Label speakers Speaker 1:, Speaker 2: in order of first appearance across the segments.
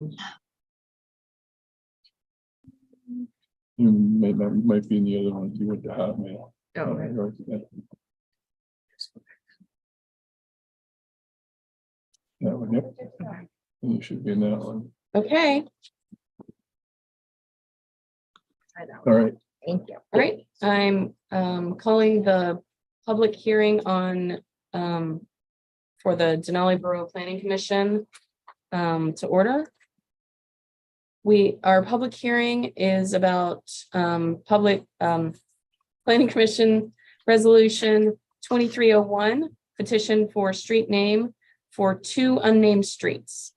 Speaker 1: You might be in the other one too with the Hotmail.
Speaker 2: Oh, okay.
Speaker 1: That one, yep. And you should be in that one.
Speaker 3: Okay,
Speaker 1: All right.
Speaker 2: Thank you.
Speaker 3: all right. I'm calling the public hearing on for the Denali Borough Planning Commission to order. Our public hearing is about public Planning Commission Resolution 2301, petition for street name for 2 unnamed streets.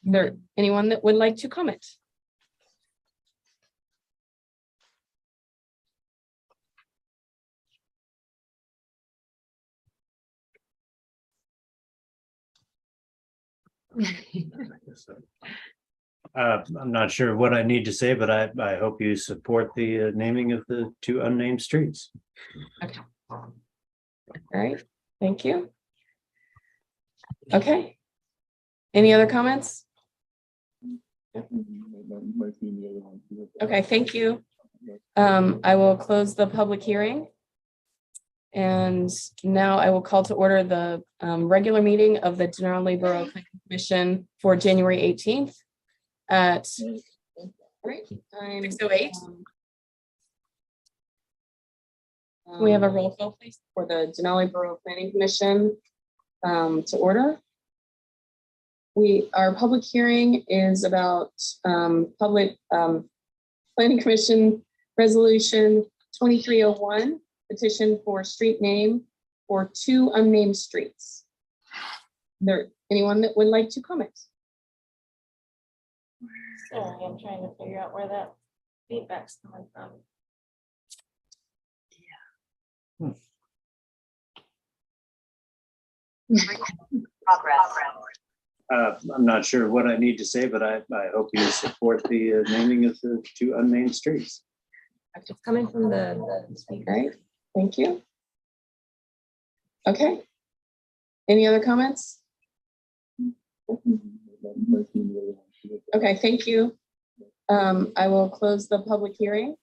Speaker 3: Is there anyone that would like to comment?
Speaker 4: I'm not sure what I need to say, but I hope you support the naming of the 2 unnamed streets.
Speaker 3: All right, thank you. Okay. Any other comments?
Speaker 1: Might be in the other one too.
Speaker 3: Okay, thank you. I will close the public hearing. And now I will call to order the regular meeting of the Denali Borough Planning Commission for January 18th at 6:08. We have a roll call, please, for the Denali Borough Planning Commission to order. Our public hearing is about public Planning Commission Resolution 2301, petition for street name for 2 unnamed streets. Is there anyone that would like to comment?
Speaker 5: Sorry, I'm trying to figure out where that feedback's coming from.
Speaker 4: I'm not sure what I need to say, but I hope you support the naming of the 2 unnamed streets.
Speaker 2: It's coming from the speaker.
Speaker 3: All right, thank you. Okay. Any other comments?
Speaker 1: Might be in the other one too.
Speaker 3: Okay, thank you. I will close the public hearing.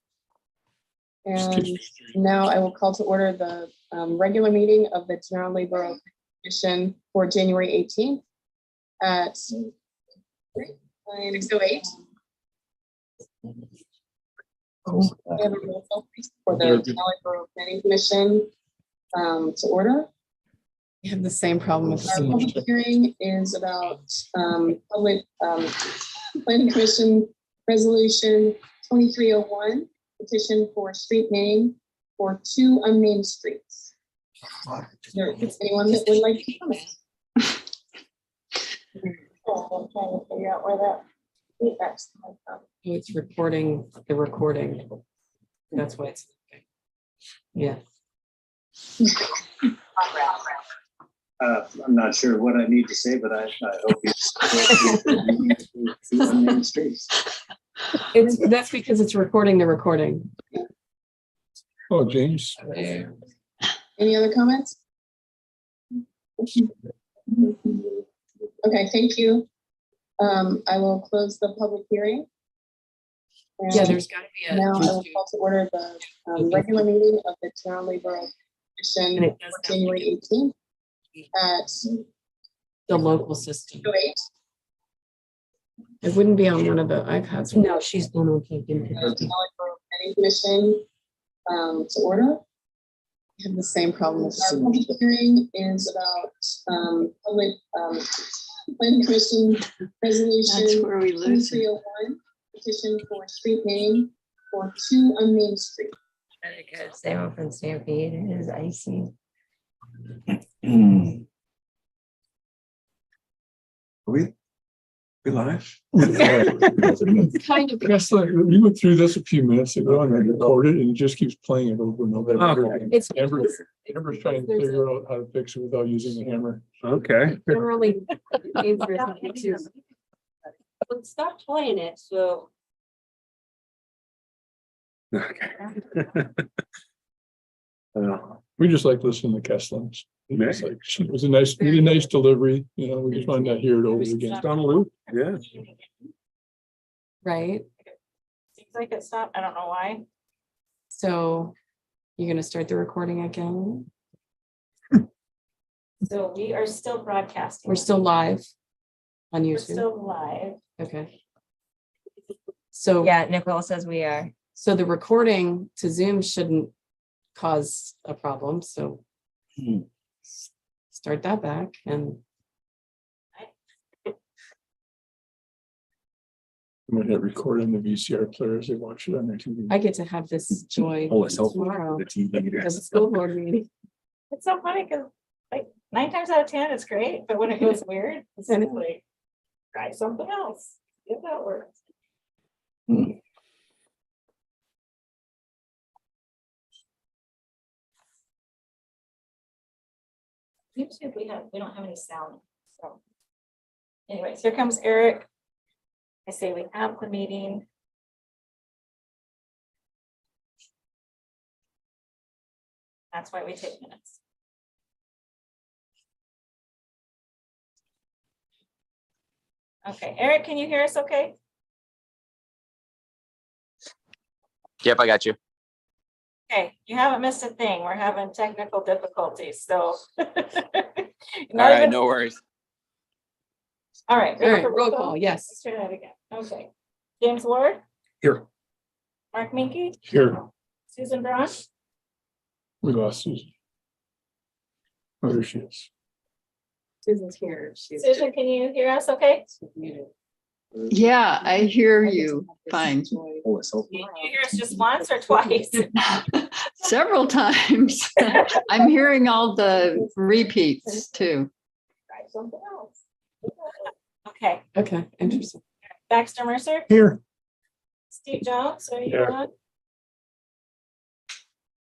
Speaker 3: And now I will call to order the regular meeting of the Denali Borough Commission for January 18th at 6:08. We have a roll call, please, for the Denali Borough Planning Commission to order. We have the same problem with our public hearing is about public Planning Commission Resolution 2301, petition for street name for 2 unnamed streets. Is there anyone that would like to comment?
Speaker 5: I'm trying to figure out where that feedback's coming from.
Speaker 3: It's recording the recording. That's why it's. Yeah.
Speaker 4: I'm not sure what I need to say, but I hope you support the naming of the 2 unnamed streets.
Speaker 3: That's because it's recording the recording.
Speaker 1: Oh, James.
Speaker 3: Any other comments? Okay, thank you. I will close the public hearing. And
Speaker 2: Yeah, there's got to be a.
Speaker 3: now I will call to order the regular meeting of the Denali Borough
Speaker 2: And
Speaker 3: Commission
Speaker 2: it does
Speaker 3: for January 18th at
Speaker 2: the local system.
Speaker 3: 6:08. It wouldn't be on one of the iPads.
Speaker 2: No, she's going to take
Speaker 3: The
Speaker 2: into.
Speaker 3: Denali Borough Planning Commission to order. We have the same problem with our public hearing is about public Planning Commission Resolution
Speaker 5: That's where we lose it.
Speaker 3: 2301, petition for street name for 2 unnamed streets.
Speaker 2: Because they open Stampede, it is icy.
Speaker 6: We live?
Speaker 3: It's kind of.
Speaker 1: That's like, we went through this a few minutes ago and I recorded and it just keeps playing it over and over.
Speaker 6: Okay.
Speaker 3: It's
Speaker 1: Amber's trying to figure out how to fix it without using a hammer.
Speaker 6: Okay.
Speaker 3: generally.
Speaker 5: But stop playing it, so.
Speaker 6: Okay.
Speaker 1: We just like listening to Keslin's. It was a nice, really nice delivery, you know, we just wanted to hear it over again.
Speaker 6: On a loop, yeah.
Speaker 7: right?
Speaker 5: Seems like it stopped. I don't know why.
Speaker 7: So you're gonna start the recording again?
Speaker 5: So we are still broadcasting.
Speaker 7: We're still live on
Speaker 5: We're
Speaker 7: YouTube.
Speaker 5: still live.
Speaker 7: Okay. So,
Speaker 2: Yeah, Nicole says we are.
Speaker 7: so the recording to Zoom shouldn't cause a problem, so start that back and
Speaker 1: I'm gonna hit record on the VCR player as they watch it on their TV.
Speaker 7: I get to have this joy
Speaker 6: Oh, it's helpful.
Speaker 7: tomorrow
Speaker 6: The TV.
Speaker 7: as a school board meeting.
Speaker 5: It's so funny because like 9 times out of 10, it's great, but when it goes weird, it's like, try something else. If that works. YouTube, we don't have any sound, so. Anyways, here comes Eric. I say we have the meeting. That's why we take minutes. Okay, Eric, can you hear us okay?
Speaker 8: Yep, I got you.
Speaker 5: Okay, you haven't missed a thing. We're having technical difficulties, so.
Speaker 8: All right, no worries.
Speaker 5: All right.
Speaker 7: All right, roll call, yes.
Speaker 5: Let's try that again. Okay. James Ward,
Speaker 6: Here.
Speaker 5: Mark Minky,
Speaker 1: Here,
Speaker 5: Susan Braun,
Speaker 1: we lost Susan. Oh, there she is.
Speaker 7: Susan's here. She's
Speaker 5: Susan, can you hear us okay?
Speaker 7: muted.
Speaker 9: Yeah, I hear you fine.
Speaker 6: Oh, it's helpful.
Speaker 5: Can you hear us just once or twice?
Speaker 9: Several times. I'm hearing all the repeats too.
Speaker 5: Try something else. Okay,
Speaker 7: Okay, interesting.
Speaker 5: Baxter Mercer,
Speaker 1: Here.
Speaker 5: Steve Jones, are you
Speaker 1: Here.
Speaker 5: on?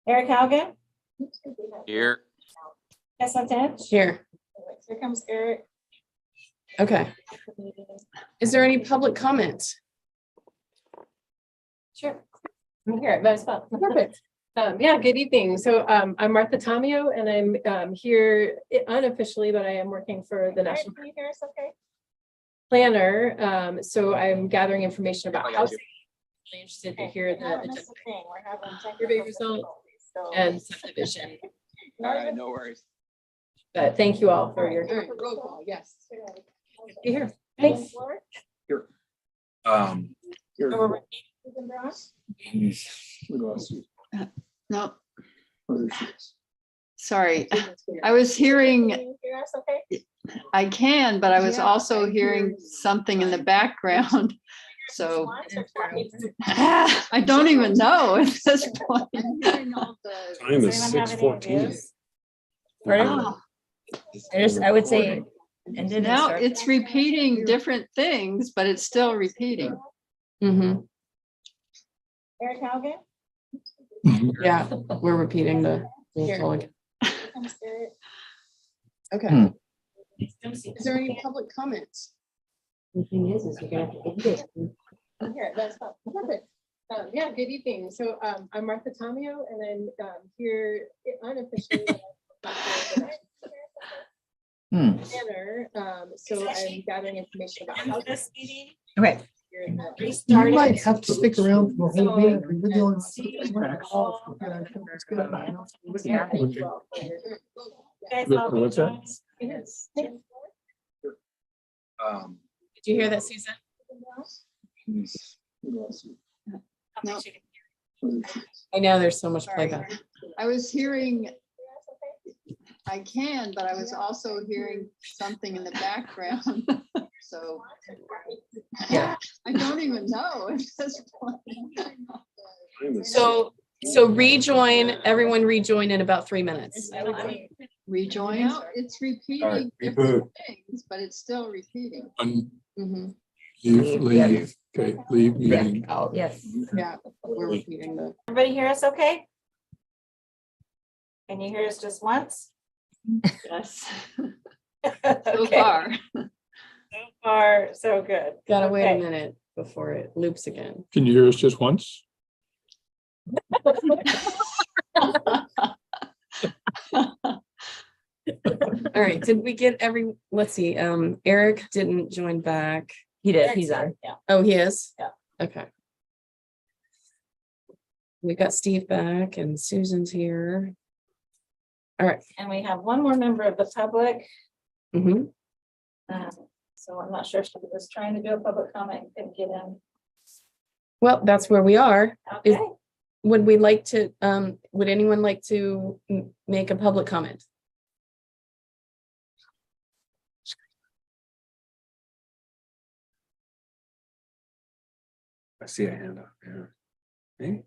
Speaker 5: Eric Haugen,
Speaker 8: Here.
Speaker 5: Kesson Tench.
Speaker 7: Here,
Speaker 5: Here comes Eric.
Speaker 7: okay. Is there any public comment?
Speaker 5: Sure.
Speaker 10: I'm here, might as well.
Speaker 7: Perfect.
Speaker 10: Yeah, good evening. So I'm Martha Tamio and I'm here unofficially, but I am working for the
Speaker 5: Eric,
Speaker 10: National
Speaker 5: can you hear us okay?
Speaker 10: Planner. So I'm gathering information
Speaker 8: I
Speaker 10: about
Speaker 8: got
Speaker 10: housing.
Speaker 8: you.
Speaker 10: Really interested to
Speaker 5: Okay,
Speaker 10: hear
Speaker 5: we haven't
Speaker 10: the
Speaker 5: missed a thing. We're having
Speaker 10: Survey
Speaker 5: technical
Speaker 10: results
Speaker 5: difficulties, so-
Speaker 10: and subdivision.
Speaker 8: All right, no worries.
Speaker 10: But thank you all for your
Speaker 7: All right,
Speaker 10: time.
Speaker 7: roll call, yes.
Speaker 10: Be here.
Speaker 5: James Ward,
Speaker 1: Here.
Speaker 5: Susan Braun,
Speaker 1: We lost Susan.
Speaker 9: No,
Speaker 1: Oh, there she is.
Speaker 9: sorry. I was hearing,
Speaker 5: Can you hear us okay?
Speaker 9: I can, but I was
Speaker 7: Yeah,
Speaker 9: also
Speaker 7: I
Speaker 9: hearing
Speaker 7: hear-
Speaker 9: something in the background.
Speaker 5: Just
Speaker 9: So
Speaker 5: once or twice?
Speaker 9: I don't even know at this point.
Speaker 6: Time
Speaker 5: Does
Speaker 6: is
Speaker 5: anyone have any
Speaker 6: 6:14.
Speaker 5: ideas?
Speaker 9: Oh,
Speaker 2: I would say. ended and
Speaker 9: now
Speaker 2: started.
Speaker 9: it's repeating different things, but it's still repeating.
Speaker 7: Mm-hmm,
Speaker 5: Eric Haugen?
Speaker 7: yeah, we're repeating the roll call again.
Speaker 5: Here comes Eric.
Speaker 7: Okay.
Speaker 5: Is
Speaker 7: Is there any public comments?
Speaker 2: The thing is you're gonna have to end it.
Speaker 10: Here, that's perfect. Yeah, good evening. So I'm Martha Tamio and I'm here unofficially. Planner. So I'm gathering information about
Speaker 5: End
Speaker 10: housing.
Speaker 5: this meeting.
Speaker 2: Okay.
Speaker 10: Here in the-
Speaker 5: Restart it.
Speaker 1: might have to stick around for the whole
Speaker 5: So,
Speaker 1: meeting, 'cause you're the only one
Speaker 5: see,
Speaker 1: that's back.
Speaker 5: all-
Speaker 1: Yeah, I think it's good.
Speaker 5: Yeah.
Speaker 10: Thank you all for your-
Speaker 5: Guys,
Speaker 1: Look,
Speaker 5: all be
Speaker 1: what's that?
Speaker 5: joined.
Speaker 10: Yes.
Speaker 5: James Ward,
Speaker 7: Did you hear that, Susan?
Speaker 1: We lost Susan.
Speaker 5: how
Speaker 9: No.
Speaker 5: much you can
Speaker 1: Oh, there she is.
Speaker 7: I know there's so much
Speaker 9: Sorry.
Speaker 7: playback.
Speaker 9: I was hearing,
Speaker 5: hear us okay?
Speaker 9: I can, but I was also hearing something in the background. So
Speaker 7: Yeah.
Speaker 9: I don't even know at this point.
Speaker 6: Time is-
Speaker 7: So rejoin, everyone rejoin in about 3 minutes.
Speaker 9: Rejoin, now it's repeating
Speaker 6: Alright,
Speaker 9: different things, but it's still repeating.
Speaker 7: Mhm.
Speaker 1: Leave, okay, leave meeting.
Speaker 7: Out.
Speaker 2: Yes.
Speaker 7: Yeah, we're repeating the.
Speaker 5: Everybody hear us okay? Can you hear us just once?
Speaker 9: Yes. So
Speaker 5: Okay,
Speaker 9: far.
Speaker 5: So far, so good.
Speaker 7: Gotta wait a
Speaker 5: Okay.
Speaker 7: minute before it loops again.
Speaker 1: Can you hear us just once?
Speaker 7: All right, did we get let's see, Eric didn't join back.
Speaker 2: He did, he's on.
Speaker 5: Yeah.
Speaker 7: Oh, he is?
Speaker 5: Yeah.
Speaker 7: Okay. We got Steve back and Susan's here. All right.
Speaker 5: And we have one more member of the public.
Speaker 7: Mhm.
Speaker 5: So I'm not sure if she was trying to do a public comment, and get in.
Speaker 7: Well, that's where we are. Is-
Speaker 5: Okay.
Speaker 7: Would we like to, would anyone like to make a public comment?
Speaker 6: I see a hand up, yeah. Hey.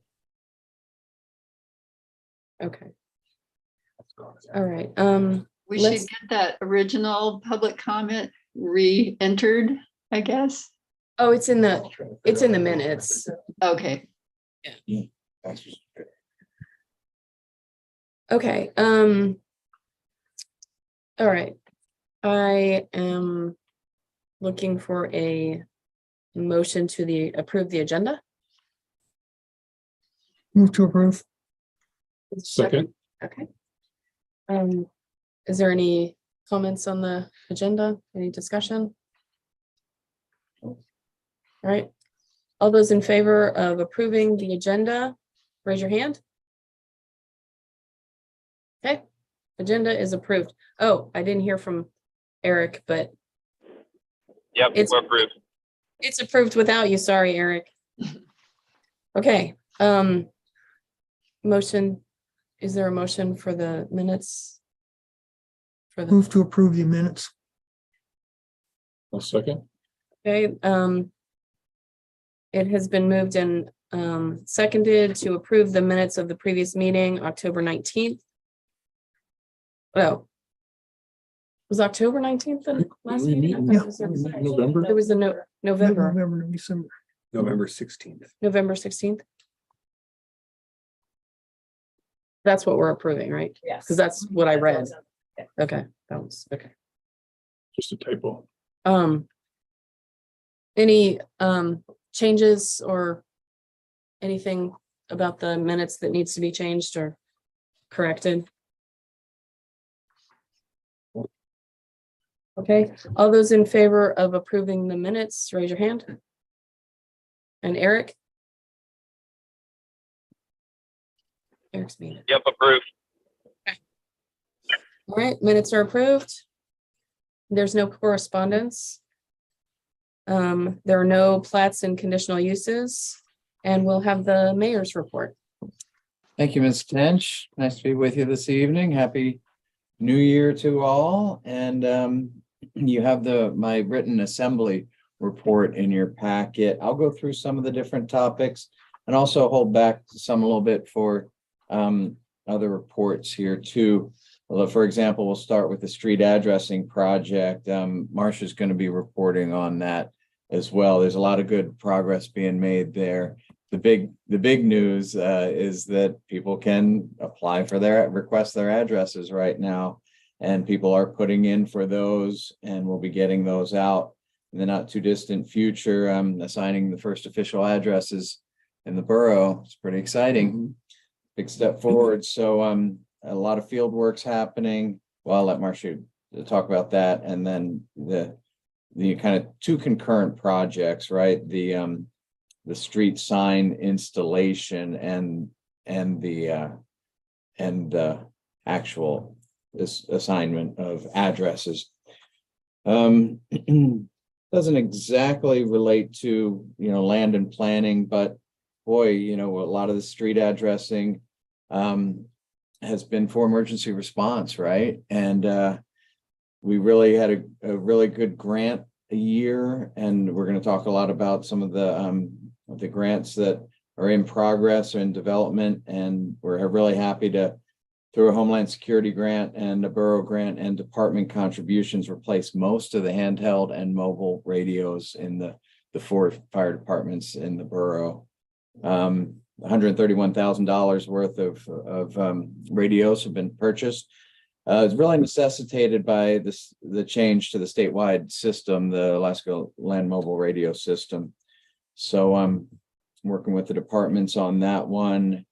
Speaker 7: Okay,
Speaker 6: Let's go.
Speaker 7: all right.
Speaker 9: We
Speaker 7: Let's-
Speaker 9: should get that original public comment re-entered, I guess.
Speaker 7: Oh, it's in the minutes.
Speaker 9: Okay,
Speaker 7: Okay, all right. I am looking for a motion to approve the agenda.
Speaker 1: Move to approve. Second.
Speaker 7: Okay. Is there any comments on the agenda? Any discussion? All right. All those in favor of approving the agenda, raise your hand. Okay, agenda is approved. Oh, I didn't hear from Eric, but
Speaker 8: Yep,
Speaker 7: It's-
Speaker 8: we're approved.
Speaker 7: it's approved without you. Sorry, Eric. Okay, motion, is there a motion for the minutes? For the,
Speaker 11: Move to approve the minutes.
Speaker 1: A second.
Speaker 7: okay, it has been moved and seconded to approve the minutes of the previous meeting, October 19th. Oh. Was October 19th the last
Speaker 1: We
Speaker 7: meeting? I
Speaker 1: meet
Speaker 7: thought it was
Speaker 1: in November.
Speaker 7: There was a November,
Speaker 11: November, December.
Speaker 6: November 16th.
Speaker 7: November 16th. That's what we're approving, right?
Speaker 5: Yes.
Speaker 7: Because that's what I read. Okay, that was, okay.
Speaker 1: Just a typo.
Speaker 7: Any changes or anything about the minutes that needs to be changed or corrected? Okay, all those in favor of approving the minutes, raise your hand. And Eric? Eric's made it.
Speaker 8: Yep, approved.
Speaker 7: All right, minutes are approved. There's no correspondence. There are no plats and conditional uses, and we'll have the mayor's report.
Speaker 12: Thank you, Ms. Tench. Nice to be with you this evening. Happy New Year to all. And you have my written assembly report in your packet. I'll go through some of the different topics and also hold back some a little bit for other reports here too. Well, for example, we'll start with the street addressing project. Marcia's going to be reporting on that as well. There's a lot of good progress being made there. The big news is that people can apply for request their addresses right now, and people are putting in for those, and we'll be getting those out in the not too distant future. Assigning the first official addresses in the borough. It's pretty exciting. Big step forward. So a lot of field work's happening. Well, I'll let Marcia talk about that, and then the kind of two concurrent projects, right? The street sign installation and the actual assignment of addresses. Doesn't exactly relate to land and planning, but boy, a lot of the street addressing has been for emergency response, right? And we really had a really good grant year, and we're going to talk a lot about some of the grants that are in progress or in development, and we're really happy to, through a Homeland Security grant and a borough grant and department contributions, replace most of the handheld and mobile radios in the 4 fire departments in the borough. $131,000 worth of radios have been purchased. It's really necessitated by the change to the statewide system, the Alaska Land Mobile Radio System. So I'm working with the departments on that one,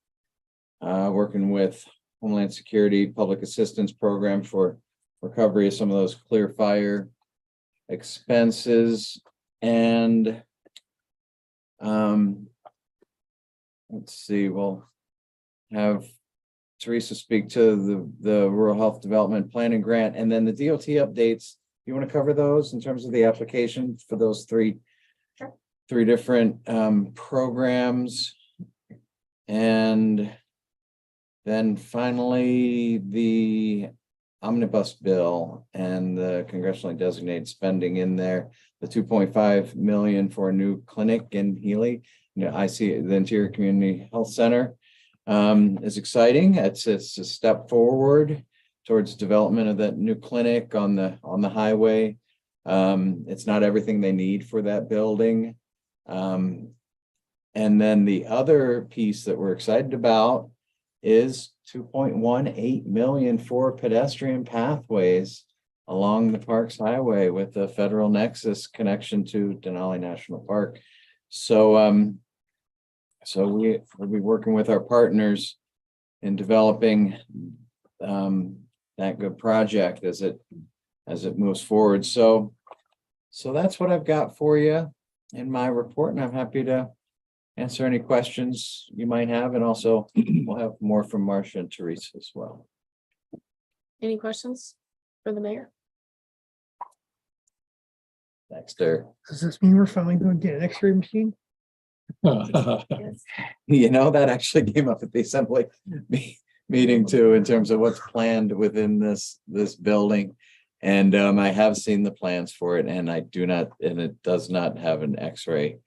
Speaker 12: working with Homeland Security Public Assistance Program for recovery of some of those clear fire expenses. And let's see, we'll have Teresa speak to the Rural Health Development Planning Grant, and then the DOT updates. You want to cover those in terms of the application for those three different programs? And then finally, the omnibus bill and the congressionally designated spending in there, the 2.5 million for a new clinic in Healy. I see the Interior Community Health Center is exciting. It's a step forward towards development of that new clinic on the highway. It's not everything they need for that building. And then the other piece that we're excited about is 2.18 million for pedestrian pathways along the Parks Highway with the Federal Nexus connection to Denali National Park. So we'll be working with our partners in developing that good project as it moves forward. So that's what I've got for you in my report, and I'm happy to answer any questions you might have. And also we'll have more from Marcia and Teresa as well.
Speaker 7: Any questions for the mayor?
Speaker 12: Dexter,
Speaker 11: Does this mean we're finally going to get an X-ray machine?
Speaker 12: that actually came up at the assembly meeting too, in terms of what's planned within this building. And I have seen the plans for it, and it does not have an X-ray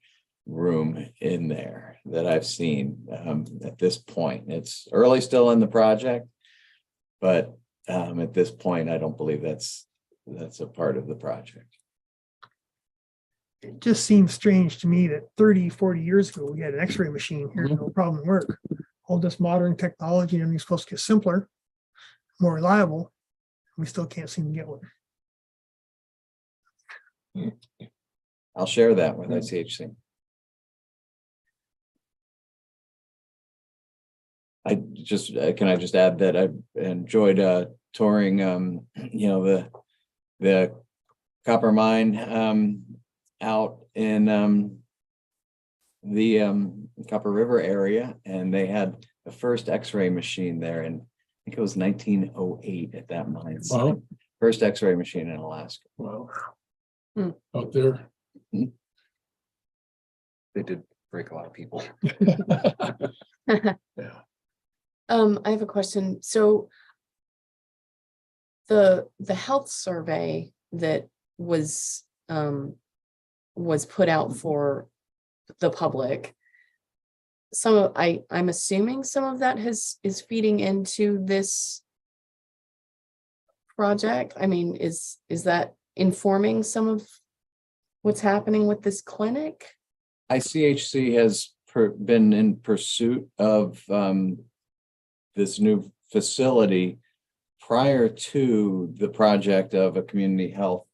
Speaker 12: room in there that I've seen at this point. It's early still in the project, but at this point, I don't believe that's a part of the project.
Speaker 11: It just seems strange to me that 30, 40 years ago, we had an X-ray machine here, no problem at work. All this modern technology and everything's supposed to get simpler, more reliable. We still can't seem to get one.
Speaker 12: I'll share that with ICHC. Can I just add that I enjoyed touring, the copper mine out in the Copper River area, and they had the first X-ray machine there, and I think it was 1908 at that mine.
Speaker 1: Wow.
Speaker 12: First X-ray machine in Alaska.
Speaker 1: Wow.
Speaker 7: Hmm.
Speaker 1: Out there.
Speaker 6: They did break a lot of people.
Speaker 1: Yeah.
Speaker 7: I have a question. So the health survey that was put out for the public, I'm assuming some of that is feeding into this project. I mean, is that informing some of what's happening with this clinic?
Speaker 12: ICHC has been in pursuit of this new facility prior to the project of a community health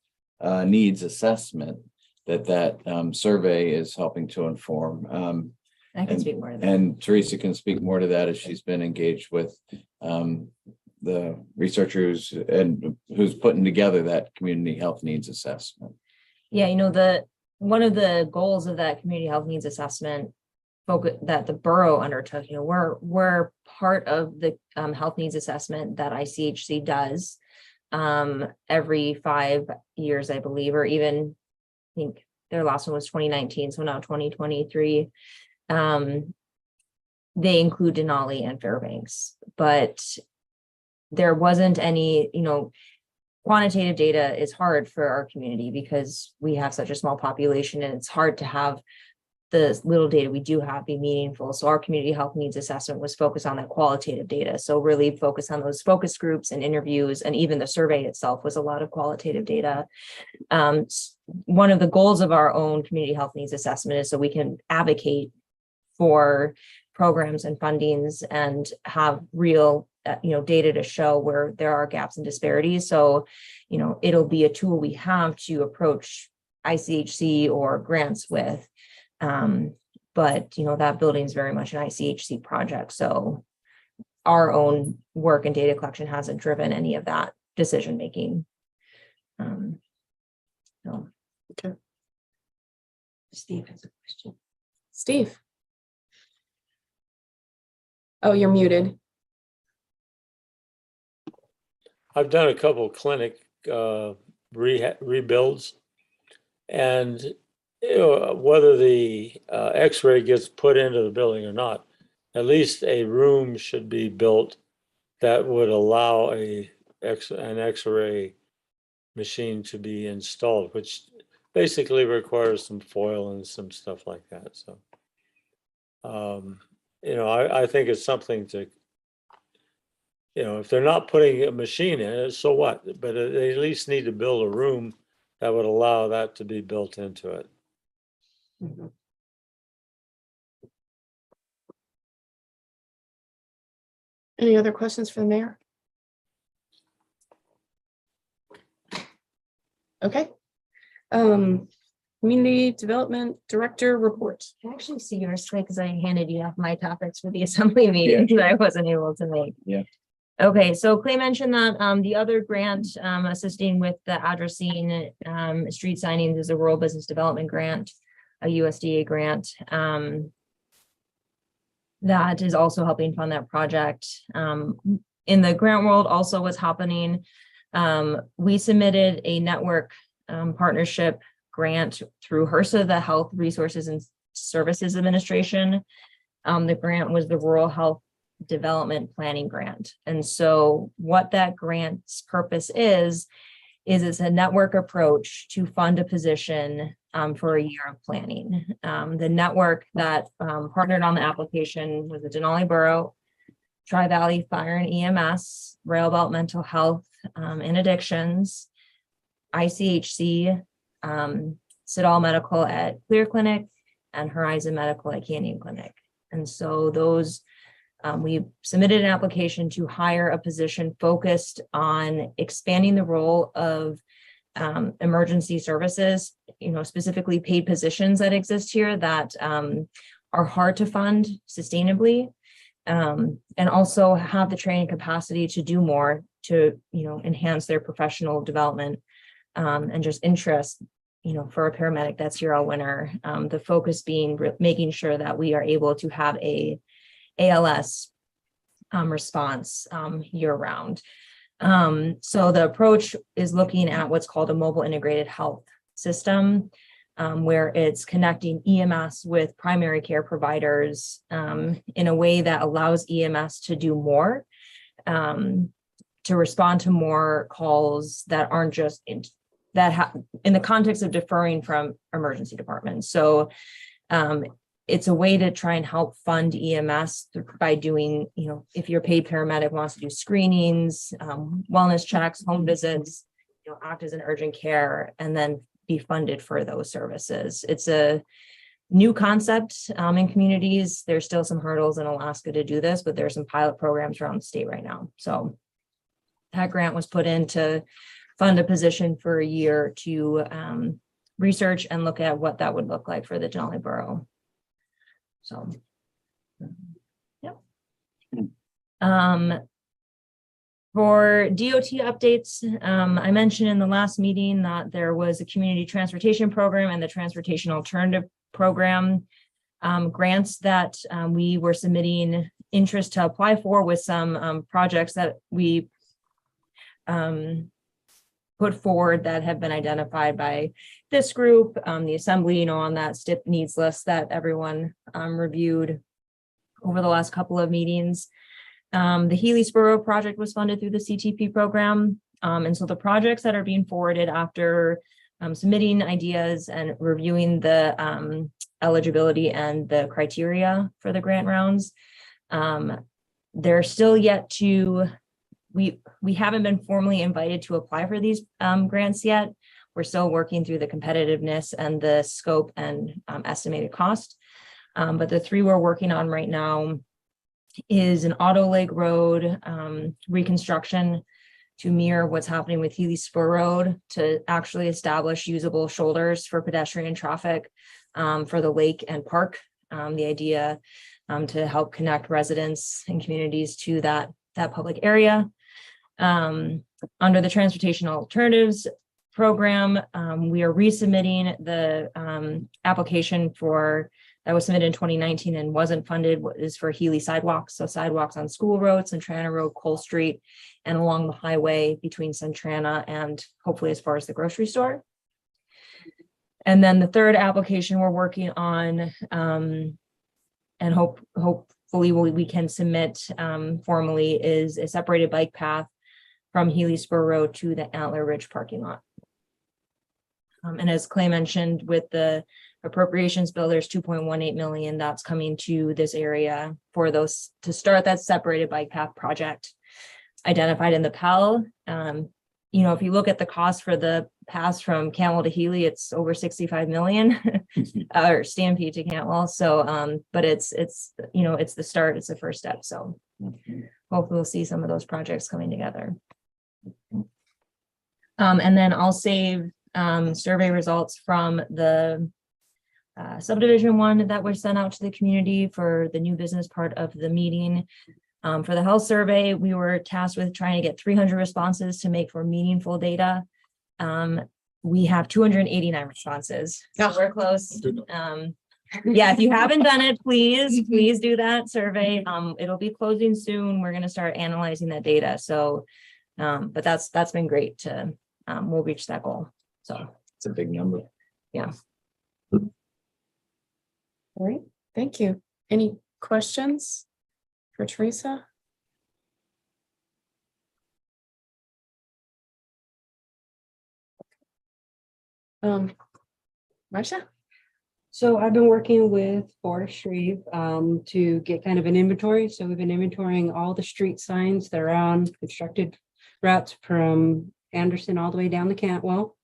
Speaker 12: needs assessment that survey is helping to inform.
Speaker 2: I can speak more to that.
Speaker 12: And Teresa can speak more to that as she's been engaged with the researchers and who's putting together that community health needs assessment.
Speaker 2: Yeah, one of the goals of that community health needs assessment that the borough undertook, we're part of the health needs assessment that ICHC does every 5 years, I believe, or even I think their last one was 2019, so now 2023. They include Denali and Fairbanks, but there wasn't any, quantitative data is hard for our community because we have such a small population, and it's hard to have the little data we do have be meaningful. So our community health needs assessment was focused on that qualitative data. So really focus on those focus groups and interviews, and even the survey itself was a lot of qualitative data. One of the goals of our own community health needs assessment is so we can advocate for programs and fundings and have real data to show where there are gaps and disparities. So, it'll be a tool we have to approach ICHC or grants with. But that building is very much an ICHC project. So our own work and data collection hasn't driven any of that decision making. So.
Speaker 7: Okay.
Speaker 2: Steve has a question.
Speaker 7: Steve. Oh, you're muted.
Speaker 13: I've done a couple clinic rebuilds, and whether the X-ray gets put into the building or not, at least a room should be built that would allow an X-ray machine to be installed, which basically requires some foil and some stuff like that. So, I think it's something to, if they're not putting a machine in it, so what? But they at least need to build a room that would allow that to be built into it.
Speaker 7: Mhm. Any other questions for the mayor? Okay. Community Development Director report.
Speaker 2: I actually see yours today because I handed you off my topics for the assembly meeting that I wasn't able to make.
Speaker 12: Yeah.
Speaker 2: Okay, so Clay mentioned that the other grant assisting with the addressing street signings is a rural business development grant, a USDA grant. That is also helping fund that project. In the grant world, also what's happening, we submitted a network partnership grant through HRSA, the Health Resources and Services Administration. The grant was the Rural Health Development Planning Grant. And so what that grant's purpose is it's a network approach to fund a position for a year of planning. The network that partnered on the application was the Denali Borough, Tri-Valley Fire and EMS, Railbelt Mental Health and Addictions, ICHC, Sidall Medical at Clear Clinic, and Horizon Medical at Canyon Clinic. And so those, we submitted an application to hire a position focused on expanding the role of emergency services, specifically paid positions that exist here that are hard to fund sustainably, and also have the training capacity to do more to, enhance their professional development and just interest, for a paramedic that's year all winter. The focus being making sure that we are able to have a ALS response year round. So the approach is looking at what's called a mobile integrated health system, where it's connecting EMS with primary care providers in a way that allows EMS to do more, to respond to more calls that aren't just in the context of deferring from emergency departments. So it's a way to try and help fund EMS by doing, if your paid paramedic wants to do screenings, wellness checks, home visits, act as an urgent care, and then be funded for those services. It's a new concept in communities. There's still some hurdles in Alaska to do this, but there's some pilot programs around the state right now. So that grant was put in to fund a position for a year to research and look at what that would look like for the Denali Borough. So, yeah. For DOT updates, I mentioned in the last meeting that there was a community transportation program and the transportation alternative program grants that we were submitting interest to apply for with some projects that we put forward that have been identified by this group, the assembly, on that STIP needs list that everyone reviewed over the last couple of meetings. The Healy-Spurrow project was funded through the CTP program. And so the projects that are being forwarded after submitting ideas and reviewing the eligibility and the criteria for the grant rounds, they're still yet to, we haven't been formally invited to apply for these grants yet. We're still working through the competitiveness and the scope and estimated cost. But the three we're working on right now is an Auto Lake Road reconstruction to mirror what's happening with Healy Spur Road to actually establish usable shoulders for pedestrian traffic for the lake and park. The idea to help connect residents and communities to that public area. Under the Transportation Alternatives Program, we are resubmitting the application that was submitted in 2019 and wasn't funded, is for Healy sidewalks. So sidewalks on school roads, Centrana Road, Cole Street, and along the highway between Centrana and hopefully as far as the grocery store. And then the third application we're working on, and hopefully we can submit formally, is a separated bike path from Healy Spur Road to the Antler Ridge parking lot. And as Clay mentioned, with the appropriations bill, there's 2.18 million that's coming to this area for those to start that separated bike path project identified in the Pell. You know, if you look at the cost for the pass from Cantwell to Healy, it's over 65 million, or Stampede to Cantwell. So, but it's, you know, it's the start, it's the first step. So hopefully we'll see some of those projects coming together. And then I'll save survey results from the subdivision one that was sent out to the community for the new business part of the meeting. For the health survey, we were tasked with trying to get 300 responses to make for meaningful data. We have 289 responses, so we're close. Yeah, if you haven't done it, please do that survey. It'll be closing soon. We're going to start analyzing that data. So, but that's been great to, we'll reach that goal. So
Speaker 12: It's a big number.
Speaker 2: Yeah.
Speaker 7: All right, thank you. Any questions for Teresa? Marcia?
Speaker 14: So I've been working with forestry to get kind of an inventory. So we've been inventorying all the street signs that are on constructed routes from Anderson all the way down to Cantwell.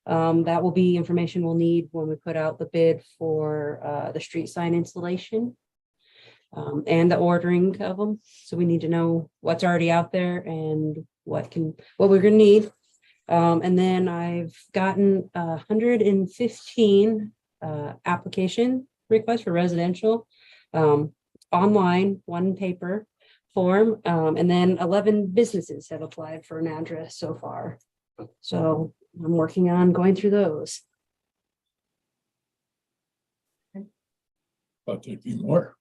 Speaker 14: That will be information we'll need when we put out the bid for the street sign installation and the ordering of them. So we need to know what's already out there and what we're gonna need. And then I've gotten 115 application requests for residential online, one paper form, and then 11 businesses have applied for an address so far. So I'm working on going through those.
Speaker 1: But there'd be more.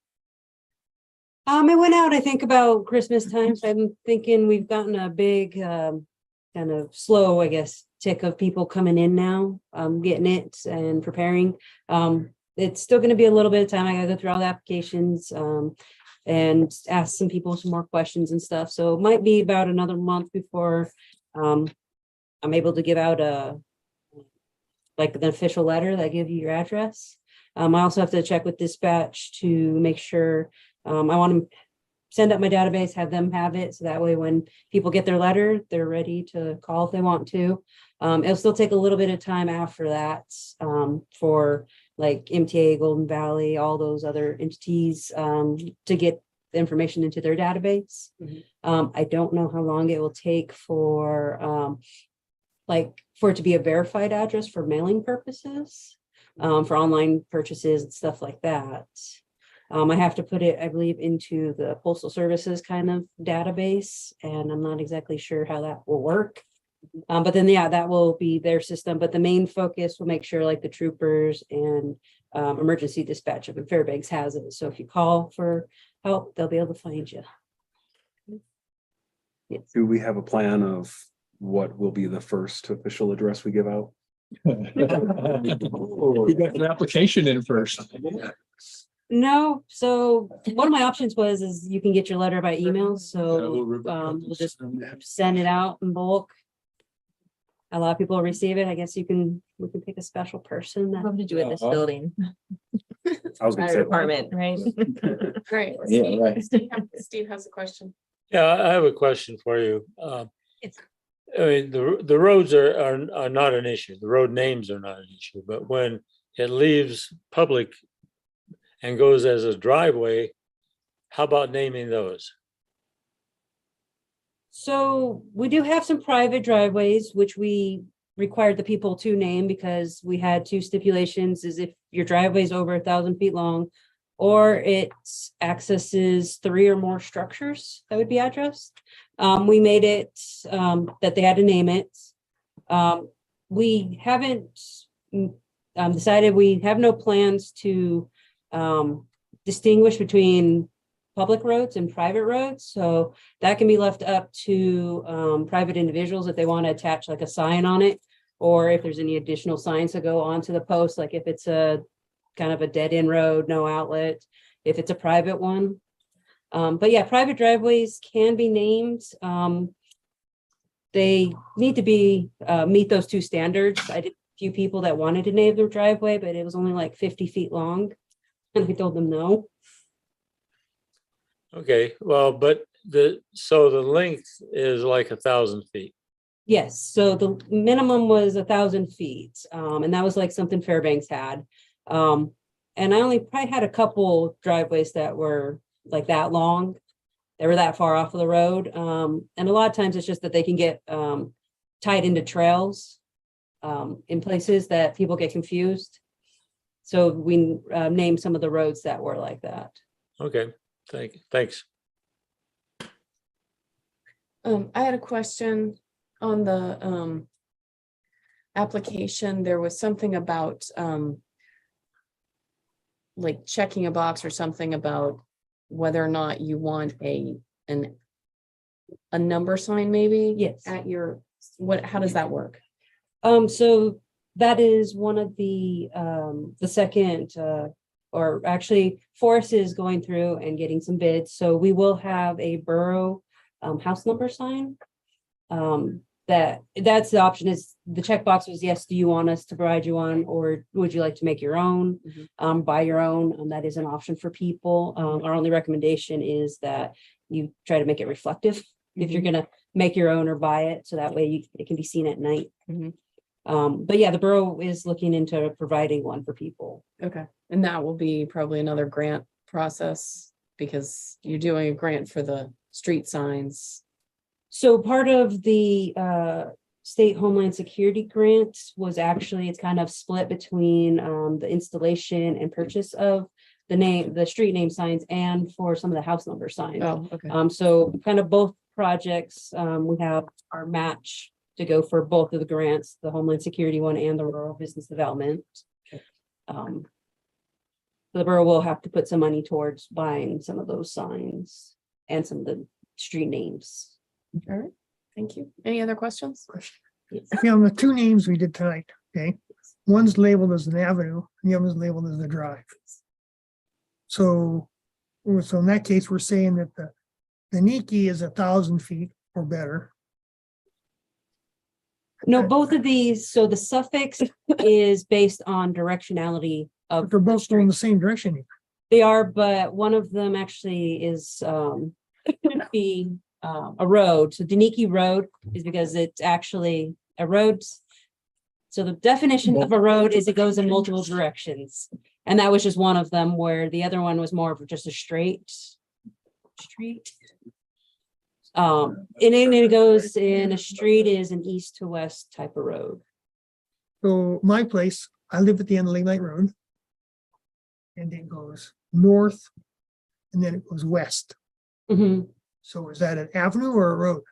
Speaker 14: I went out, I think about Christmas time, so I'm thinking we've gotten a big kind of slow, I guess, tick of people coming in now, getting it and preparing. It's still going to be a little bit of time. I gotta go through all the applications and ask some people some more questions and stuff. So it might be about another month before I'm able to give out like an official letter that gives you your address. I also have to check with dispatch to make sure I want to send up my database, have them have it. So that way, when people get their letter, they're ready to call if they want to. It'll still take a little bit of time after that for like MTA, Golden Valley, all those other entities to get the information into their database. I don't know how long it will take for for it to be a verified address for mailing purposes, for online purchases and stuff like that. I have to put it, I believe, into the Postal Services kind of database, and I'm not exactly sure how that will work. But then, yeah, that will be their system. But the main focus will make sure like the troopers and emergency dispatch up in Fairbanks has it. So if you call for help, they'll be able to find you. Yes.
Speaker 6: Do we have a plan of what will be the first official address we give out?
Speaker 1: We got an application in first.
Speaker 14: No, so one of my options is you can get your letter by email, so we'll just send it out in bulk. A lot of people will receive it. I guess we can pick a special person
Speaker 2: Love to
Speaker 14: that.
Speaker 2: do it in this building.
Speaker 6: I was gonna
Speaker 2: Fire
Speaker 6: say.
Speaker 2: department, right?
Speaker 7: Great.
Speaker 12: Yeah, right.
Speaker 7: Steve has a question.
Speaker 13: Yeah, I have a question for you. I mean, the roads are not an issue. The road names are not an issue, but when it leaves public and goes as a driveway, how about naming those?
Speaker 14: So we do have some private driveways, which we required the people to name because we had two stipulations: is if your driveway is over 1,000 feet long or it accesses 3 or more structures that would be addressed. We made it that they had to name it. We haven't decided, we have no plans to distinguish between public roads and private roads. So that can be left up to private individuals if they want to attach like a sign on it, or if there's any additional signs that go onto the post, like if it's a kind of a dead end road, no outlet, if it's a private one. But yeah, private driveways can be named. They need to be meet those 2 standards. I did a few people that wanted to name their driveway, but it was only like 50 feet long. And I told them no.
Speaker 13: Okay, well, but the length is like 1,000 feet.
Speaker 14: Yes, so the minimum was 1,000 feet, and that was like something Fairbanks had. And I only probably had a couple driveways that were like that long. They were that far off of the road. And a lot of times it's just that they can get tied into trails in places that people get confused. So we named some of the roads that were like that.
Speaker 13: Okay, thanks.
Speaker 7: I had a question on the application. There was something about like checking a box or something about whether or not you want a number sign maybe.
Speaker 14: Yes.
Speaker 7: At your, how does that work?
Speaker 14: So that is one of the second, or actually Forrest is going through and getting some bids. So we will have a borough house number sign. That's the option. Is the checkbox was yes, do you want us to provide you one, or would you like to make your own, buy your own? That is an option for people. Our only recommendation is that you try to make it reflective if you're gonna make your own or buy it, so that way it can be seen at night. But yeah, the borough is looking into providing one for people.
Speaker 7: Okay, and that will be probably another grant process because you're doing a grant for the street signs.
Speaker 14: So part of the state Homeland Security grant was actually, it's kind of split between the installation and purchase of the street name signs and for some of the house number signs.
Speaker 7: Oh, okay.
Speaker 14: So kind of both projects, we have our match to go for both of the grants, the Homeland Security one and the Rural Business Development. The borough will have to put some money towards buying some of those signs and some of the street names.
Speaker 7: All right, thank you. Any other questions?
Speaker 11: Okay, on the 2 names we did tonight, okay, one's labeled as an avenue, and the other is labeled as a drive. So in that case, we're saying that the Niki is 1,000 feet or better.
Speaker 14: No, both of these, so the suffix is based on directionality
Speaker 11: But
Speaker 14: of
Speaker 11: they're
Speaker 14: the
Speaker 11: both
Speaker 14: street.
Speaker 11: going the same direction.
Speaker 14: They are, but one of them actually is could be a road. So Deniki Road is because it's actually a road. So the definition of a road is it goes in multiple directions. And that was just one of them, where the other one was more of just a straight street. And then it goes in a street is an east to west type of road.
Speaker 11: So my place, I live at the end of Lake Light Road. And it goes north, and then it goes west.
Speaker 14: Mhm.
Speaker 11: So is that an avenue or a road?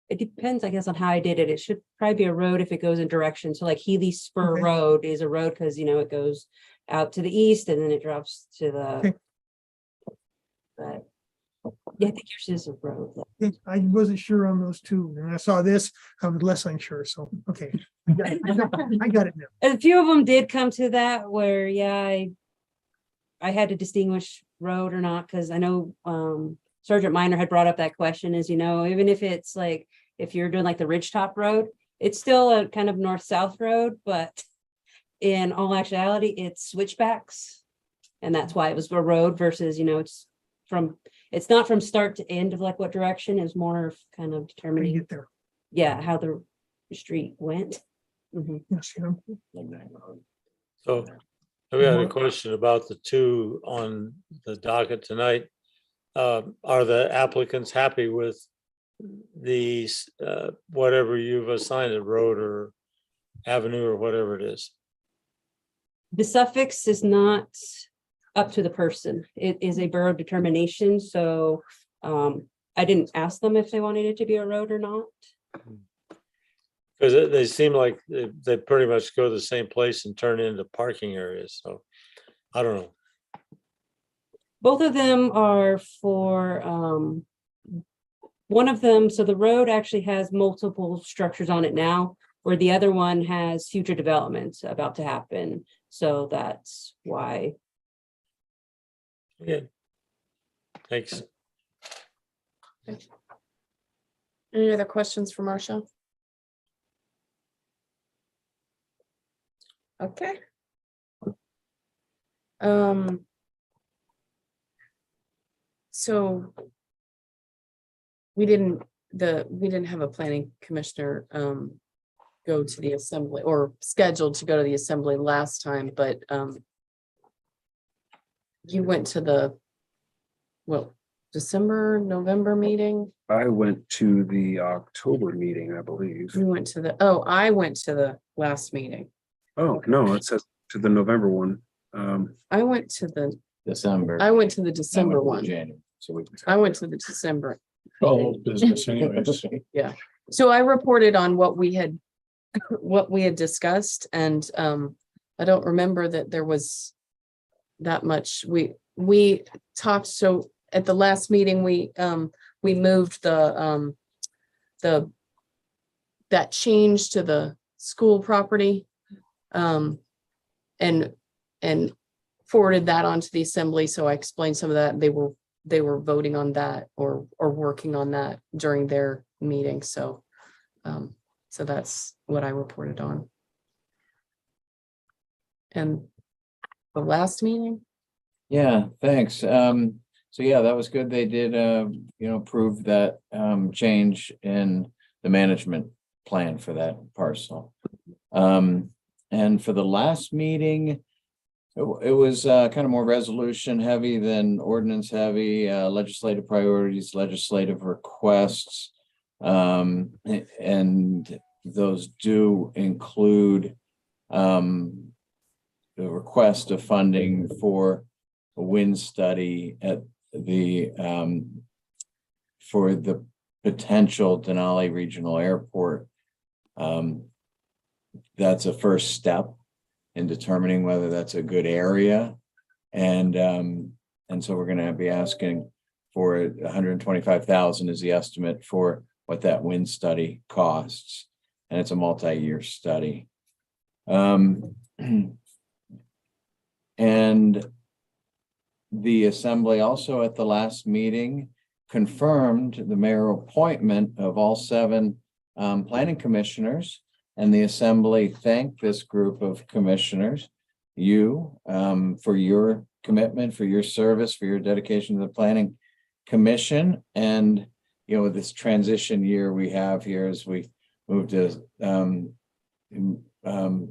Speaker 14: It depends, I guess, on how I did it. It should probably be a road if it goes in direction. So like Healy Spur
Speaker 11: Okay.
Speaker 14: Road is a road because, it goes out to the east and then it drops to the.
Speaker 11: Okay.
Speaker 14: But yeah, I think yours is a road.
Speaker 11: I wasn't sure on those 2. And I saw this, I was less unsure. So, okay. I got it now.
Speaker 14: A few of them did come to that where, yeah, I had to distinguish road or not, because I know Sergeant Minor had brought up that question is, even if it's like, if you're doing like the Ridgetop Road, it's still a kind of north-south road, but in all actuality, it's switchbacks. And that's why it was a road versus, it's not from start to end of like what direction, is more of kind of
Speaker 11: I
Speaker 14: determining,
Speaker 11: get there.
Speaker 14: yeah, how the street went.
Speaker 11: Yes,
Speaker 13: So I got a question about the 2 on the docket tonight. Are the applicants happy with these, whatever you've assigned it, road or avenue or whatever it is?
Speaker 14: The suffix is not up to the person. It is a borough determination, so I didn't ask them if they wanted it to be a road or not.
Speaker 13: Because they seem like they pretty much go to the same place and turn into parking areas, so I don't know.
Speaker 14: Both of them are for, one of them, so the road actually has multiple structures on it now, where the other one has future developments about to happen. So that's why.
Speaker 13: Yeah. Thanks.
Speaker 7: Any other questions for Marcia? Okay. So we didn't have a planning commissioner go to the assembly or scheduled to go to the assembly last time, but you went to the December, November meeting?
Speaker 6: I went to the October meeting, I believe.
Speaker 7: You went to I went to the last meeting.
Speaker 6: Oh, no, it says to the November one.
Speaker 7: I went to the
Speaker 12: December.
Speaker 7: December one.
Speaker 12: January. So we.
Speaker 7: I went to the December.
Speaker 1: All business anyways.
Speaker 7: So I reported on what we had discussed, and I don't remember that there was that much. We talked, so at the last meeting, we moved that change to the school property, and forwarded that onto the assembly. So I explained some of that. They were voting on that or working on that during their meeting. So that's what I reported on. And the last meeting?
Speaker 12: Yeah, thanks. So yeah, that was good. They did, approve that, change in the management plan for that parcel. And for the last meeting, it was kind of more resolution heavy than ordinance heavy, legislative priorities, legislative requests. And those do include the request of funding for a wind study at the for the potential Denali Regional Airport. That's a first step in determining whether that's a good area. And so we're going to be asking for 125,000 is the estimate for what that wind study costs. And it's a multi-year study. And the assembly also at the last meeting confirmed the mayoral appointment of all 7 planning commissioners. And the assembly thanked this group of commissioners, for your commitment, for your service, for your dedication to the planning commission. And, with this transition year we have here as we move to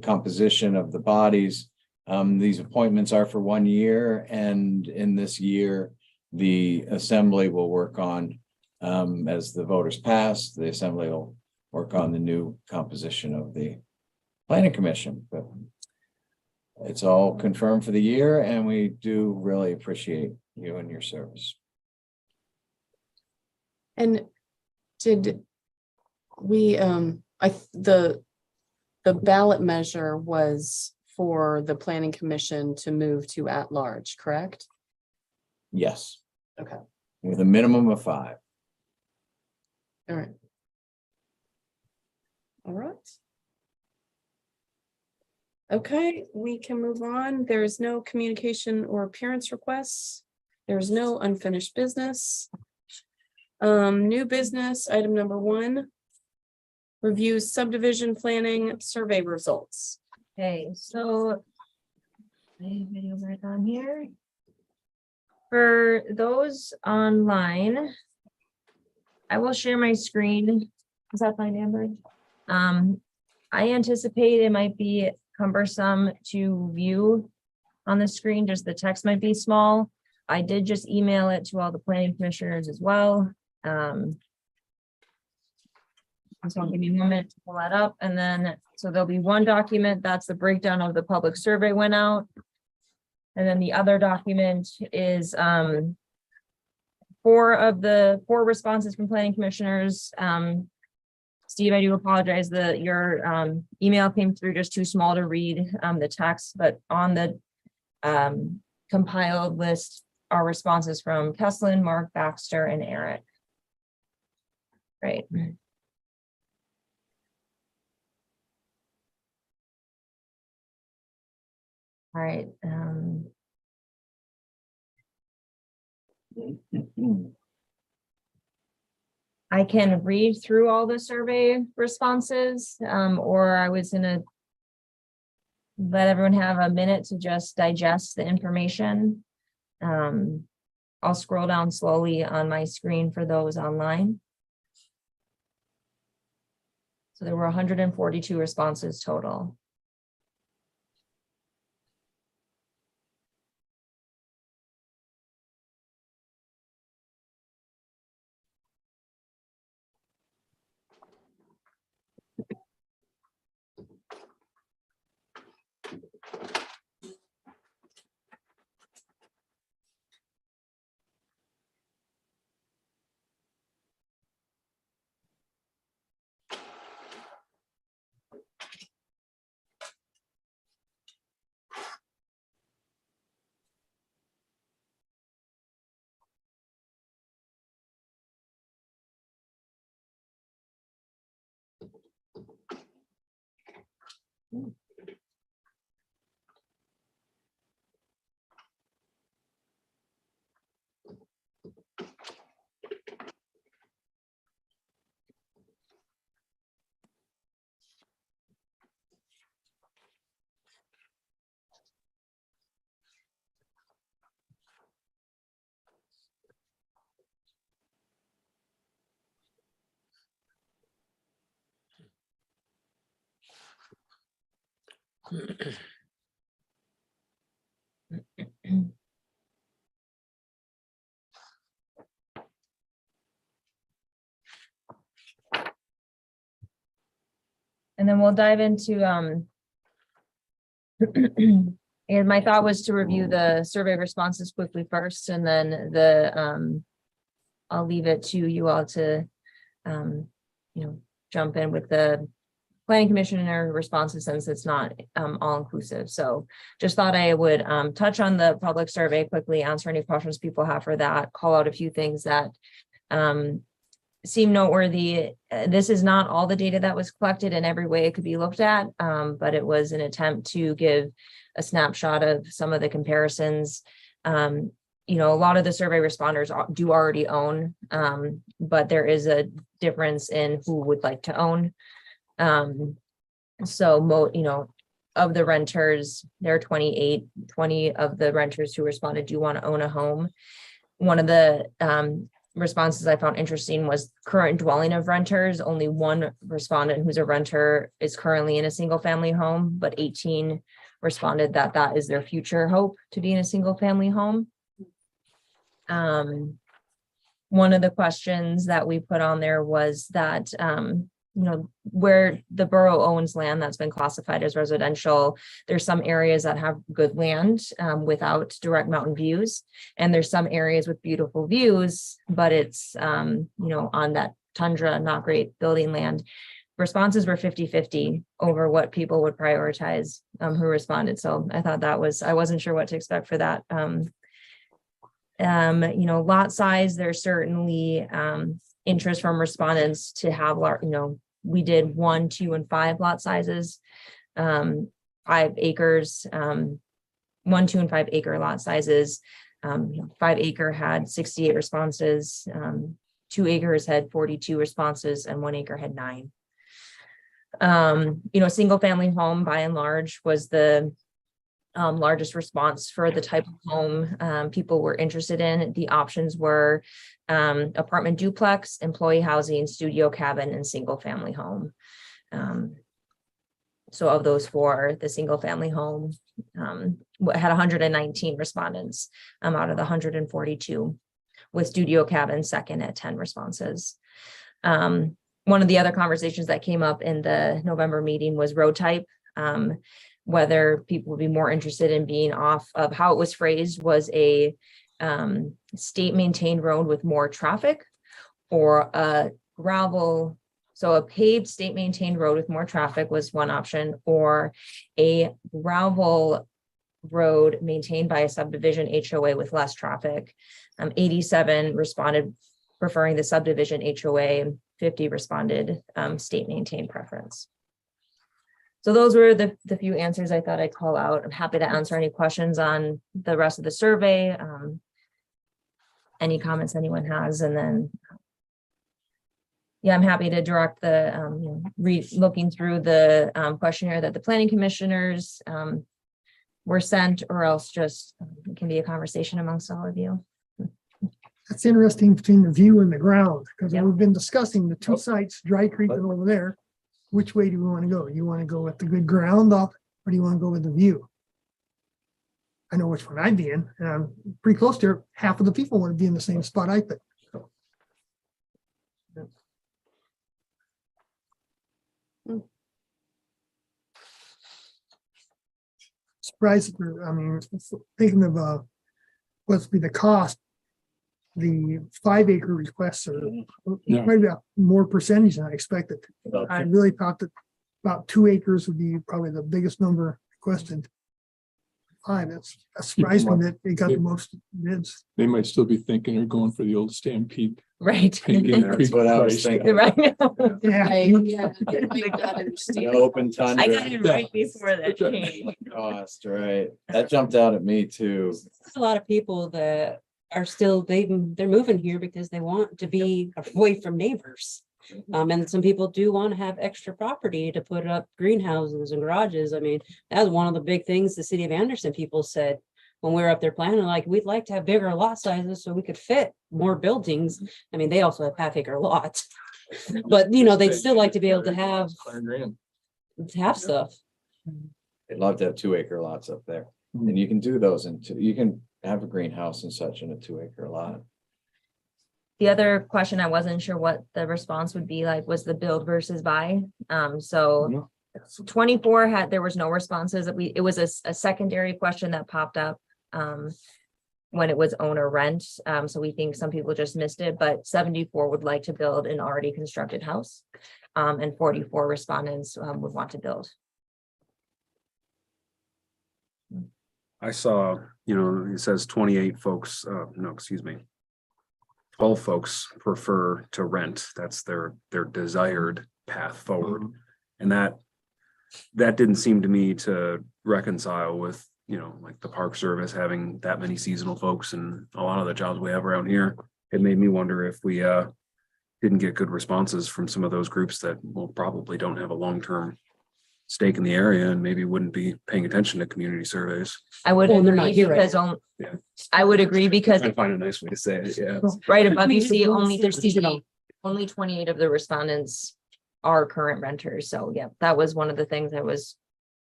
Speaker 12: composition of the bodies, these appointments are for 1 year. And in this year, the assembly will work on, as the voters pass, the assembly will work on the new composition of the planning commission. But it's all confirmed for the year, and we do really appreciate you and your service.
Speaker 7: And did we, the ballot measure was for the planning commission to move to at-large, correct?
Speaker 12: Yes.
Speaker 7: Okay.
Speaker 12: With a minimum of 5.
Speaker 7: All right. All right. Okay, we can move on. There is no communication or appearance requests. There's no unfinished business. New business, item number 1. Review subdivision planning survey results.
Speaker 2: Okay, so I have video right on here. For those online, I will share my screen. Is that fine, Amber? I anticipate it might be cumbersome to view on the screen, just the text might be small. I did just email it to all the planning commissioners as well. So I'll give you a moment to pull that up, and then So there'll be one document, that's the breakdown of the public survey went out. And then the other document is four responses from planning commissioners. Steve, I do apologize that your email came through just too small to read the text, but on the compiled list are responses from Kesslin, Mark, Baxter, and Eric. Right. All right. I can read through all the survey responses, or I was gonna let everyone have a minute to just digest the information. I'll scroll down slowly on my screen for those online. So there were 142 responses total. And then we'll dive into, and my thought was to review the survey responses quickly first, and then I'll leave it to you all to, jump in with the planning commissioner responses, since it's not all inclusive. So just thought I would touch on the public survey quickly, answer any questions people have for that, call out a few things that seem noteworthy. This is not all the data that was collected in every way it could be looked at, but it was an attempt to give a snapshot of some of the comparisons. A lot of the survey responders do already own, but there is a difference in who would like to own. Of the renters, there are 20 of the renters who responded do want to own a home. One of the responses I found interesting was current dwelling of renters. Only one respondent who's a renter is currently in a single family home, but 18 responded that that is their future hope, to be in a single family home. One of the questions that we put on there was that, where the borough owns land that's been classified as residential, there's some areas that have good land without direct mountain views. And there's some areas with beautiful views, but it's, on that tundra, not great building land. Responses were 50-50 over what people would prioritize who responded. So I thought I wasn't sure what to expect for that. Lot size, there's certainly interest from respondents to have, we did 1, 2, and 5 lot sizes, 5 acres, 1, 2, and 5 acre lot sizes. 5 acre had 68 responses, 2 acres had 42 responses, and 1 acre had 9. Single family home by and large was the largest response for the type of home people were interested in. The options were apartment duplex, employee housing, studio cabin, and single family home. So of those 4, the single family home had 119 respondents out of the 142, with studio cabin second at 10 responses. one of the other conversations that came up in the November meeting was road type. Whether people would be more interested in being off of how it was phrased was a state maintained road with more traffic, or a gravel. So a paved state maintained road with more traffic was one option, or a gravel road maintained by a subdivision HOA with less traffic. 87 responded preferring the subdivision HOA, 50 responded state maintained preference. So those were the few answers I thought I'd call out. I'm happy to answer any questions on the rest of the survey. Any comments anyone has, and then yeah, I'm happy to direct the looking through the questionnaire that the planning commissioners were sent, or else just it can be a conversation amongst all of you.
Speaker 11: That's interesting between the view and the ground, because
Speaker 2: Yeah.
Speaker 11: we've been discussing the two sites, Dry Creek and over there. Which way do we want to go? You want to go with the good ground off, or do you want to go with the view? I know which one I'd be in, and I'm pretty close to it. Half of the people want to be in the same spot I think. Surprised, I mean, thinking of what's be the cost. The 5 acre requests are
Speaker 1: Yeah.
Speaker 11: quite a more percentage than I expected. I really thought that about 2 acres would be probably the biggest number requested. 5, that surprised me that they got the most bids.
Speaker 1: They might still be thinking they're going for the old Stampede.
Speaker 2: Right.
Speaker 1: Painting
Speaker 12: That's
Speaker 1: Creek
Speaker 12: what I was
Speaker 1: price.
Speaker 12: thinking.
Speaker 2: Right.
Speaker 11: Yeah.
Speaker 12: The open
Speaker 2: I got
Speaker 12: tundra
Speaker 2: it right before that change.
Speaker 12: cost, right? That jumped out at me too.
Speaker 14: There's a lot of people that are still, they're moving here because they want to be away from neighbors. And some people do want to have extra property to put up greenhouses and garages. I mean, that was one of the big things the city of Anderson people said when we were up there planning, like, we'd like to have bigger lot sizes so we could fit more buildings. I mean, they also have half acre lots. But, they'd still like to be able to have stuff.
Speaker 12: They'd love to have 2 acre lots up there. And you can do those you can have a greenhouse and such in a 2 acre lot.
Speaker 2: The other question I wasn't sure what the response would be like was the build versus buy. So 24 there was no responses. It was a secondary question that popped up when it was own or rent. So we think some people just missed it, but 74 would like to build an already constructed house. And 44 respondents would want to build.
Speaker 6: I saw, it says 28 folks, 12 folks prefer to rent. That's their desired path forward. And that didn't seem to me to reconcile with, like the Park Service having that many seasonal folks and a lot of the jobs we have around here. It made me wonder if we didn't get good responses from some of those groups that probably don't have a long-term stake in the area and maybe wouldn't be paying attention to community surveys.
Speaker 2: I would
Speaker 14: Well, they're not
Speaker 2: agree
Speaker 14: here right
Speaker 2: because
Speaker 6: Yeah.
Speaker 2: I would agree because
Speaker 6: Trying to find a nice way to say it, yeah.
Speaker 2: right above you
Speaker 14: They're
Speaker 2: see only
Speaker 14: seasonal.
Speaker 2: 28 of the respondents are current renters. So yeah, that was one of the things I was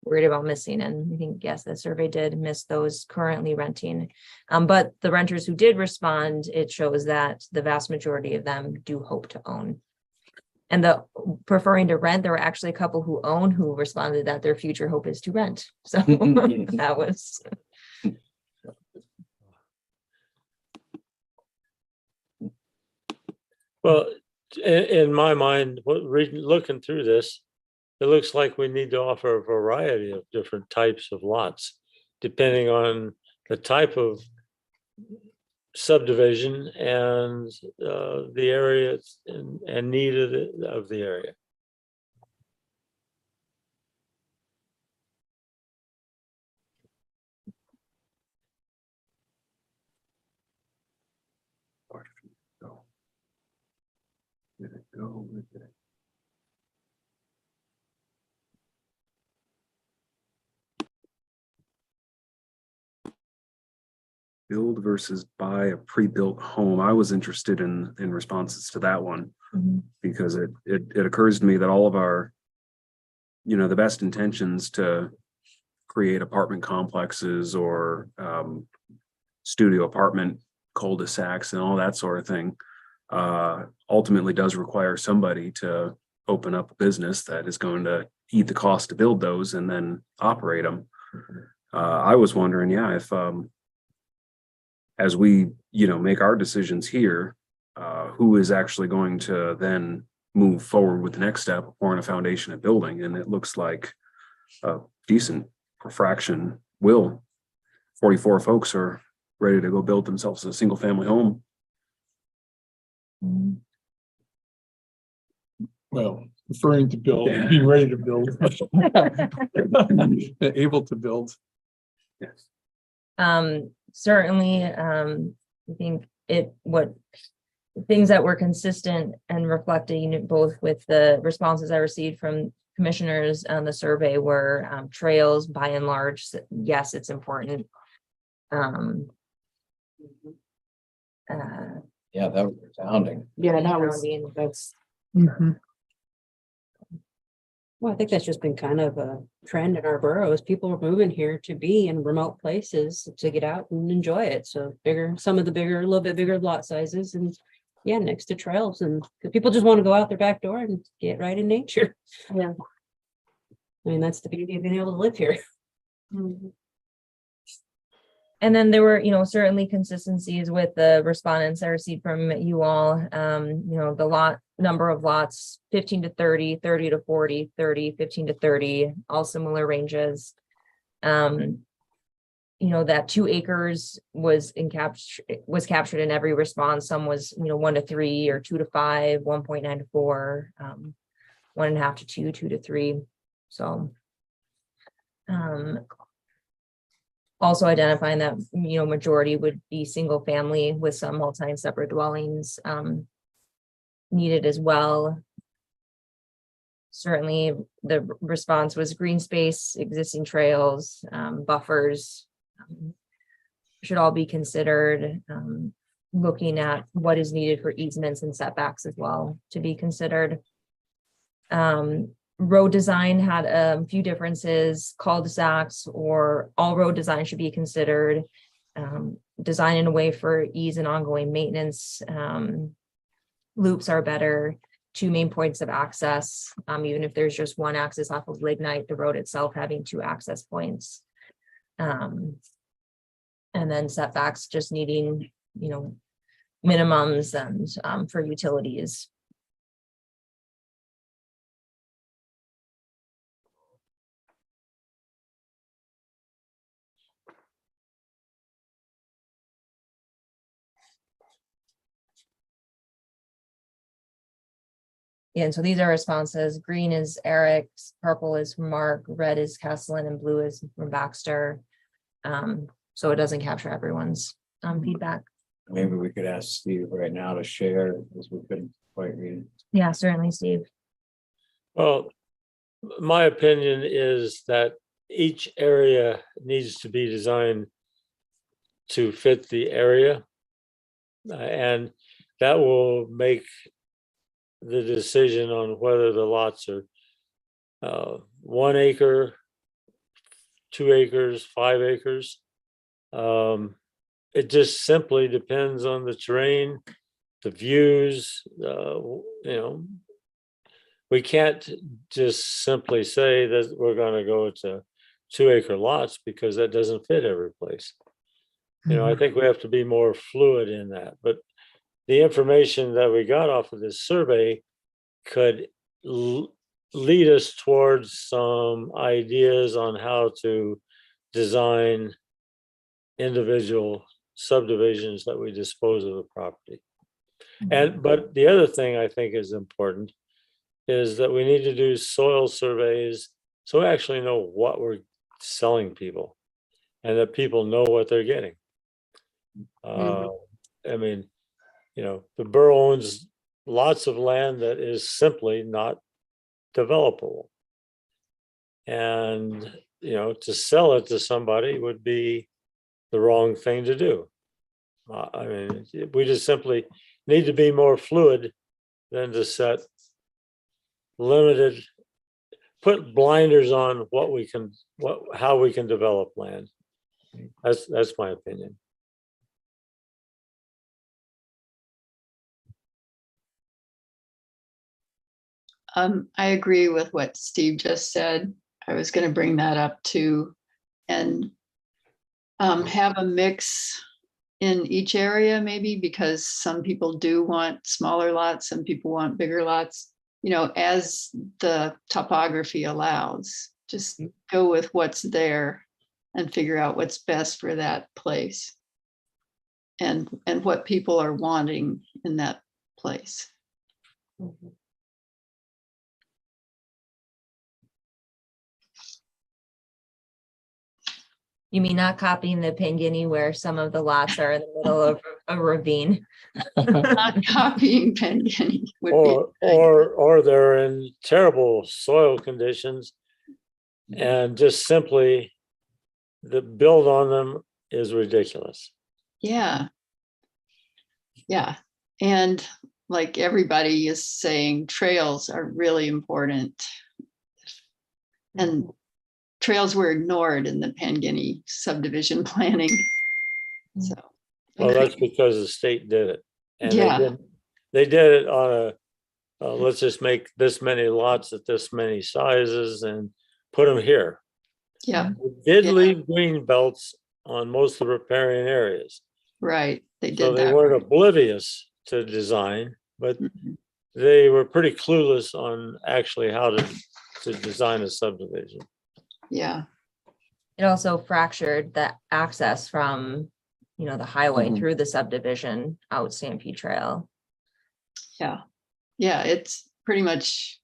Speaker 2: worried about missing. And I think, yes, the survey did miss those currently renting. But the renters who did respond, it shows that the vast majority of them do hope to own. And the preferring to rent, there were actually a couple who own who responded that their future hope is to rent. So that was.
Speaker 13: Well, in my mind, looking through this, it looks like we need to offer a variety of different types of lots, depending on the type of subdivision and the area and need of the area.
Speaker 6: Did it go? Where did it- Build versus buy a pre-built home. I was interested in responses to that one because it occurs to me that all of our, the best intentions to create apartment complexes or studio apartment cul-de-sacs and all that sort of thing ultimately does require somebody to open up a business that is going to eat the cost to build those and then operate them. I was wondering, yeah, if as we, make our decisions here, who is actually going to then move forward with the next step, pouring a foundation and building? And it looks like a decent fraction will. 44 folks are ready to go build themselves a single family home.
Speaker 1: Well, referring to build, being ready to build. Able to build.
Speaker 6: Yes.
Speaker 2: Certainly, I think things that were consistent and reflecting both with the responses I received from commissioners on the survey were trails by and large. Yes, it's important.
Speaker 12: Yeah, that was resounding.
Speaker 7: Yeah,
Speaker 2: Surrounding.
Speaker 7: that's,
Speaker 11: Mhm.
Speaker 14: Well, I think that's just been kind of a trend in our borough is people are moving here to be in remote places to get out and enjoy it. So some of the bigger, a little bit bigger lot sizes and yeah, next to trails and people just want to go out their back door and get right in nature.
Speaker 2: Yeah.
Speaker 14: I mean, that's the beauty of being able to live here.
Speaker 2: And then there were, certainly consistencies with the respondents I received from you all. The number of lots, 15 to 30, 30 to 40, 30, 15 to 30, all similar ranges. That 2 acres was captured in every response. Some was, 1 to 3 or 2 to 5, 1.9 to 4, 1.5 to 2, 2 to 3. So, also identifying that, majority would be single family with some multi separate dwellings needed as well. Certainly the response was green space, existing trails, buffers should all be considered. Looking at what is needed for easements and setbacks as well to be considered. Road design had a few differences. Cul-de-sacs or all road design should be considered. Design in a way for ease and ongoing maintenance. Loops are better. 2 main points of access, even if there's just one access off of Lignite, the road itself having 2 access points. And then setbacks just needing, minimums and for utilities. Yeah, and so these are responses. Green is Eric, purple is from Mark, red is Kesslin, and blue is from Baxter. So it doesn't capture everyone's feedback.
Speaker 12: Maybe we could ask Steve right now to share as we couldn't quite read it.
Speaker 2: Yeah, certainly, Steve.
Speaker 13: Well, my opinion is that each area needs to be designed to fit the area. And that will make the decision on whether the lots are 1 acre, 2 acres, 5 acres. It just simply depends on the terrain, the views, we can't just simply say that we're going to go to 2 acre lots because that doesn't fit every place. I think we have to be more fluid in that, but the information that we got off of this survey could lead us towards some ideas on how to design individual subdivisions that we dispose of the property. But the other thing I think is important is that we need to do soil surveys so we actually know what we're selling people and that people know what they're getting. I mean, the borough owns lots of land that is simply not developable. And, to sell it to somebody would be the wrong thing to do. I mean, we just simply need to be more fluid than to set put blinders on how we can develop land. That's my opinion.
Speaker 9: I agree with what Steve just said. I was gonna bring that up too. And have a mix in each area maybe, because some people do want smaller lots, some people want bigger lots, as the topography allows. Just go with what's there and figure out what's best for that place. And what people are wanting in that place.
Speaker 2: You mean not copying the Pangini where some of the lots are in the middle of a ravine?
Speaker 9: Not copying Pangini would be.
Speaker 13: Or they're in terrible soil conditions. And just simply the build on them is ridiculous.
Speaker 9: Yeah. Yeah. And like everybody is saying, trails are really important. And trails were ignored in the Pangini subdivision planning. So.
Speaker 13: Well, that's because the state did it. And
Speaker 9: Yeah.
Speaker 13: they did it on let's just make this many lots at this many sizes and put them here.
Speaker 9: Yeah.
Speaker 13: They did leave green belts on most of the riparian areas.
Speaker 9: Right. They
Speaker 13: So
Speaker 9: did
Speaker 13: they
Speaker 9: that.
Speaker 13: weren't oblivious to design, but they were pretty clueless on actually how to design a subdivision.
Speaker 9: Yeah.
Speaker 2: It also fractured the access from, the highway
Speaker 1: Mhm.
Speaker 2: through the subdivision out Stampede Trail.
Speaker 9: Yeah. Yeah. It's pretty much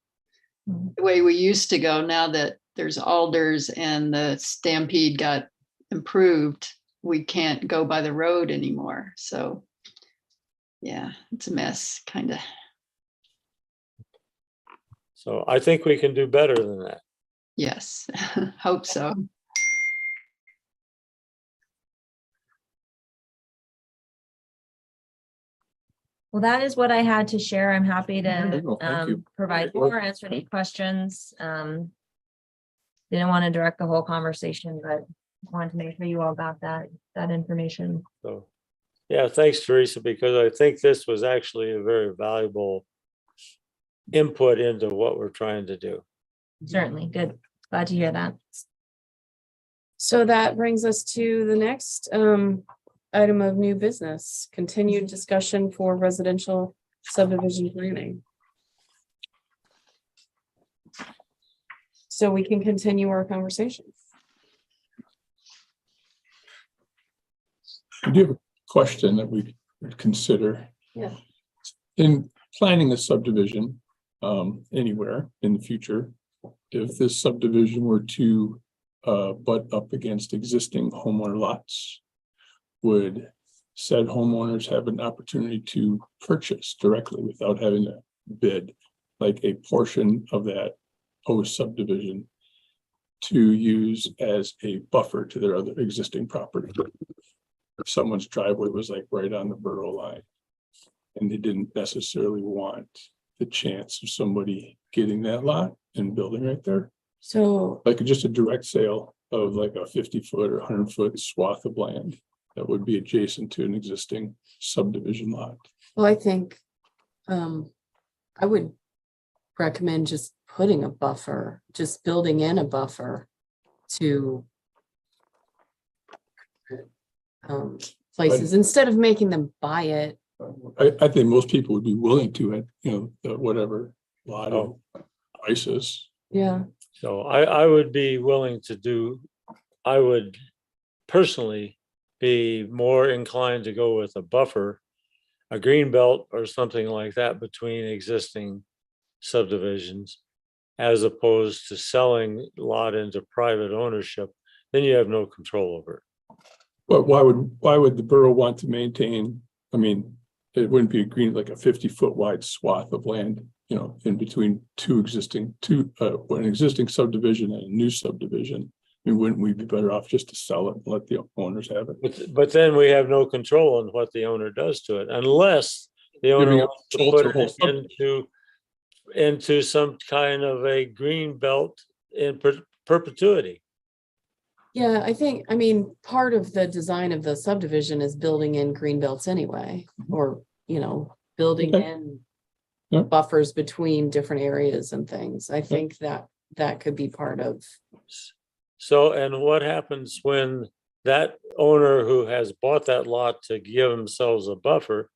Speaker 9: the way we used to go. Now that there's alders and the Stampede got improved, we can't go by the road anymore. So yeah, it's a mess, kind of.
Speaker 13: So I think we can do better than that.
Speaker 9: Yes, hope so.
Speaker 2: Well, that is what I had to share. I'm happy
Speaker 1: Very well,
Speaker 2: to
Speaker 1: thank you.
Speaker 2: provide
Speaker 1: Great work.
Speaker 2: more, answer any questions. Didn't want to direct the whole conversation, but wanted to make sure you all got that information.
Speaker 13: So, yeah, thanks, Teresa, because I think this was actually a very valuable input into what we're trying to do.
Speaker 2: Certainly, good. Glad to hear that.
Speaker 7: So that brings us to the next item of new business, continued discussion for residential subdivision planning. So we can continue our conversation.
Speaker 1: I do have a question that we would consider.
Speaker 7: Yeah.
Speaker 1: In planning a subdivision anywhere in the future, if this subdivision were to butt up against existing homeowner lots, would said homeowners have an opportunity to purchase directly without having to bid, like a portion of that post subdivision to use as a buffer to their other existing property? If someone's driveway was like right on the borough line and they didn't necessarily want the chance of somebody getting that lot and building right there,
Speaker 7: So
Speaker 1: like just a direct sale of like a 50-foot or 100-foot swath of land that would be adjacent to an existing subdivision lot.
Speaker 7: well, I think I would recommend just putting a buffer, just building in a buffer to places instead of making them buy it.
Speaker 1: I think most people would be willing to at, whatever lot of ISIS.
Speaker 7: Yeah.
Speaker 13: So I would be willing to do, I would personally be more inclined to go with a buffer, a green belt or something like that between existing subdivisions, as opposed to selling lot into private ownership. Then you have no control over it.
Speaker 1: But why would the borough want to maintain, I mean, it wouldn't be a green, like a 50-foot wide swath of land, in between an existing subdivision and a new subdivision. I mean, wouldn't we be better off just to sell it and let the owners have it?
Speaker 13: But then we have no control on what the owner does to it, unless the owner
Speaker 1: Giving up
Speaker 13: wants to
Speaker 1: control
Speaker 13: put
Speaker 1: to the whole
Speaker 13: it into some kind of a green belt in perpetuity.
Speaker 7: Yeah, I mean, part of the design of the subdivision is building in green belts anyway, or, building
Speaker 1: Okay.
Speaker 7: in
Speaker 1: Yeah.
Speaker 7: buffers between different areas and things. I think that could be part of.
Speaker 13: So, and what happens when that owner who has bought that lot to give themselves a buffer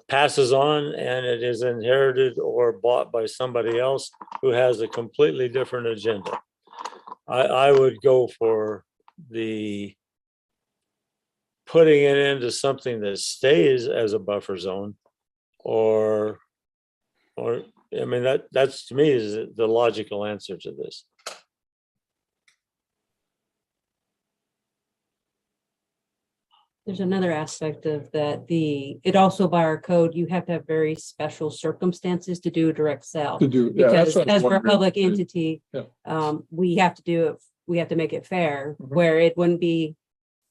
Speaker 13: passes on and it is inherited or bought by somebody else who has a completely different agenda? I would go for the putting it into something that stays as a buffer zone, or I mean, that's to me is the logical answer to this.
Speaker 14: There's another aspect of that, it also by our code, you have to have very special circumstances to do a direct sale.
Speaker 1: To do, yeah, that's
Speaker 14: Because
Speaker 1: what I was
Speaker 14: as we're a
Speaker 1: wondering.
Speaker 14: public entity,
Speaker 1: Yeah.
Speaker 14: we have to do it, we have to make it fair,
Speaker 1: Mhm.
Speaker 14: where it wouldn't be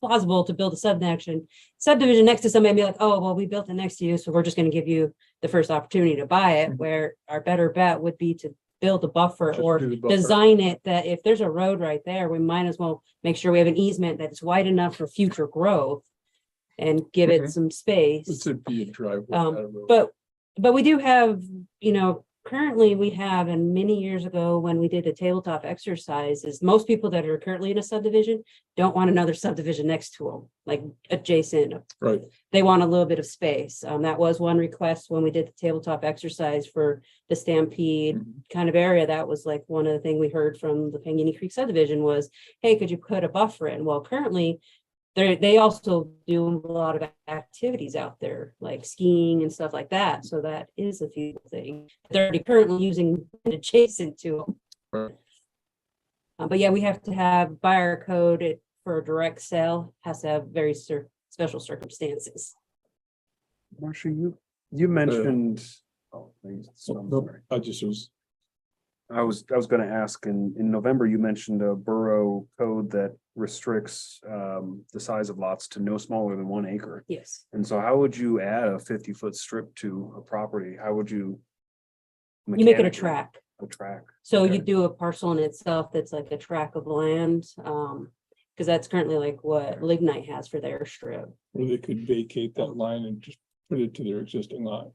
Speaker 14: plausible to build a subdivision next to somebody and be like, oh, well, we built it next to you, so we're just gonna give you the first opportunity to buy it,
Speaker 1: Mhm.
Speaker 14: where our better bet would be to build a buffer
Speaker 1: Just
Speaker 14: or
Speaker 1: do the buffer.
Speaker 14: design it that if there's a road right there, we might as well make sure we have an easement that's wide enough for future growth and give it
Speaker 1: Mhm.
Speaker 14: some space.
Speaker 1: It's a be a driveway.
Speaker 14: Um,
Speaker 1: not a road.
Speaker 14: But we do have, currently we have, and many years ago when we did a tabletop exercise, is most people that are currently in a subdivision don't want another subdivision next to them, like adjacent.
Speaker 1: Right.
Speaker 14: They want a little bit of space. That was one request when we did the tabletop exercise for the Stampede
Speaker 1: Mhm.
Speaker 14: kind of area. That was like one of the things we heard from the Pangini Creek subdivision was, hey, could you put a buffer in? Well, currently they also do a lot of activities out there, like skiing and stuff like that. So that is a few things they're already currently using adjacent to them.
Speaker 1: Right.
Speaker 14: But yeah, we have to have by our code for a direct sale has to have very special circumstances.
Speaker 6: Marcia, you mentioned, oh, thanks. I'm
Speaker 1: Nope,
Speaker 6: sorry.
Speaker 1: I just was,
Speaker 6: I was gonna ask, in November, you mentioned a borough code that restricts the size of lots to no smaller than 1 acre.
Speaker 14: Yes.
Speaker 6: And so how would you add a 50-foot strip to a property? How would you?
Speaker 14: You make it a
Speaker 6: mechanically-
Speaker 14: track.
Speaker 6: A track.
Speaker 14: So
Speaker 6: Okay.
Speaker 14: you do a parcel in itself that's like a tract of land. Because that's currently like what Lignite has for their strip.
Speaker 1: or they could vacate that line and just put it to their existing lot.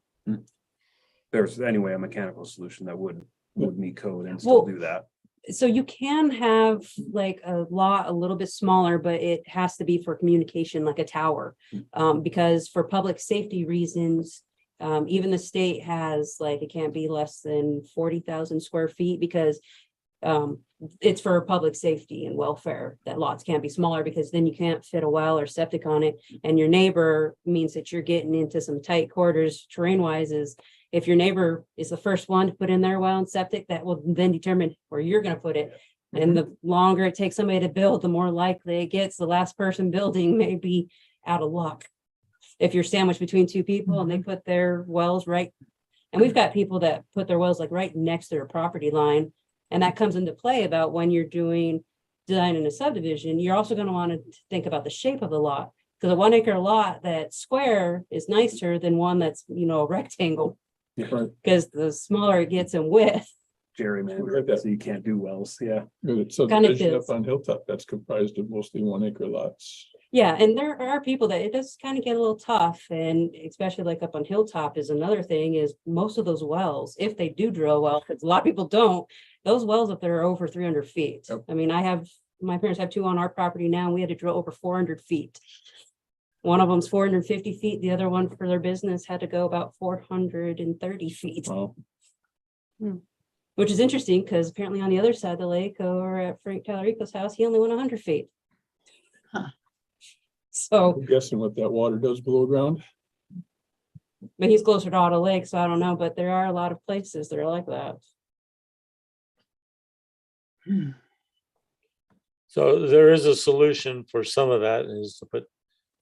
Speaker 6: There's anyway a mechanical solution that would meet code and still
Speaker 14: Well,
Speaker 6: do that.
Speaker 14: So you can have like a lot a little bit smaller, but it has to be for communication, like a tower. Because for public safety reasons, even the state has like, it can't be less than 40,000 square feet because it's for public safety and welfare that lots can't be smaller because then you can't fit a well or septic on it. And your neighbor means that you're getting into some tight quarters terrain wise is if your neighbor is the first one to put in their well and septic, that will then determine where you're going to put it. And the longer it takes somebody to build, the more likely it gets the last person building may be out of luck. If you're sandwiched between two people and they put their wells right, and we've got people that put their wells like right next to their property line. And that comes into play about when you're designing a subdivision, you're also going to want to think about the shape of the lot. Because a 1 acre lot that's square is nicer than one that's, a rectangle.
Speaker 1: Right.
Speaker 14: Because the smaller it gets in width.
Speaker 6: Gerrymander, so you can't do wells, yeah.
Speaker 1: Good
Speaker 14: Kind of
Speaker 1: subdivision up
Speaker 14: feels-
Speaker 1: on Hilltop, that's comprised of mostly 1 acre lots.
Speaker 14: Yeah, and there are people that it does kind of get a little tough, and especially like up on Hilltop is another thing is most of those wells, if they do drill well, because a lot of people don't, those wells up there are over 300 feet.
Speaker 1: Yep.
Speaker 14: I mean, my parents have two on our property now, and we had to drill over 400 feet. One of them's 450 feet, the other one for their business had to go about 430 feet.
Speaker 1: Wow.
Speaker 14: Which is interesting because apparently on the other side of the lake or at Frank Talarico's house, he only went 100 feet.
Speaker 9: Huh.
Speaker 14: So,
Speaker 1: I'm guessing what that water does below ground.
Speaker 14: but he's closer to Otter Lake, so I don't know, but there are a lot of places that are like that.
Speaker 13: So there is a solution for some of that is to put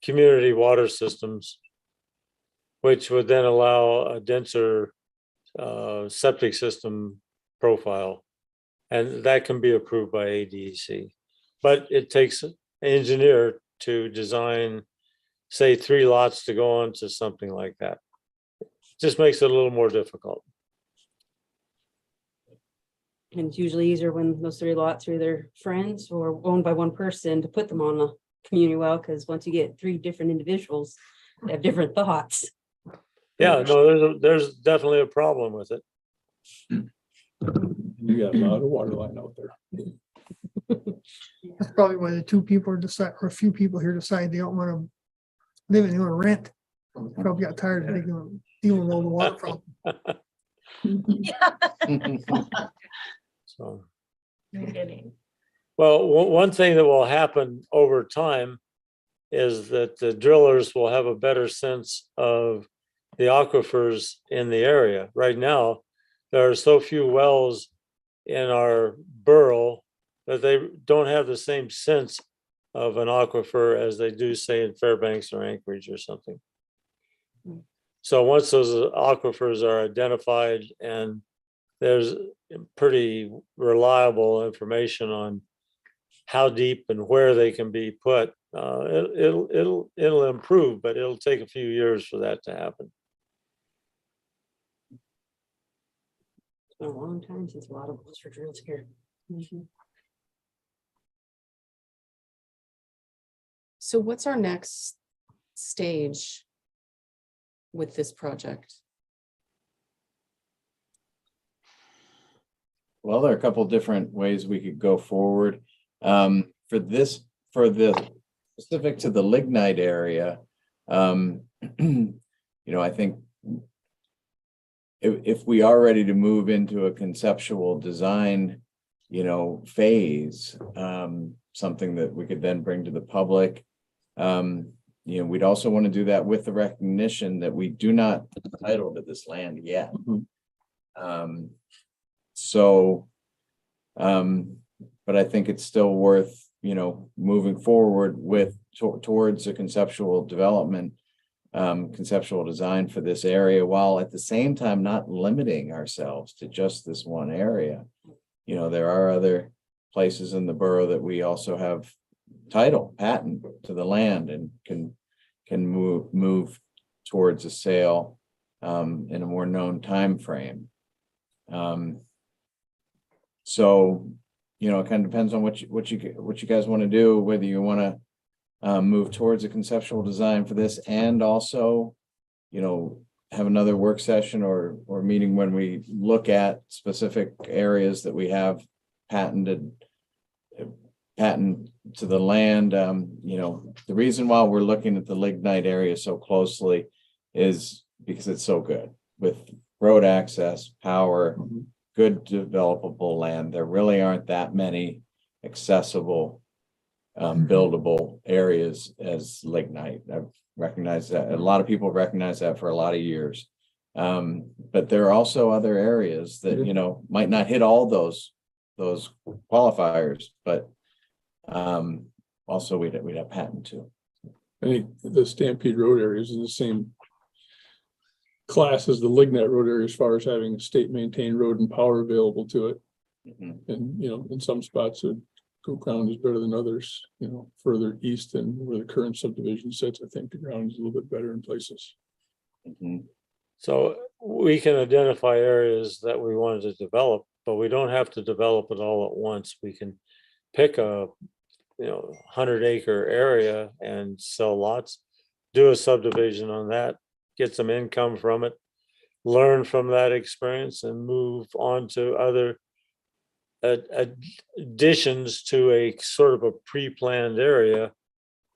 Speaker 13: community water systems, which would then allow a denser septic system profile. And that can be approved by ADEC. But it takes an engineer to design, say, 3 lots to go on to something like that. Just makes it a little more difficult.
Speaker 14: And it's usually easier when those 3 lots are either friends or owned by one person to put them on the community well, because once you get 3 different individuals, they have different thoughts.
Speaker 13: Yeah, no, there's definitely a problem with it.
Speaker 1: You got a lot of water line out there.
Speaker 11: That's probably why the two people are decide, or a few people here decide they don't want to live and they want to rent. Probably got tired of dealing with all the water problem.
Speaker 13: So,
Speaker 5: No kidding.
Speaker 13: well, one thing that will happen over time is that the drillers will have a better sense of the aquifers in the area. Right now, there are so few wells in our borough that they don't have the same sense of an aquifer as they do, say, in Fairbanks or Anchorage or something. So once those aquifers are identified and there's pretty reliable information on how deep and where they can be put, it'll improve, but it'll take a few years for that to happen.
Speaker 14: It's been a long time since a lot of us were drilled here.
Speaker 7: So what's our next stage with this project?
Speaker 12: Well, there are a couple different ways we could go forward. For the specific to the lignite area, I think if we are ready to move into a conceptual design, phase, something that we could then bring to the public. We'd also want to do that with the recognition that we do not title to this land yet. But I think it's still worth, moving forward with towards a conceptual development, conceptual design for this area, while at the same time not limiting ourselves to just this one area. There are other places in the borough that we also have title, patent to the land and can move towards a sale in a more known time frame. It kind of depends on what you guys want to do, whether you want to move towards a conceptual design for this, and also, have another work session or meeting when we look at specific areas that we have patent to the land. The reason why we're looking at the lignite area so closely is because it's so good with road access, power, good developable land. There really aren't that many accessible, buildable areas as lignite. I've recognized that. A lot of people recognize that for a lot of years. But there are also other areas that, might not hit all those qualifiers, but also we'd have patent too.
Speaker 1: I think the Stampede Road area is in the same class as the Lignite Road area as far as having a state maintained road and power available to it. And, in some spots, the ground is better than others, further east than where the current subdivision sits. I think the ground is a little bit better in places.
Speaker 13: So we can identify areas that we wanted to develop, but we don't have to develop it all at once. We can pick a 100-acre area and sell lots, do a subdivision on that, get some income from it, learn from that experience, and move on to other additions to a sort of a pre-planned area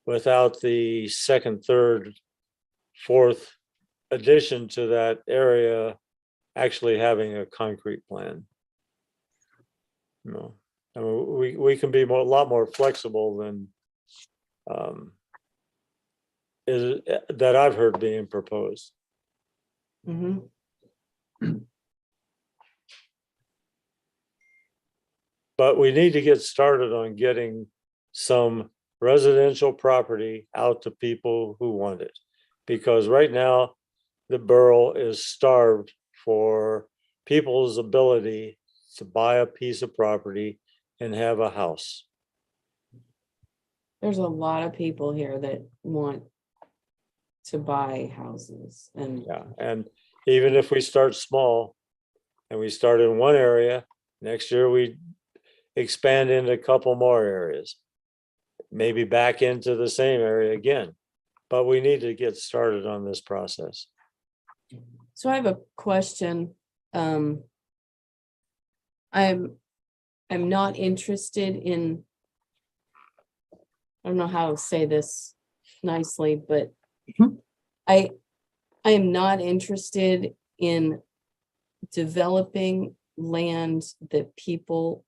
Speaker 13: without the second, third, fourth addition to that area actually having a concrete plan. I mean, we can be a lot more flexible than that I've heard being proposed. But we need to get started on getting some residential property out to people who want it. Because right now, the borough is starved for people's ability to buy a piece of property and have a house.
Speaker 7: There's a lot of people here that want to buy houses and
Speaker 13: Yeah, and even if we start small and we start in one area, next year we expand into a couple more areas, maybe back into the same area again. But we need to get started on this process.
Speaker 7: So I have a question. I'm not interested in, I don't know how to say this nicely, but I am not interested in developing land that people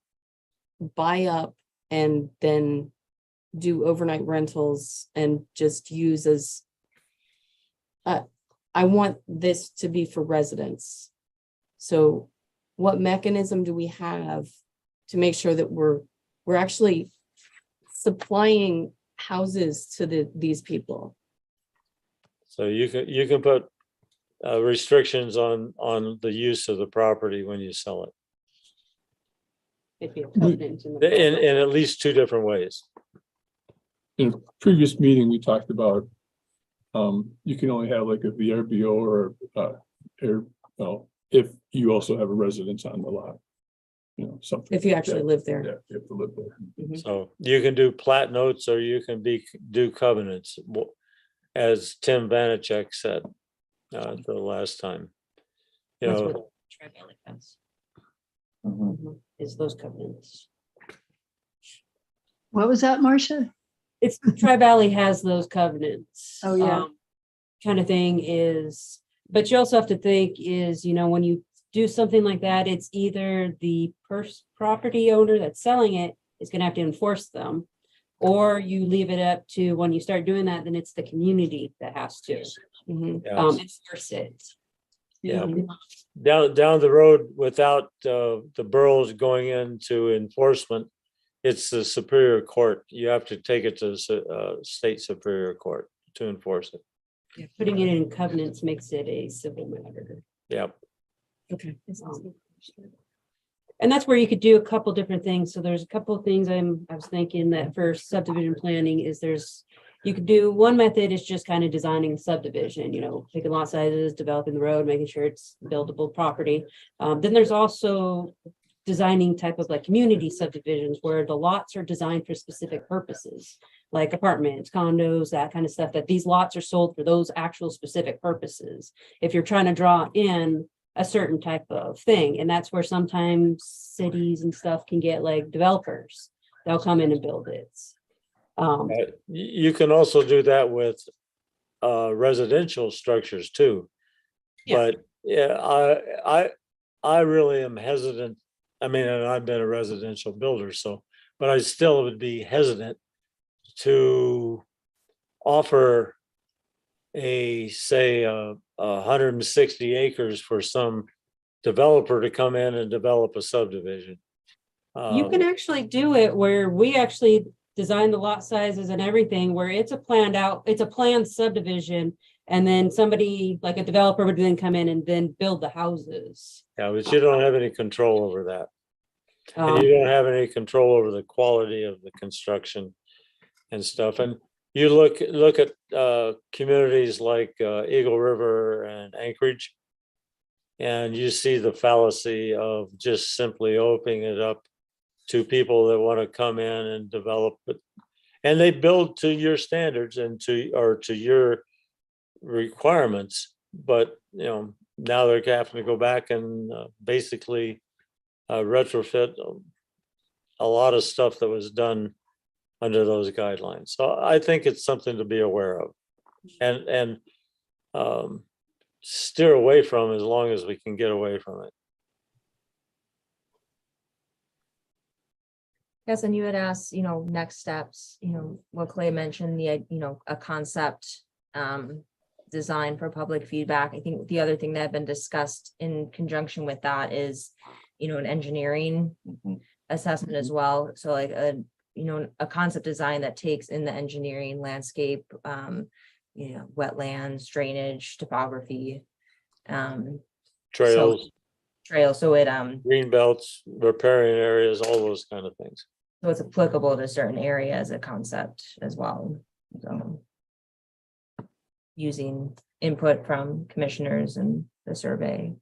Speaker 7: buy up and then do overnight rentals and just use as I want this to be for residents. So what mechanism do we have to make sure that we're actually supplying houses to these people?
Speaker 13: So you can put restrictions on the use of the property when you sell it
Speaker 14: It'd be a covenant in the
Speaker 13: in at least two different ways.
Speaker 1: In a previous meeting, we talked about, you can only have like a VRBO or, if you also have a residence on the lot. You know, something.
Speaker 7: If you
Speaker 1: like
Speaker 7: actually
Speaker 1: that.
Speaker 7: live there.
Speaker 1: Yeah, you have to live there.
Speaker 13: So you can do plat notes or you can do covenants, as Tim Vanacek said the last time. You
Speaker 14: That's
Speaker 13: know,
Speaker 14: what Tri-Valley has, is those covenants.
Speaker 9: What was that, Marcia?
Speaker 14: It's Tri-Valley has those covenants.
Speaker 9: Oh, yeah.
Speaker 14: Kind of thing is, but you also have to think is, you know, when you do something like that, it's either the property owner that's selling it is gonna have to enforce them. Or you leave it up to, when you start doing that, then it's the community that has to
Speaker 13: yeah.
Speaker 14: enforce it.
Speaker 13: Yeah. Down the road without the boroughs going into enforcement, it's the Superior Court. You have to take it to state Superior Court to enforce it.
Speaker 14: Yeah, putting it in covenants makes it a civil matter.
Speaker 13: Yep.
Speaker 14: Okay. And that's where you could do a couple different things. So there's a couple of things I was thinking that for subdivision planning is you could do, one method is just kind of designing a subdivision, you know, picking lot sizes, developing the road, making sure it's buildable property. Then there's also designing type of like community subdivisions where the lots are designed for specific purposes, like apartments, condos, that kind of stuff, that these lots are sold for those actual specific purposes. If you're trying to draw in a certain type of thing, and that's where sometimes cities and stuff can get like developers, they'll come in and build it.
Speaker 13: You can also do that with residential structures too.
Speaker 14: Yeah.
Speaker 13: But yeah, I really am hesitant. I mean, and I've been a residential builder, so, but I still would be hesitant to offer say 160 acres for some developer to come in and develop a subdivision.
Speaker 14: You can actually do it where we actually design the lot sizes and everything, where it's a planned subdivision. And then somebody like a developer would then come in and then build the houses.
Speaker 13: Yeah, but you don't have any control over that. And you don't have any control over the quality of the construction and stuff. And you look at communities like Eagle River and Anchorage, and you see the fallacy of just simply opening it up to people that want to come in and develop it. And they build to your standards and to your requirements, but you know, now they're having to go back and basically retrofit a lot of stuff that was done under those guidelines. So I think it's something to be aware of and steer away from as long as we can get away from it.
Speaker 2: Yes, and you had asked, you know, next steps, you know, what Clay mentioned, a concept design for public feedback. I think the other thing that had been discussed in conjunction with that is, you know, an engineering assessment as well. So like a concept design that takes in the engineering landscape, wetlands, drainage, topography,
Speaker 13: Trails,
Speaker 2: so it
Speaker 13: green belts, riparian areas, all those kind of things.
Speaker 2: so it's applicable to certain areas as a concept as well. So using input from commissioners and the survey.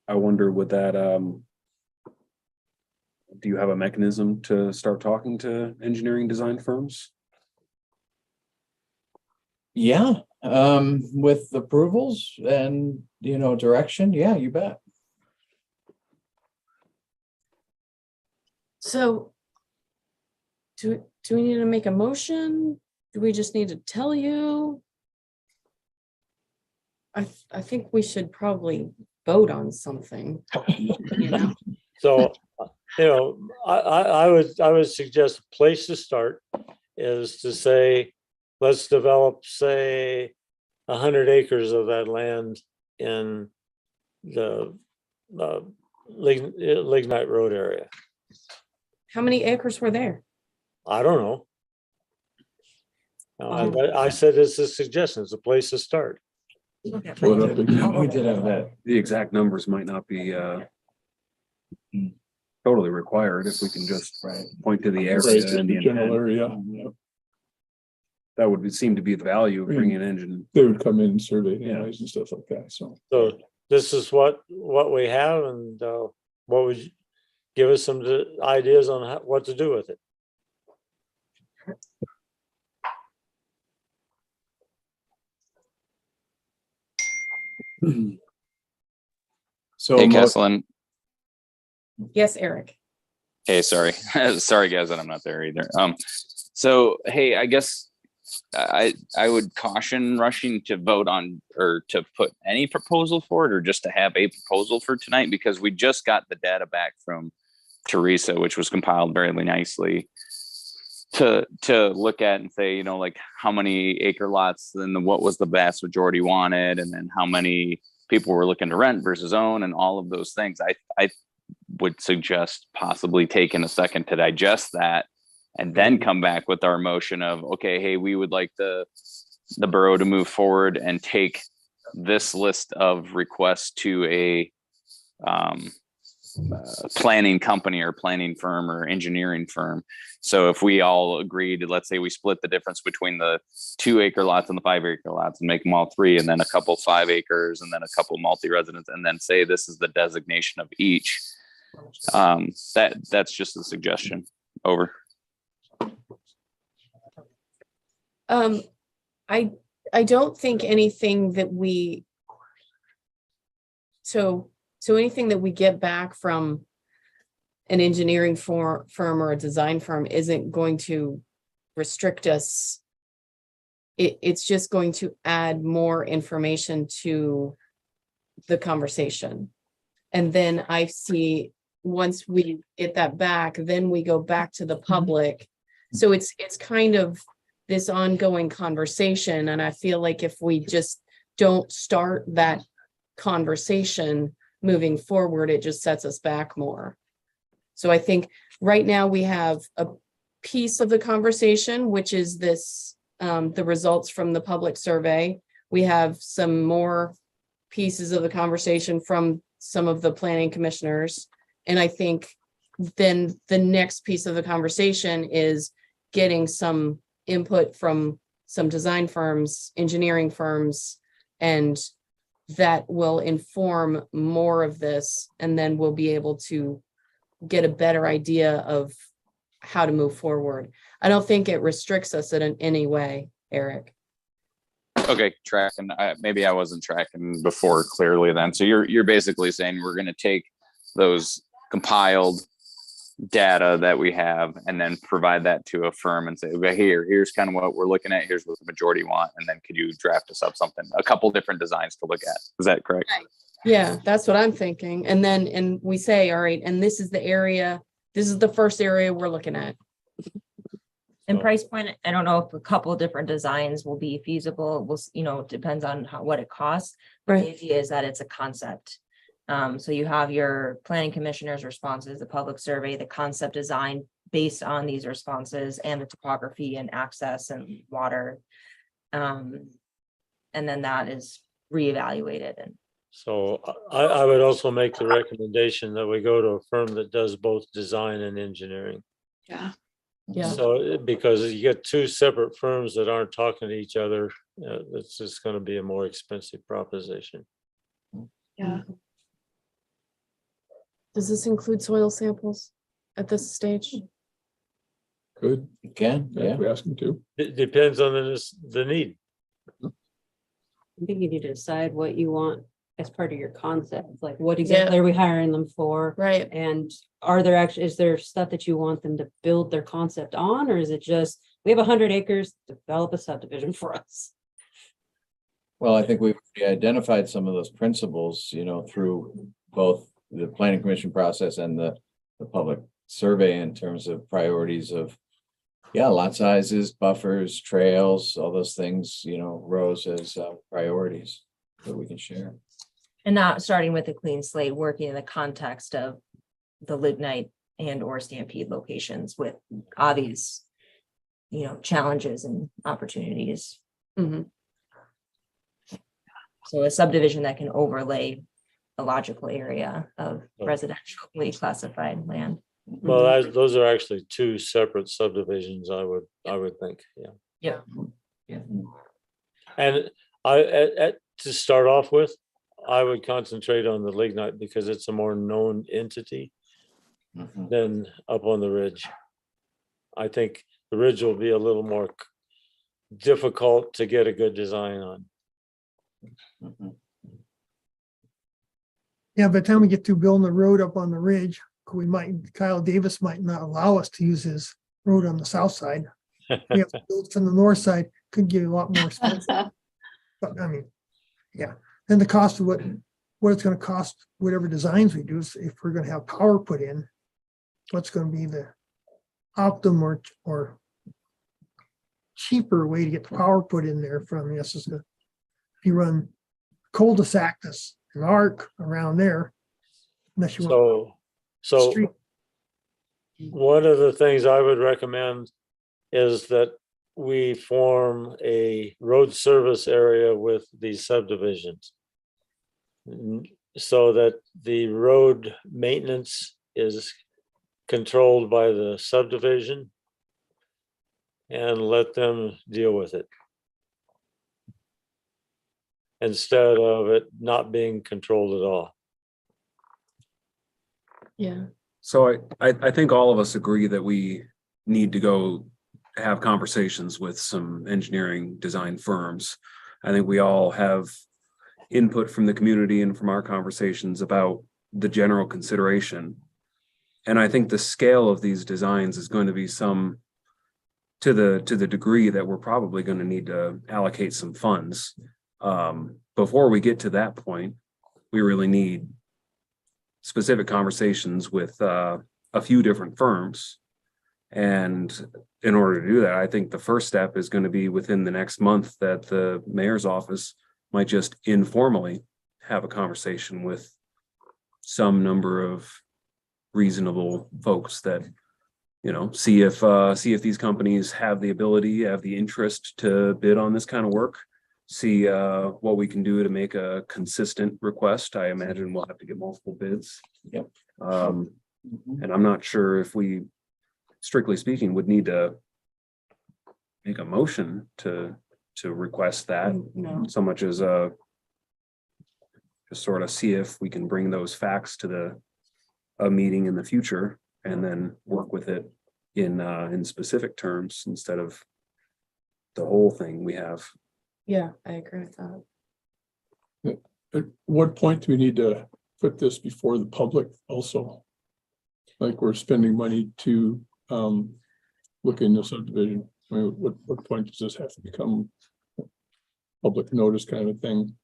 Speaker 6: I wonder would that, do you have a mechanism to start talking to engineering design firms?
Speaker 12: Yeah, with approvals and, direction, yeah, you bet.
Speaker 7: So do we need to make a motion? Do we just need to tell you? I think we should probably vote on something.
Speaker 13: So, I would suggest a place to start is to say, let's develop, say, 100 acres of that land in the Lignite Road area.
Speaker 7: How many acres were there?
Speaker 13: I don't know. I said it's a suggestion, it's a place to start.
Speaker 1: Put up again.
Speaker 12: We did have that.
Speaker 6: The exact numbers might not be totally required if we can just point to the
Speaker 1: Right,
Speaker 6: area
Speaker 1: just
Speaker 6: and the
Speaker 1: the general
Speaker 6: intent.
Speaker 1: area. Yeah.
Speaker 6: That would seem to be the value of bringing an engine.
Speaker 1: They would come in and survey
Speaker 6: Yeah.
Speaker 1: anyways and stuff like that, so.
Speaker 13: So this is what we have, and what would you give us some ideas on what to do with it?
Speaker 12: So,
Speaker 8: Hey, Kesselin.
Speaker 7: Yes, Eric.
Speaker 8: Hey, sorry. Sorry, guys, that I'm not there either. So, hey, I guess I would caution rushing to vote on or to put any proposal forward or just to have a proposal for tonight, because we just got the data back from Teresa, which was compiled very nicely to look at and say, like how many acre lots and what was the vast majority wanted, and then how many people were looking to rent versus own, and all of those things. I would suggest possibly taking a second to digest that and then come back with our motion of, okay, hey, we would like the borough to move forward and take this list of requests to a planning company or planning firm or engineering firm. So if we all agreed, let's say we split the difference between the 2 acre lots and the 5 acre lots and make them all 3, and then a couple 5 acres and then a couple multi-residents, and then say this is the designation of each. That's just a suggestion. Over.
Speaker 7: I don't think anything that we. So anything that we get back from an engineering firm or a design firm isn't going to restrict us. It's just going to add more information to the conversation. And then I see, once we get that back, then we go back to the public. So it's kind of this ongoing conversation. And I feel like if we just don't start that conversation moving forward, it just sets us back more. So I think right now we have a piece of the conversation, which is this, the results from the public survey. We have some more pieces of the conversation from some of the planning commissioners. And I think then the next piece of the conversation is getting some input from some design firms, engineering firms, and that will inform more of this. And then we'll be able to get a better idea of how to move forward. I don't think it restricts us in any way, Eric.
Speaker 8: Okay, tracking. Maybe I wasn't tracking before clearly then. So you're basically saying we're going to take those compiled data that we have and then provide that to a firm and say, okay, here's kind of what we're looking at. Here's what the majority want. And then could you draft us up something, a couple different designs to look at? Is that correct?
Speaker 7: Yeah, that's what I'm thinking. And we say, all right, and this is the area, this is the first area we're looking at.
Speaker 2: And price point, I don't know if a couple of different designs will be feasible. We'll, depends on what it costs. The
Speaker 7: Right.
Speaker 2: idea is that it's a concept. So you have your planning commissioner's responses, the public survey, the concept design based on these responses, and the topography and access and water. And then that is reevaluated. And
Speaker 13: So I would also make the recommendation that we go to a firm that does both design and engineering.
Speaker 9: Yeah.
Speaker 7: Yeah.
Speaker 13: So because you get 2 separate firms that aren't talking to each other, it's just going to be a more expensive proposition.
Speaker 7: Yeah. Does this include soil samples at this stage?
Speaker 1: Good,
Speaker 12: Again,
Speaker 1: if we ask them to.
Speaker 13: It depends on the need.
Speaker 14: I think you need to decide what you want as part of your concept, like what exactly are we hiring them for?
Speaker 7: Right.
Speaker 14: And are there actually, is there stuff that you want them to build their concept on, or is it just, we have 100 acres, develop a subdivision for us?
Speaker 12: Well, I think we've identified some of those principles, you know, through both the planning commission process and the public survey in terms of priorities of, yeah, lot sizes, buffers, trails, all those things, you know, rose as priorities that we can share.
Speaker 2: And not starting with a clean slate, working in the context of the Lignite and or Stampede locations with obvious, challenges and opportunities.
Speaker 7: Mhm.
Speaker 2: So a subdivision that can overlay a logical area of residentially classified land.
Speaker 13: Well, those are actually two separate subdivisions, I would think, yeah.
Speaker 2: Yeah.
Speaker 13: And to start off with, I would concentrate on the Lignite because it's a more known entity than up on the ridge. I think the ridge will be a little more difficult to get a good design on.
Speaker 11: Yeah, by the time we get through building the road up on the ridge, Kyle Davis might not allow us to use his road on the south side. We have to build from the north side, could get a lot more expensive. But I mean, yeah, and the cost of what it's gonna cost, whatever designs we do, is if we're gonna have power put in, what's gonna be the optimum or cheaper way to get the power put in there from this is if you run cul-de-sac, this an arc around there. Unless you want
Speaker 13: So
Speaker 11: street.
Speaker 13: one of the things I would recommend is that we form a road service area with these subdivisions. So that the road maintenance is controlled by the subdivision and let them deal with it. Instead of it not being controlled at all.
Speaker 7: Yeah.
Speaker 6: So I think all of us agree that we need to go have conversations with some engineering design firms. I think we all have input from the community and from our conversations about the general consideration. And I think the scale of these designs is going to be some to the degree that we're probably going to need to allocate some funds. Before we get to that point, we really need specific conversations with a few different firms. And in order to do that, I think the first step is going to be within the next month that the mayor's office might just informally have a conversation with some number of reasonable folks that, see if these companies have the ability, have the interest to bid on this kind of work. See what we can do to make a consistent request. I imagine we'll have to get multiple bids.
Speaker 12: Yep.
Speaker 6: And I'm not sure if we, strictly speaking, would need to make a motion to request that.
Speaker 7: No.
Speaker 6: So much as just sort of see if we can bring those facts to a meeting in the future and then work with it in specific terms instead of the whole thing we have.
Speaker 7: Yeah, I agree with that.
Speaker 1: At what point do we need to put this before the public also? Like we're spending money to look into subdivision. I mean, what point does this have to become public notice kind of thing?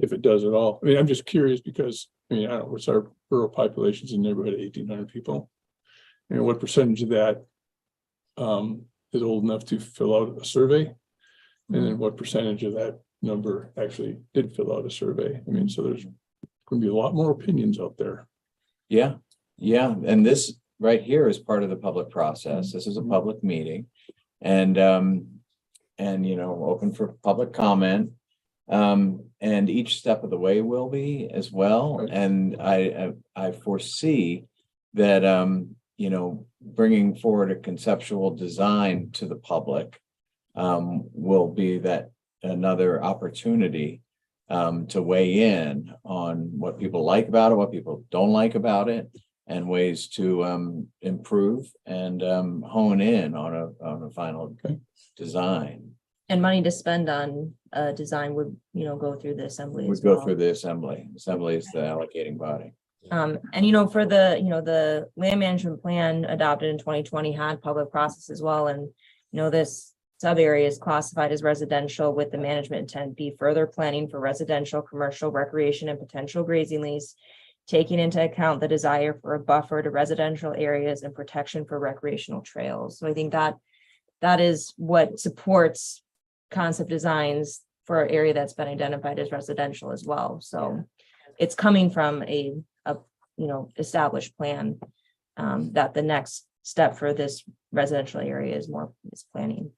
Speaker 1: If it does at all. I mean, I'm just curious because, I don't know, what's our rural populations in the neighborhood of 1,800 people? And what percentage of that is old enough to fill out a survey? And then what percentage of that number actually did fill out a survey? I mean, so there's going to be a lot more opinions out there.
Speaker 12: Yeah, and this right here is part of the public process. This is a public meeting. And open for public comment. And each step of the way will be as well.
Speaker 1: Right.
Speaker 12: And I foresee that bringing forward a conceptual design to the public will be that another opportunity to weigh in on what people like about it, what people don't like about it, and ways to improve and hone in on a final design.
Speaker 2: And money to spend on design would, go through the assembly
Speaker 12: We
Speaker 2: as
Speaker 12: go
Speaker 2: well.
Speaker 12: through the assembly. Assembly is the allocating body.
Speaker 2: And for the land management plan adopted in 2020 had public process as well. And, this sub area is classified as residential with the management intent be further planning for residential, commercial, recreation, and potential grazing lease, taking into account the desire for a buffer to residential areas and protection for recreational trails. So I think that is what supports concept designs for an area that's been identified as residential as well. So it's coming from a established plan, that the next step for this residential area is planning.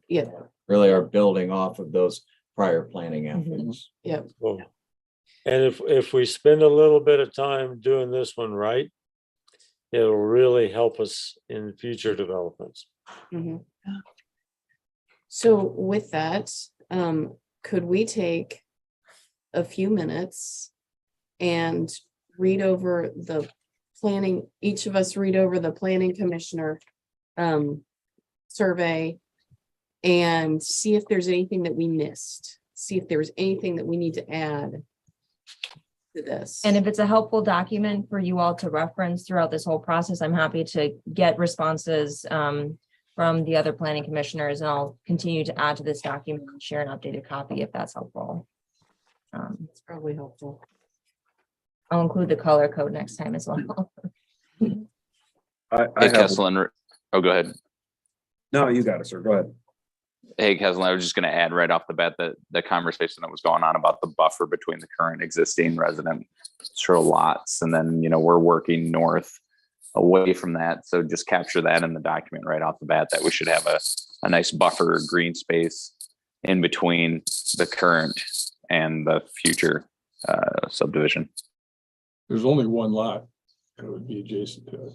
Speaker 7: Yeah,
Speaker 12: Really are building off of those prior planning
Speaker 2: Mhm.
Speaker 12: efforts.
Speaker 7: yeah.
Speaker 13: Well, and if we spend a little bit of time doing this one right, it'll really help us in future developments.
Speaker 7: Mhm. So with that, could we take a few minutes and read over the planning, each of us read over the planning commissioner survey and see if there's anything that we missed, see if there was anything that we need to add to this.
Speaker 2: And if it's a helpful document for you all to reference throughout this whole process, I'm happy to get responses from the other planning commissioners, and I'll continue to add to this document, and share an updated copy if that's helpful.
Speaker 7: It's probably helpful.
Speaker 2: I'll include the color code next time as well.
Speaker 6: I
Speaker 8: Hey,
Speaker 6: have,
Speaker 8: Kesselin, oh, go ahead.
Speaker 6: no, you got it, sir. Go ahead.
Speaker 8: Hey, Kesselin, I was just gonna add right off the bat that the conversation that was going on about the buffer between the current existing residential lots, and then, we're working north away from that. So just capture that in the document right off the bat, that we should have a nice buffer green space in between the current and the future subdivision.
Speaker 1: There's only one lot that would be adjacent to it.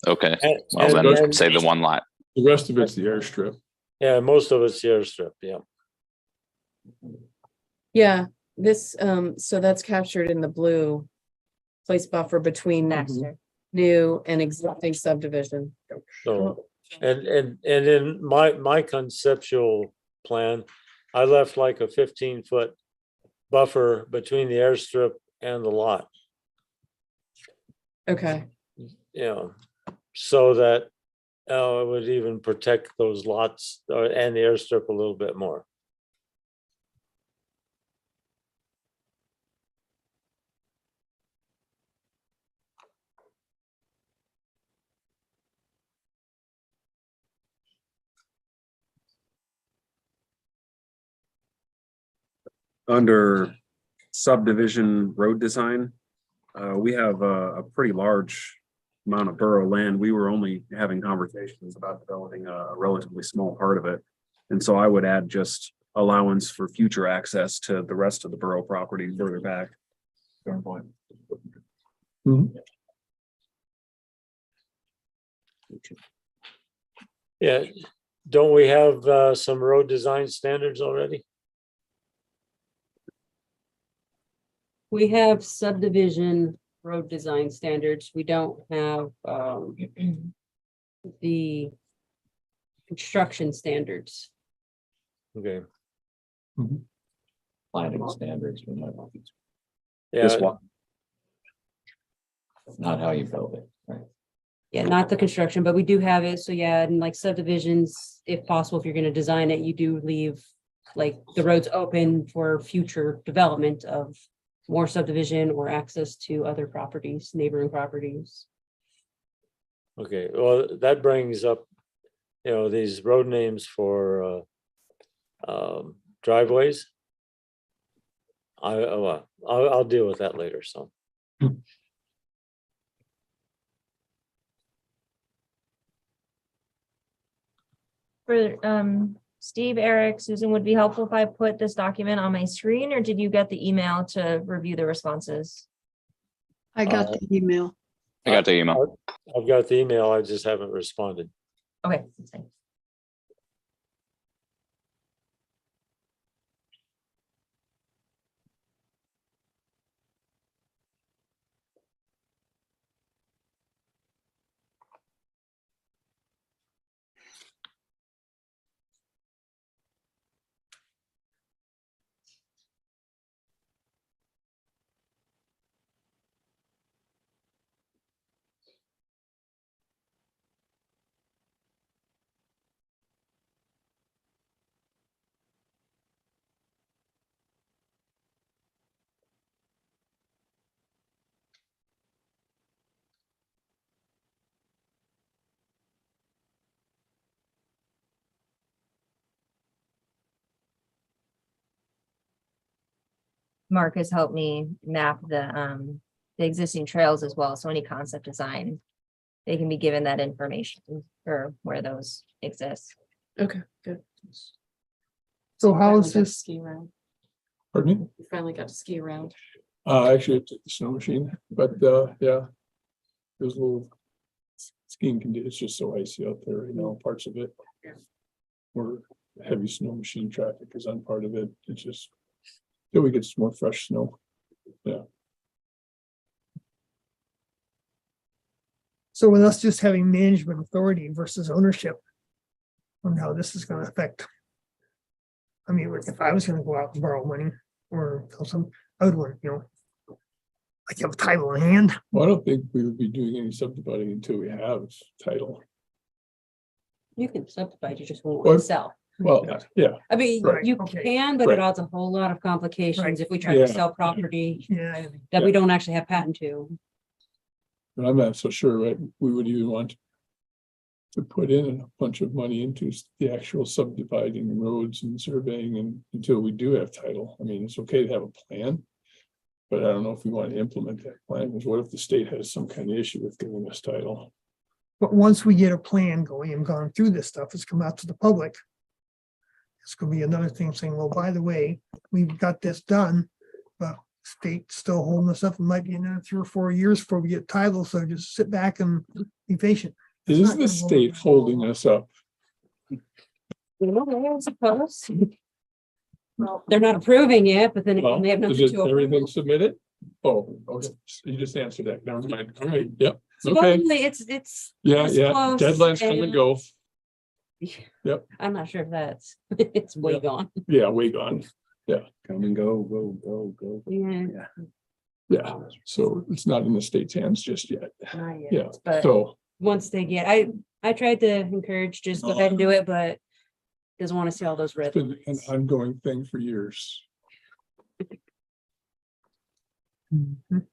Speaker 8: Okay,
Speaker 13: And-
Speaker 8: well
Speaker 13: and-
Speaker 8: then say the one lot.
Speaker 1: The rest of it's the airstrip.
Speaker 13: Yeah, most of it's the airstrip, yeah.
Speaker 7: Yeah, this, so that's captured in the blue. Place buffer between
Speaker 2: Next,
Speaker 7: new and existing subdivision.
Speaker 13: So, and in my conceptual plan, I left like a 15-foot buffer between the airstrip and the lot,
Speaker 7: Okay,
Speaker 13: so that it would even protect those lots and the airstrip a little bit more.
Speaker 6: Under subdivision road design, we have a pretty large amount of borough land. We were only having conversations about developing a relatively small part of it. And so I would add just allowance for future access to the rest of the borough property further back. Fair point.
Speaker 13: Yeah, don't we have some road design standards already?
Speaker 14: We have subdivision road design standards. We don't have the construction standards.
Speaker 13: Okay,
Speaker 12: Planning standards, but
Speaker 6: This
Speaker 13: yeah,
Speaker 6: one,
Speaker 12: not how you build it, right?
Speaker 14: Yeah, not the construction, but we do have it. So yeah, and like subdivisions, if possible, if you're gonna design it, you do leave like the roads open for future development of more subdivision or access to other properties, neighboring properties.
Speaker 13: okay, well, that brings up, these road names for driveways. I'll deal with that later, so.
Speaker 2: For Steve, Eric, Susan, would it be helpful if I put this document on my screen, or did you get the email to review the responses?
Speaker 9: I got the email.
Speaker 8: I got the email.
Speaker 13: I've got the email, I just haven't responded.
Speaker 2: Okay, that's fine. Mark has helped me map the existing trails as well. So any concept design, they can be given that information for where those exist.
Speaker 7: Okay, good.
Speaker 11: So how
Speaker 7: Finally
Speaker 11: is
Speaker 7: got to
Speaker 11: this,
Speaker 7: Ski around.
Speaker 1: Pardon me?
Speaker 7: We finally got to ski around.
Speaker 1: Actually, I took the snow machine, but, yeah. There's a little skiing condition, it's just so icy out there, parts of it. Where heavy snow machine traffic is on part of it, it's just, till we get some more fresh snow.
Speaker 11: so with us just having management authority versus ownership? On how this is gonna affect. I mean, if I was gonna go out and borrow money or tell some, I would want, like have a title in hand.
Speaker 1: Well, I don't think we would be doing any subdividing until we have title.
Speaker 14: You can subdivide, you just won't
Speaker 1: Well,
Speaker 14: want to sell.
Speaker 1: Well, yeah,
Speaker 14: I mean,
Speaker 11: Right,
Speaker 14: you
Speaker 11: okay.
Speaker 14: can, but
Speaker 1: Right.
Speaker 14: it adds a whole lot of complications
Speaker 11: Right.
Speaker 14: if we try
Speaker 1: Yeah.
Speaker 14: to sell property
Speaker 11: Yeah.
Speaker 14: that we don't actually have patent to.
Speaker 1: but I'm not so sure, right? We would even want to put in a bunch of money into the actual subdividing roads and surveying and until we do have title. I mean, it's okay to have a plan. But I don't know if we want to implement that plan, because what if the state has some kind of issue with giving us title?
Speaker 11: But once we get a plan going and gone through this stuff, it's come out to the public. It's gonna be another thing saying, well, by the way, we've got this done, but state's still holding us up. It might be another 3 or 4 years before we get title, so just sit back and be patient. It's
Speaker 1: Is
Speaker 11: not
Speaker 1: the
Speaker 11: gonna
Speaker 1: state
Speaker 11: go-
Speaker 1: holding us up?
Speaker 14: I suppose. They're not approving yet, but then
Speaker 1: Well,
Speaker 14: again, they have
Speaker 1: is
Speaker 14: nothing
Speaker 1: it
Speaker 14: to approve.
Speaker 1: everything submitted? Oh, okay, you just answered that, never mind, all right, yep, okay,
Speaker 14: Supposedly, it's.
Speaker 1: yeah,
Speaker 14: it's
Speaker 1: yeah,
Speaker 14: close
Speaker 1: deadlines come and go, Yep.
Speaker 14: I'm not sure if that's, it's way
Speaker 1: Yep.
Speaker 14: gone.
Speaker 1: yeah, way gone,
Speaker 6: Come and go.
Speaker 14: Yeah,
Speaker 1: yeah, so it's not in the state's hands just yet,
Speaker 14: not yet,
Speaker 1: yeah,
Speaker 14: but
Speaker 1: so.
Speaker 14: once they get, I tried to encourage, just go ahead and do it, but doesn't want to see all those red
Speaker 1: It's been an
Speaker 14: lines.
Speaker 1: ongoing thing for years.
Speaker 11: Mhm.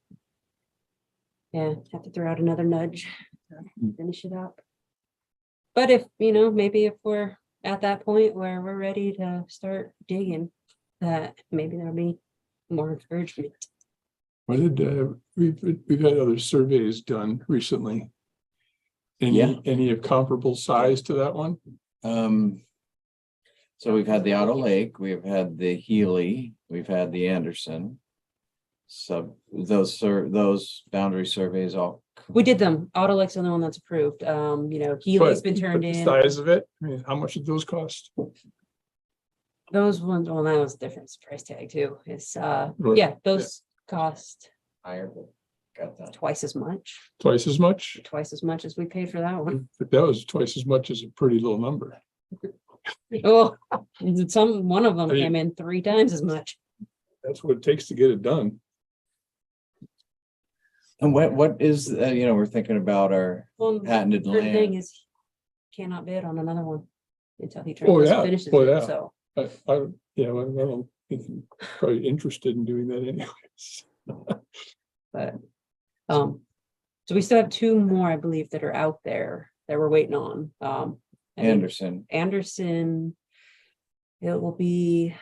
Speaker 14: Yeah, have to throw out another nudge, to finish it up. But if, maybe if we're at that point where we're ready to start digging, that maybe there'll be more encouragement.
Speaker 1: What did, we've had other surveys done recently.
Speaker 12: Yeah.
Speaker 1: Any of comparable size to that one?
Speaker 12: So we've had the Otter Lake, we've had the Healy, we've had the Anderson. So those boundary surveys all.
Speaker 14: We did them. Auto Lake's the only one that's approved. Healy's been turned
Speaker 1: But the
Speaker 14: in.
Speaker 1: size of it, I mean, how much did those cost?
Speaker 14: Those ones, well, that was a different price tag too. It's,
Speaker 1: Right,
Speaker 14: yeah, those cost
Speaker 12: Higher, but got that.
Speaker 14: twice as much
Speaker 1: Twice as much?
Speaker 14: as we paid for that one.
Speaker 1: But that was twice as much as a pretty little number.
Speaker 14: Oh, one of them
Speaker 1: I mean-
Speaker 14: came in 3 times as much.
Speaker 1: That's what it takes to get it done.
Speaker 12: And what is, we're thinking about our
Speaker 14: Well, the
Speaker 12: patented
Speaker 14: third thing
Speaker 12: land.
Speaker 14: is cannot bid on another one until he
Speaker 1: Oh,
Speaker 14: tries
Speaker 1: yeah.
Speaker 14: to finish
Speaker 1: Oh,
Speaker 14: it.
Speaker 1: yeah.
Speaker 14: So,
Speaker 1: I don't think he's probably interested in doing that anyways.
Speaker 14: but, so we still have 2 more, I believe, that are out there that we're waiting on. I think Anderson, it will be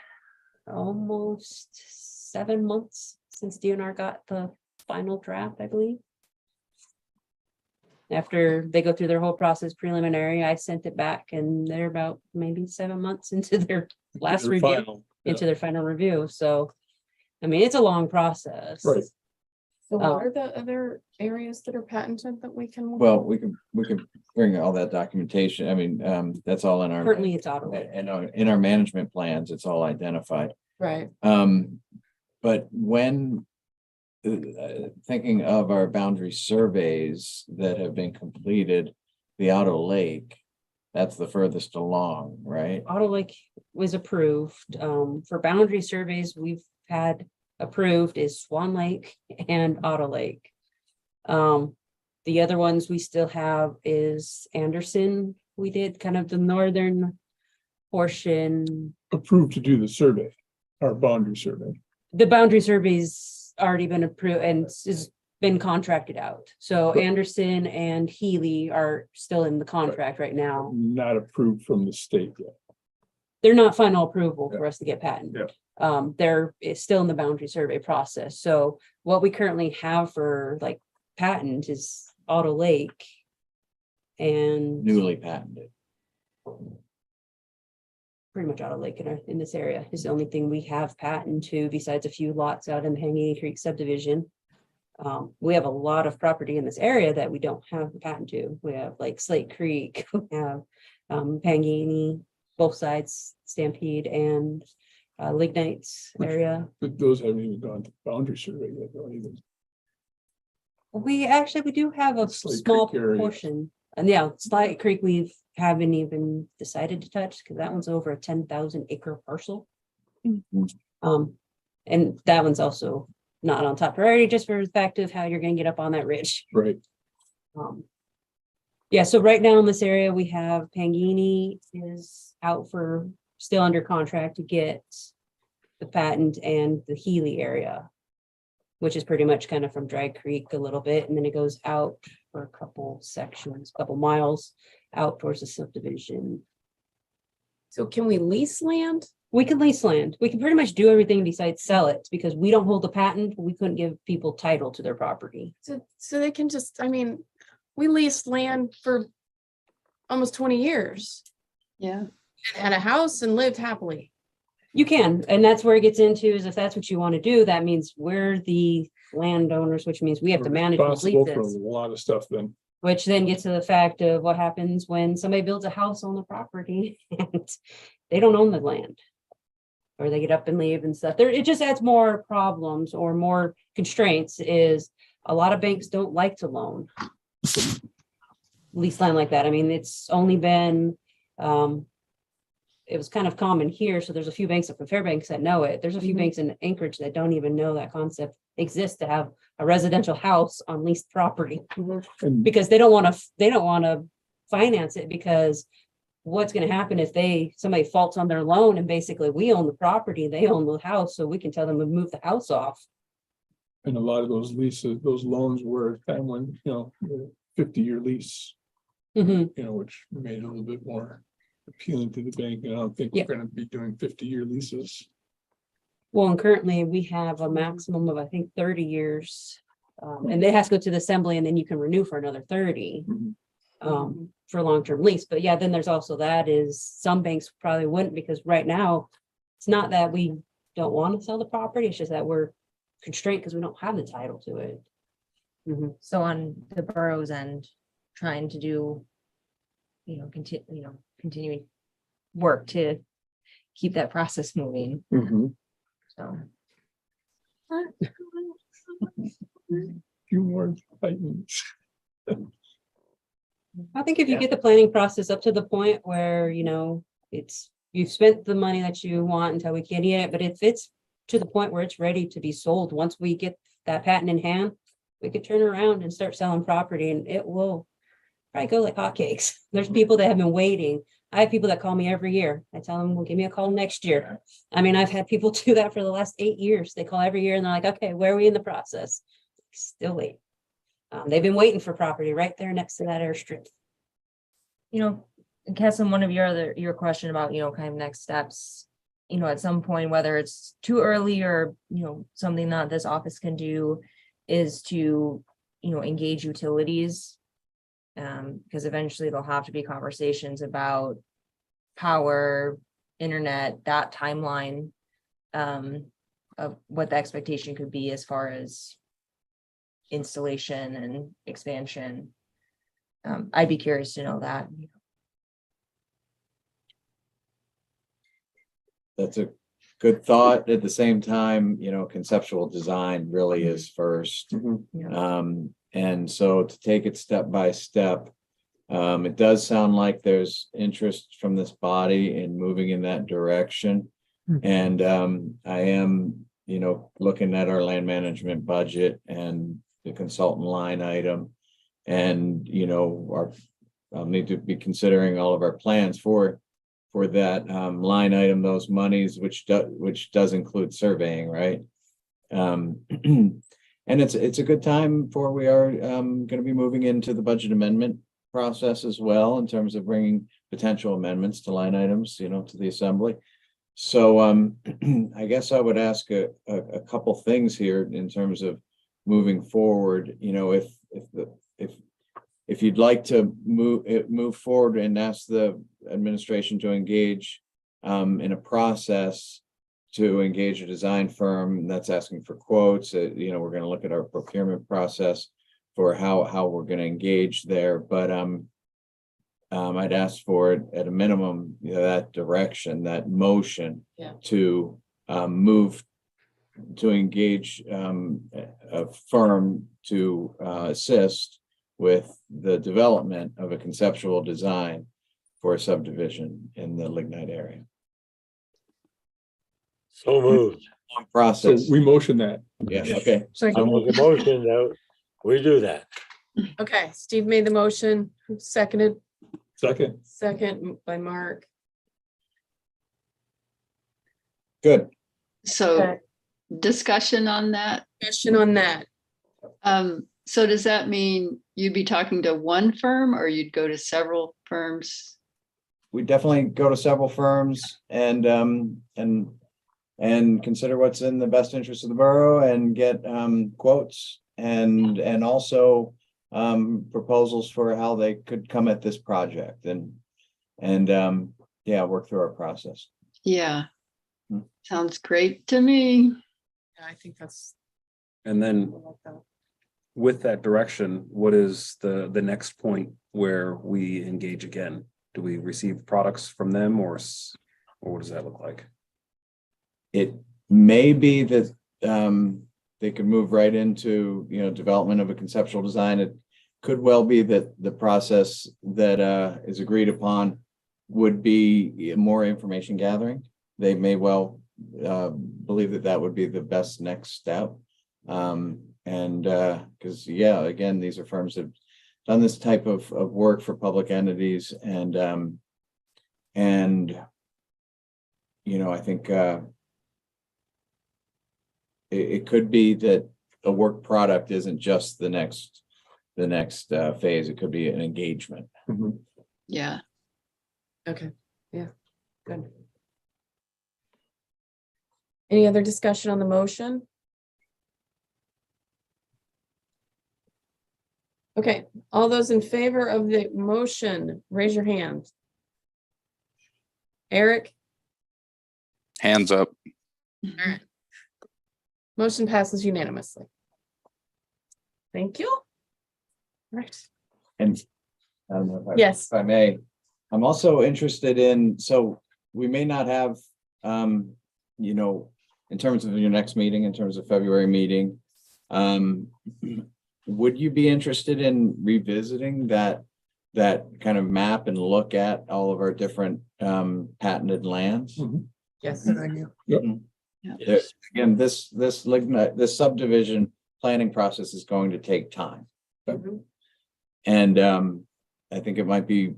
Speaker 14: almost 7 months since DNR got the final draft, I believe. After they go through their whole process preliminary, I sent it back and they're about maybe 7 months into their last
Speaker 1: Their
Speaker 14: review,
Speaker 1: final,
Speaker 14: into their final review. So, I mean, it's a long process.
Speaker 1: Right.
Speaker 7: So what
Speaker 14: Oh.
Speaker 7: are the other areas that are patented that we can? look
Speaker 12: Well,
Speaker 7: at?
Speaker 12: we could bring all that documentation. I mean, that's all in our.
Speaker 14: Currently, it's Otter Lake.
Speaker 12: In our management plans, it's all identified.
Speaker 7: Right.
Speaker 12: But when thinking of our boundary surveys that have been completed, the Otter Lake, that's the furthest along, right?
Speaker 14: Otter Lake was approved. For boundary surveys, we've had approved is Swan Lake and Otter Lake. The other ones we still have is Anderson. We did kind of the northern portion.
Speaker 1: Approved to do the survey, our boundary survey.
Speaker 14: The boundary survey's already been approved and has been contracted out. So
Speaker 1: Right.
Speaker 14: Anderson and Healy are still in the contract right now.
Speaker 1: Not approved from the state yet.
Speaker 14: they're not final approval for us to get patent.
Speaker 1: Yeah.
Speaker 14: They're it's still in the boundary survey process. So what we currently have for like patent is Auto Lake. And
Speaker 12: Newly patented.
Speaker 14: pretty much Auto Lake in this area is the only thing we have patent to besides a few lots out in the Pangini Creek subdivision. We have a lot of property in this area that we don't have the patent to. We have like Slate Creek, we have Pangini, both sides, Stampede and Lignites area.
Speaker 1: But those haven't even gone to boundary survey yet, though, either.
Speaker 14: We do have a
Speaker 1: Slate
Speaker 14: small
Speaker 1: Creek area.
Speaker 14: portion. And yeah, Slate Creek, we haven't even decided to touch because that one's over a 10,000 acre parcel. And that one's also not on top priority just for the fact of how you're gonna get up on that ridge.
Speaker 1: Right.
Speaker 14: Yeah, so right now in this area, we have Pangini is out for, still under contract to get the patent and the Healy area, which is pretty much kind of from Dry Creek a little bit, and then it goes out for a couple sections, couple miles out towards the subdivision.
Speaker 7: So can we lease land?
Speaker 14: We can lease land. We can pretty much do everything besides sell it because we don't hold the patent. We couldn't give people title to their property.
Speaker 7: So they can just, I mean, we leased land for almost 20 years.
Speaker 9: Yeah.
Speaker 7: And had a house and lived happily.
Speaker 14: You can, and that's where it gets into is if that's what you want to do, that means we're the landowners, which means we have to manage those
Speaker 1: Responsible for a
Speaker 14: leases.
Speaker 1: lot of stuff then.
Speaker 14: Which then gets to the fact of what happens when somebody builds a house on the property and they don't own the land. Or they get up and leave and stuff. There, it just adds more problems or more constraints is a lot of banks don't like to loan. Lease land like that. I mean, it's only been, it was kind of common here. So there's a few banks up in Fairbanks that know it. There's a few banks in Anchorage that don't even know that concept exists to have a residential house on leased property.
Speaker 1: And
Speaker 14: Because they don't want to finance it because what's going to happen if somebody faults on their loan and basically we own the property, they own the house, so we can tell them to move the house off.
Speaker 1: And a lot of those leases, those loans were at a time when, 50-year lease, which made it a little bit more appealing to the bank. And I don't think we're
Speaker 14: Yeah.
Speaker 1: going to be doing 50-year leases.
Speaker 14: Well, and currently we have a maximum of, I think, 30 years. And it has to go to the assembly and then you can renew for another 30
Speaker 1: Mhm.
Speaker 14: for long-term lease. But yeah, then there's also that is some banks probably wouldn't because right now it's not that we don't want to sell the property. It's just that we're constrained because we don't have the title to it.
Speaker 2: So on the borough's end, trying to do, continuing work to keep that process moving, so.
Speaker 1: Few more Titans.
Speaker 14: I think if you get the planning process up to the point where, you've spent the money that you want until we can get it, but if it's to the point where it's ready to be sold, once we get that patent in hand, we could turn around and start selling property and it will probably go like hotcakes. There's people that have been waiting. I have people that call me every year. I tell them, well, give me a call next year. I mean, I've had people do that for the last 8 years. They call every year and they're like, okay, where are we in the process? Still wait. They've been waiting for property right there next to that airstrip.
Speaker 2: Kesson, one of your question about, kind of next steps, at some point, whether it's too early or, something that this office can do is to, engage utilities. Because eventually there'll have to be conversations about power, internet, that timeline of what the expectation could be as far as installation and expansion. I'd be curious to know that.
Speaker 12: That's a good thought. At the same time, conceptual design really is first. And so to take it step by step, it does sound like there's interest from this body in moving in that direction. And I am, looking at our land management budget and the consultant line item. And, I'll need to be considering all of our plans for that line item, those monies, which does include surveying, right? And it's a good time for we are going to be moving into the budget amendment process as well in terms of bringing potential amendments to line items, you know, to the assembly. So I guess I would ask a couple things here in terms of moving forward, you know, if you'd like to move forward and ask the administration to engage in a process to engage a design firm that's asking for quotes, you know, we're going to look at our procurement process for how we're going to engage there. But I'd ask for it at a minimum, you know, that direction, that motion to move to engage a firm to assist with the development of a conceptual design for a subdivision in the Lignite area.
Speaker 13: So moved.
Speaker 1: So
Speaker 12: Process.
Speaker 1: we motion that.
Speaker 12: Yeah, okay.
Speaker 13: I make a motion that we do that.
Speaker 7: Okay, Steve made the motion, seconded,
Speaker 1: Second.
Speaker 7: second by Mark.
Speaker 12: Good.
Speaker 9: So
Speaker 7: Okay.
Speaker 9: discussion on that.
Speaker 7: Question on that.
Speaker 9: So does that mean you'd be talking to one firm or you'd go to several firms?
Speaker 12: We definitely go to several firms and consider what's in the best interest of the borough and get quotes and also proposals for how they could come at this project and yeah, work through our process.
Speaker 9: Yeah. Sounds great to me.
Speaker 7: Yeah, I think that's.
Speaker 6: And then with that direction, what is the next point where we engage again? Do we receive products from them or what does that look like?
Speaker 12: It may be that they could move right into, you know, development of a conceptual design. It could well be that the process that is agreed upon would be more information gathering. They may well believe that that would be the best next step. And because yeah, again, these are firms that have done this type of work for public entities and you know, I think it could be that a work product isn't just the next phase. It could be an engagement.
Speaker 9: Yeah.
Speaker 7: Okay, yeah, good. Any other discussion on the motion? Okay, all those in favor of the motion, raise your hand. Eric?
Speaker 8: Hands up.
Speaker 7: All right. Motion passes unanimously. Thank you. Right.
Speaker 12: And I don't know
Speaker 7: Yes.
Speaker 12: if I may, I'm also interested in, so we may not have, you know, in terms of your next meeting, in terms of February meeting, would you be interested in revisiting that kind of map and look at all of our different patented lands?
Speaker 7: Yes.
Speaker 11: Good idea.
Speaker 12: There- Again, this Lignite, this subdivision planning process is going to take time.
Speaker 7: Mhm.
Speaker 12: And I think it might be,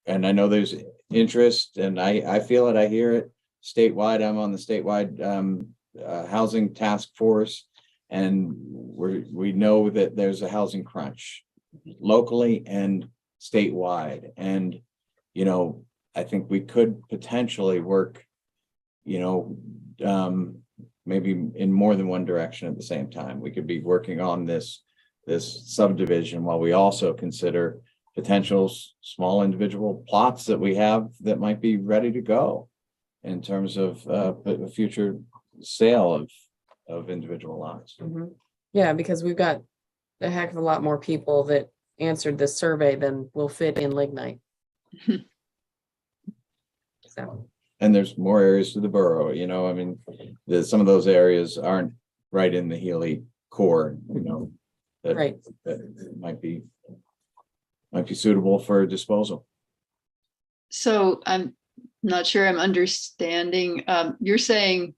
Speaker 12: and I know there's interest and I feel it, I hear it statewide. I'm on the statewide housing task force. And we know that there's a housing crunch locally and statewide. And, you know, I think we could potentially work, you know, maybe in more than one direction at the same time. We could be working on this subdivision while we also consider potential small individual plots that we have that might be ready to go in terms of a future sale of individual lots.
Speaker 7: Mhm. Yeah, because we've got a heck of a lot more people that answered this survey than will fit in Lignite. So,
Speaker 12: And there's more areas to the borough, you know, I mean, some of those areas aren't right in the Healy core, you know. That,
Speaker 7: right,
Speaker 12: that might be suitable for disposal.
Speaker 9: So I'm not sure I'm understanding. You're saying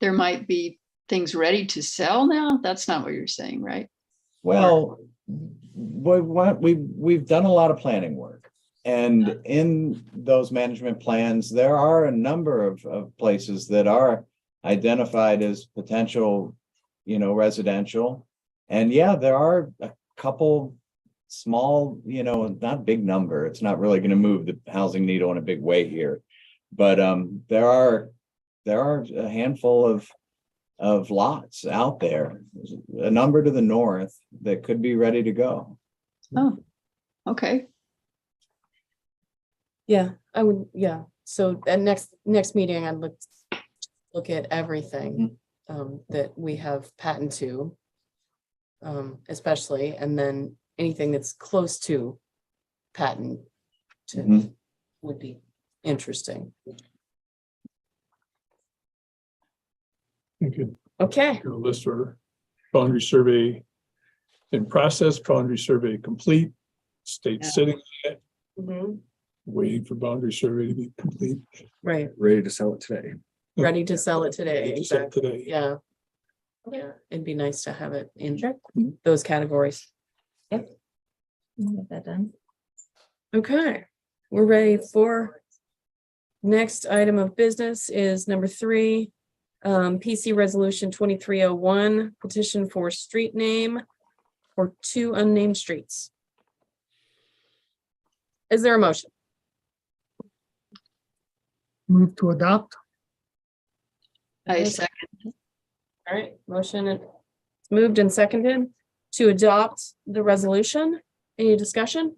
Speaker 9: there might be things ready to sell now? That's not what you're saying, right?
Speaker 12: Well, we've done a lot of planning work. And in those management plans, there are a number of places that are identified as potential, you know, residential. And yeah, there are a couple small, not big number. It's not really gonna move the housing needle in a big way here. But there are a handful of lots out there, a number to the north that could be ready to go.
Speaker 9: Oh, okay.
Speaker 7: Yeah, I would, yeah. So at next meeting, I'd look at everything that we have patent to. Especially, and then anything that's close to patent would be interesting.
Speaker 1: You could
Speaker 7: Okay,
Speaker 1: do a list order. Boundary survey in process, boundary survey complete, state sitting, waiting for boundary survey to be complete.
Speaker 7: right,
Speaker 6: Ready to sell it today.
Speaker 7: ready to sell it today,
Speaker 1: Ready to sell it
Speaker 7: exactly,
Speaker 1: today.
Speaker 7: yeah. Yeah, it'd be nice to have it in those categories.
Speaker 2: Get that done.
Speaker 7: Okay, we're ready for next item of business is number 3. PC Resolution 2301, petition for street name for 2 unnamed streets. Is there a motion?
Speaker 11: Move to adopt.
Speaker 9: I second.
Speaker 7: All right, motion is moved and seconded to adopt the resolution. Any discussion?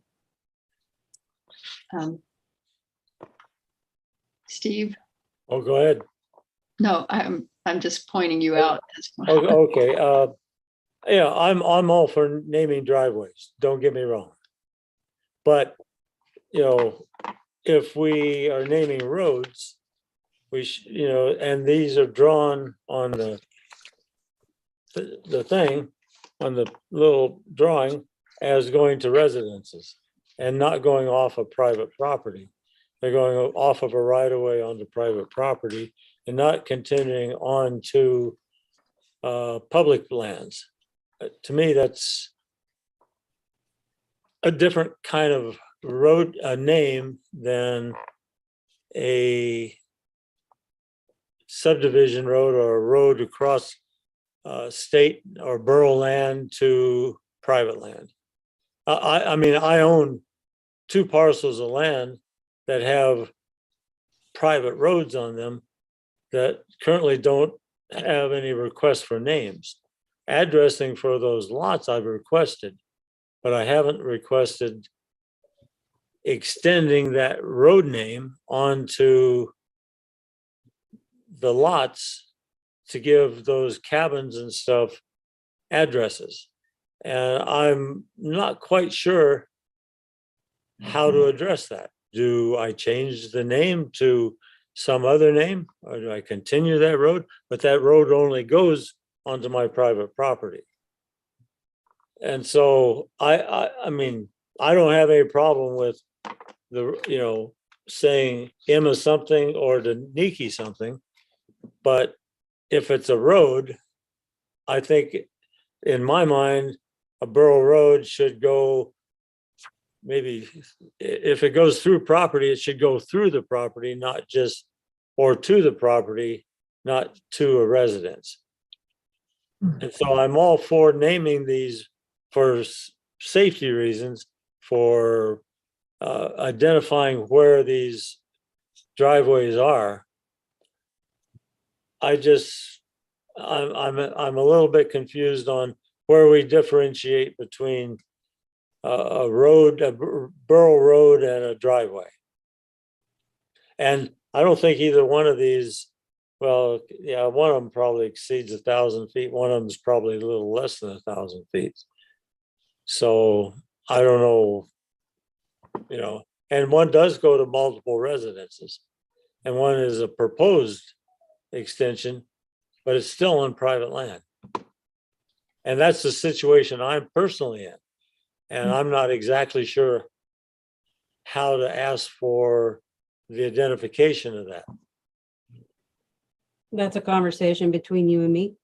Speaker 9: Steve,
Speaker 13: Oh, go ahead.
Speaker 9: no, I'm just pointing you out as
Speaker 13: Okay, yeah, I'm all for naming driveways, don't get me wrong. But, if we are naming roads, and these are drawn on the thing, on the little drawing as going to residences and not going off of private property. They're going off of a right of way onto private property and not continuing on to public lands. To me, that's a different kind of road, name than a subdivision road or a road across state or borough land to private land. I mean, I own 2 parcels of land that have private roads on them that currently don't have any requests for names. Addressing for those lots I've requested, but I haven't requested extending that road name onto the lots to give those cabins and stuff addresses. And I'm not quite sure how to address that. Do I change the name to some other name, or do I continue that road? But that road only goes onto my private property. And so I mean, I don't have any problem with saying Emma something or to Nikki something, but if it's a road, I think in my mind, a borough road should go, maybe if it goes through property, it should go through the property, not just, or to the property, not to a residence. And so I'm all for naming these for safety reasons, for identifying where these driveways are. I'm a little bit confused on where we differentiate between a road, a borough road and a driveway. And I don't think either one of these, well, yeah, one of them probably exceeds 1,000 feet. One of them is probably a little less than 1,000 feet. So I don't know, and one does go to multiple residences. And one is a proposed extension, but it's still on private land. And that's the situation I'm personally in. And I'm not exactly sure how to ask for the identification of that.
Speaker 14: That's a conversation between you and me.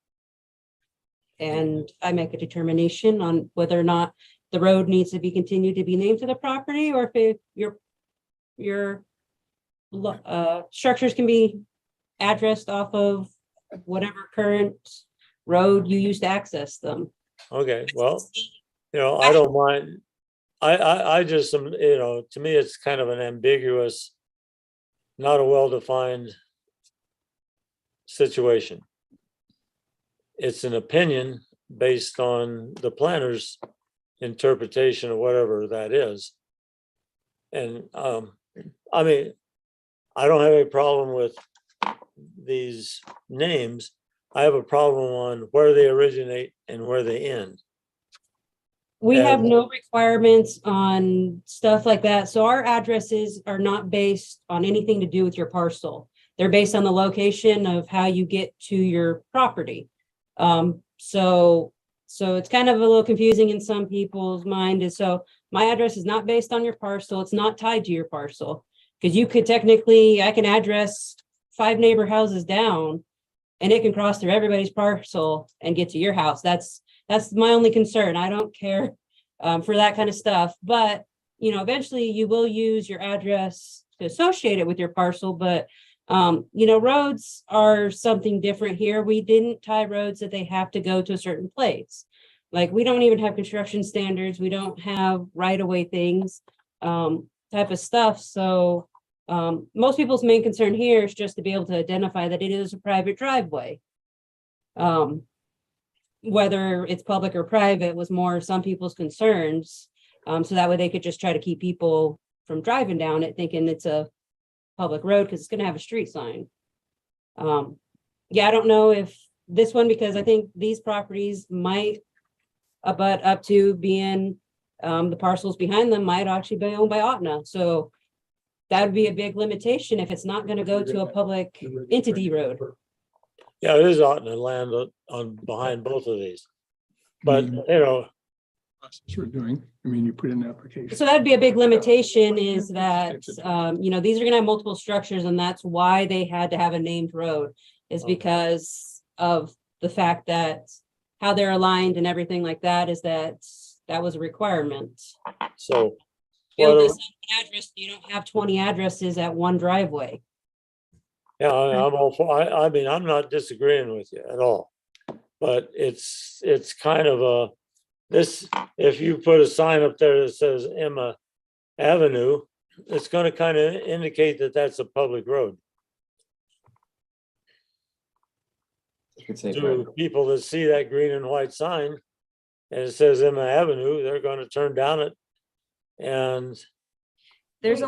Speaker 14: And I make a determination on whether or not the road needs to be continued to be named to the property, or if your structures can be addressed off of whatever current road you use to access them.
Speaker 13: Okay, well, I don't mind. I just, to me, it's kind of an ambiguous, not a well-defined situation. It's an opinion based on the planner's interpretation of whatever that is. And, I mean, I don't have any problem with these names. I have a problem on where they originate and where they end.
Speaker 14: We have
Speaker 13: And-
Speaker 14: no requirements on stuff like that. So our addresses are not based on anything to do with your parcel. They're based on the location of how you get to your property. So it's kind of a little confusing in some people's mind. And so my address is not based on your parcel. It's not tied to your parcel. Because you could technically, I can address 5 neighbor houses down and it can cross through everybody's parcel and get to your house. That's my only concern. I don't care for that kind of stuff. But, eventually you will use your address to associate it with your parcel. But, roads are something different here. We didn't tie roads that they have to go to a certain place. Like we don't even have construction standards. We don't have right-of-way things, type of stuff. So most people's main concern here is just to be able to identify that it is a private driveway. Whether it's public or private was more some people's concerns. So that way they could just try to keep people from driving down it thinking it's a public road because it's going to have a street sign. Yeah, I don't know if this one, because I think these properties might abut up to being the parcels behind them might actually be owned by Autna. So that would be a big limitation if it's not going to go to a public entity road.
Speaker 13: Yeah, it is Autna land on behind both of these. But,
Speaker 1: Process we're doing, you put in an application.
Speaker 14: So that'd be a big limitation is that, these are gonna have multiple structures and that's why they had to have a named road is because of the fact that how they're aligned and everything like that is that was a requirement.
Speaker 13: so.
Speaker 14: You know,
Speaker 13: what
Speaker 14: this address, you don't have 20 addresses at one driveway.
Speaker 13: Yeah, I'm all for, I'm not disagreeing with you at all. But it's kind of if you put a sign up there that says Emma Avenue, it's gonna kind of indicate that that's a public road.
Speaker 12: You could say
Speaker 13: To people that see that green and white sign and it says Emma Avenue, they're gonna turn down it. And
Speaker 2: there's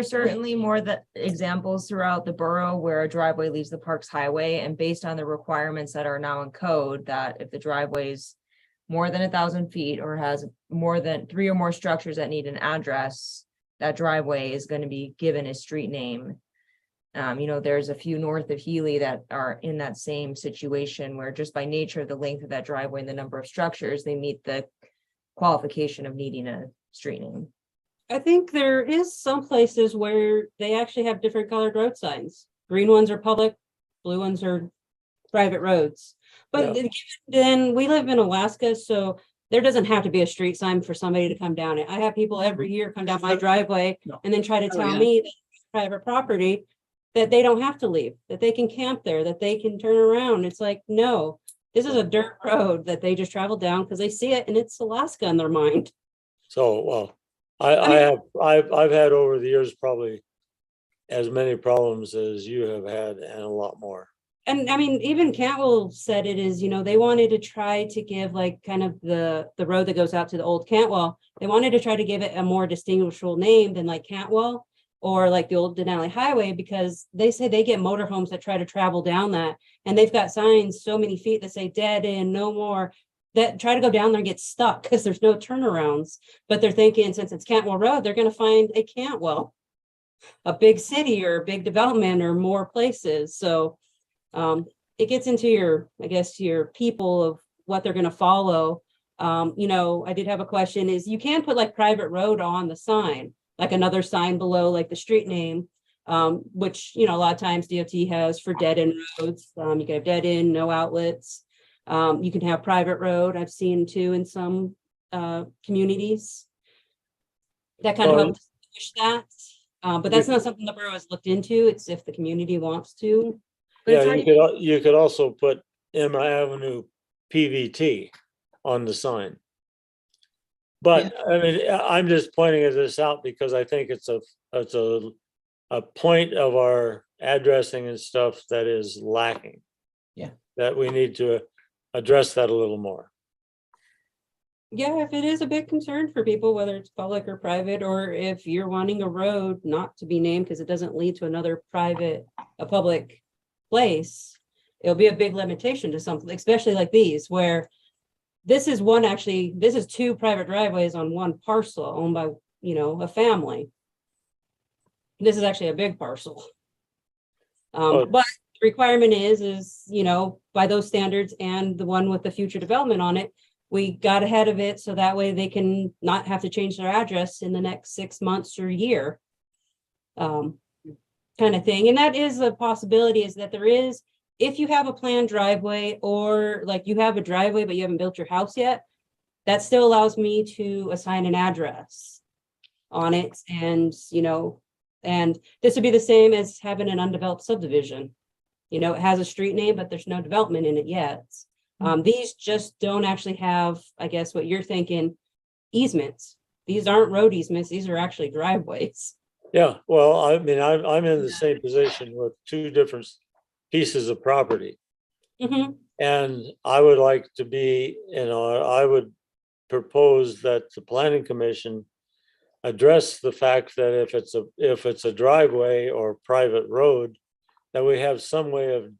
Speaker 2: certainly more that examples throughout the borough where a driveway leaves the Parks Highway, and based on the requirements that are now in code, that if the driveway's more than 1,000 feet or has more than 3 or more structures that need an address, that driveway is going to be given a street name. There's a few north of Healy that are in that same situation where just by nature of the length of that driveway and the number of structures, they meet the qualification of needing a street name.
Speaker 14: I think there is some places where they actually have different colored road signs. Green ones are public, blue ones are private roads. But then we live in Alaska, so there doesn't have to be a street sign for somebody to come down it. I have people every year come down my driveway and then try to tell me that it's private property that they don't have to leave, that they can camp there, that they can turn around. It's like, no, this is a dirt road that they just travel down because they see it and it's Alaska in their mind.
Speaker 13: so, well, I've had over the years probably as many problems as you have had and a lot more.
Speaker 14: And even Cantwell said it is, they wanted to try to give like kind of the road that goes out to the old Cantwell. They wanted to try to give it a more distinguishable name than like Cantwell or like the old Denali Highway, because they say they get motorhomes that try to travel down that. And they've got signs so many feet that say dead end, no more, that try to go down there and get stuck because there's no turnarounds. But they're thinking since it's Cantwell Road, they're going to find a Cantwell, a big city or a big development or more places. So it gets into your people of what they're going to follow. I did have a question is you can put like private road on the sign, like another sign below, like the street name, which, a lot of times DOT has for dead end roads. You can have dead end, no outlets. You can have private road. I've seen too in some communities that kind of helps push that. But that's not something the borough has looked into. It's if the community wants to.
Speaker 13: Yeah, you could also put Emma Avenue PVT on the sign. But I mean, I'm just pointing this out because I think it's a point of our addressing and stuff that is lacking.
Speaker 12: Yeah.
Speaker 13: That we need to address that a little more.
Speaker 14: Yeah, if it is a big concern for people, whether it's public or private, or if you're wanting a road not to be named because it doesn't lead to another a public place, it'll be a big limitation to something, especially like these, where this is this is two private driveways on one parcel owned by, a family. This is actually a big parcel. But the requirement is, by those standards and the one with the future development on it, we got ahead of it so that way they can not have to change their address in the next 6 months or year. Kind of thing. And that is a possibility, is that there is, if you have a planned driveway, or like you have a driveway, but you haven't built your house yet, that still allows me to assign an address on it. And, and this would be the same as having an undeveloped subdivision. It has a street name, but there's no development in it yet. These just don't actually have, I guess what you're thinking, easements. These aren't road easements. These are actually driveways.
Speaker 13: Yeah, well, I mean, I'm in the same position with two different pieces of property.
Speaker 14: Mhm.
Speaker 13: And I would like to be, I would propose that the planning commission address the fact that if it's a driveway or private road, that we have some way of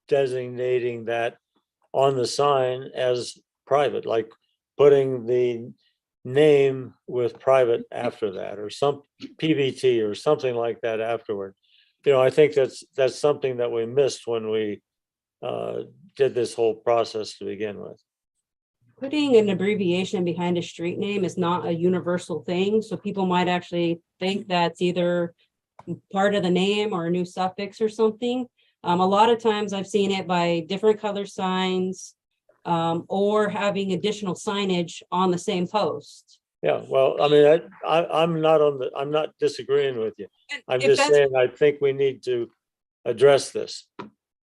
Speaker 13: designating that on the sign as private, like putting the name with private after that, or some PVT or something like that afterward. I think that's something that we missed when we did this whole process to begin with.
Speaker 14: Putting an abbreviation behind a street name is not a universal thing, so people might actually think that's either part of the name or a new suffix or something. A lot of times I've seen it by different color signs, or having additional signage on the same post.
Speaker 13: Yeah, well, I mean, I'm not disagreeing with you. I'm
Speaker 14: If
Speaker 13: just
Speaker 14: that's-
Speaker 13: saying, I think we need to address this.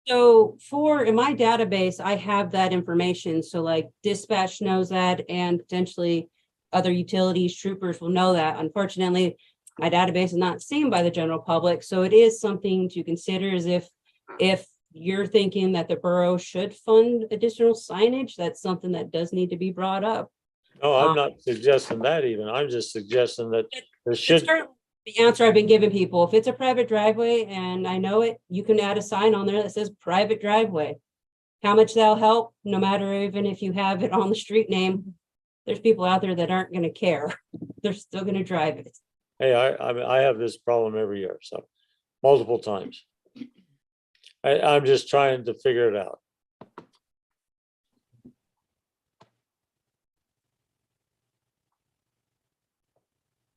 Speaker 14: So in my database, I have that information. So like dispatch knows that, and potentially other utilities, troopers will know that. Unfortunately, my database is not seen by the general public. So it is something to consider, is if you're thinking that the borough should fund additional signage, that's something that does need to be brought up.
Speaker 13: No, I'm not suggesting that even. I'm just suggesting that there
Speaker 14: It's
Speaker 13: should,
Speaker 14: certainly the answer I've been giving people. If it's a private driveway and I know it, you can add a sign on there that says private driveway. How much that'll help, no matter even if you have it on the street name, there's people out there that aren't gonna care. They're still gonna drive it.
Speaker 13: hey, I mean, I have this problem every year, so multiple times. I'm just trying to figure it out.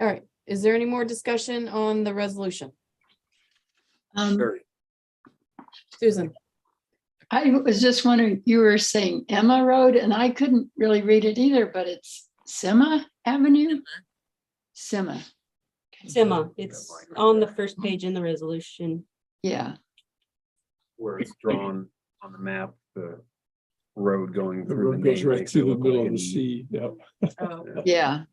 Speaker 7: All right, is there any more discussion on the resolution? Susan?
Speaker 9: I was just wondering, you were saying Emma Road, and I couldn't really read it either, but it's Sima Avenue? Sima,
Speaker 14: Sima, it's on the first page in the resolution.
Speaker 9: yeah.
Speaker 6: Where it's drawn on the map, the road going
Speaker 1: The
Speaker 6: through the
Speaker 1: road goes
Speaker 6: name
Speaker 1: right
Speaker 6: makes it
Speaker 1: through the
Speaker 6: look
Speaker 1: middle
Speaker 6: like
Speaker 1: of the
Speaker 6: an-
Speaker 1: sea, yep.
Speaker 9: Yeah,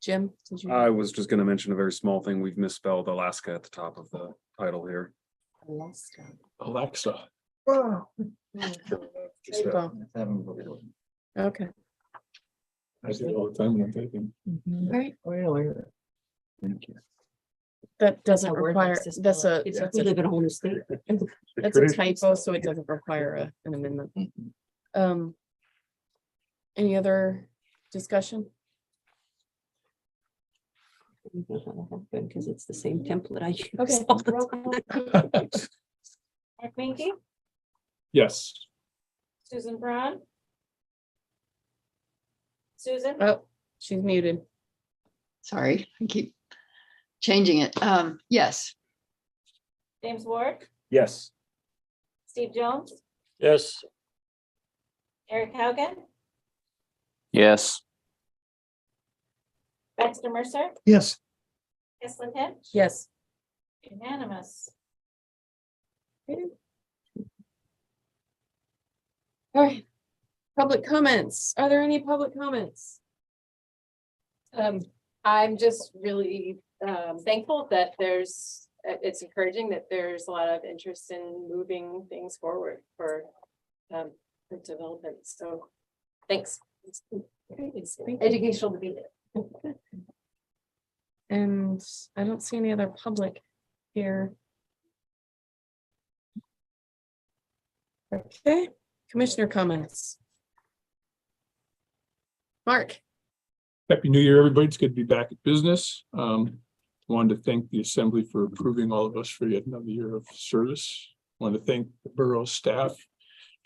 Speaker 7: Jim? Did you?
Speaker 6: I was just gonna mention a very small thing. We've misspelled Alaska at the top of the title here.
Speaker 1: Alexa.
Speaker 6: Just
Speaker 7: Typo. Okay,
Speaker 1: I do it all the time when I'm typing.
Speaker 7: all right,
Speaker 12: Thank you.
Speaker 7: that doesn't
Speaker 14: A word
Speaker 7: require,
Speaker 14: needs to spell
Speaker 7: that's a,
Speaker 14: it. It's-
Speaker 7: that's
Speaker 14: We
Speaker 7: a,
Speaker 14: live in a whole new state.
Speaker 7: that's a typo, so it doesn't require an amendment. Any other discussion?
Speaker 14: Because it's the same template I use.
Speaker 7: Okay.
Speaker 14: all the
Speaker 7: roll
Speaker 14: time.
Speaker 7: call.
Speaker 5: Mark Minky,
Speaker 1: Yes.
Speaker 5: Susan Braun. Susan,
Speaker 7: Oh, she's muted.
Speaker 9: sorry, I keep changing it. Yes,
Speaker 5: James Ward,
Speaker 6: Yes.
Speaker 5: Steve Jones,
Speaker 13: Yes,
Speaker 5: Eric Haugen,
Speaker 8: Yes.
Speaker 5: Baxter Mercer,
Speaker 11: Yes,
Speaker 5: Kislin Hinch.
Speaker 7: Yes.
Speaker 5: Unanimous.
Speaker 7: All right, Public comments. Are there any public comments?
Speaker 10: I'm just really thankful that it's encouraging that there's a lot of interest in moving things forward for development. So thanks. It's educational to be there.
Speaker 7: And I don't see any other public here. Okay, commissioner comments. Mark.
Speaker 1: Happy New Year, everybody. It's good to be back at business. Wanted to thank the Assembly for approving all of us for yet another year of service. Want to thank the borough staff,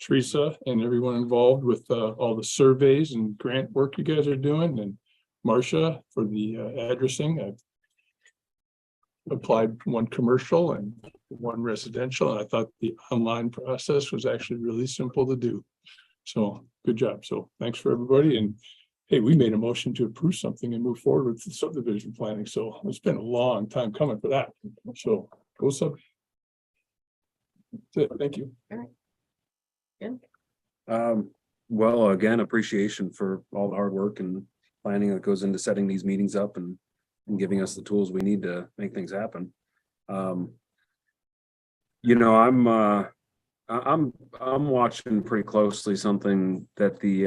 Speaker 1: Teresa, and everyone involved with all the surveys and grant work you guys are doing, and Marcia for the addressing. I've applied one commercial and one residential, and I thought the online process was actually really simple to do. So good job. So thanks for everybody. And hey, we made a motion to approve something and move forward with the subdivision planning. So it's been a long time coming for that. So go sub. That's it. Thank you.
Speaker 6: Well, again, appreciation for all the hard work and planning that goes into setting these meetings up and giving us the tools we need to make things happen. You know, I'm watching pretty closely something that the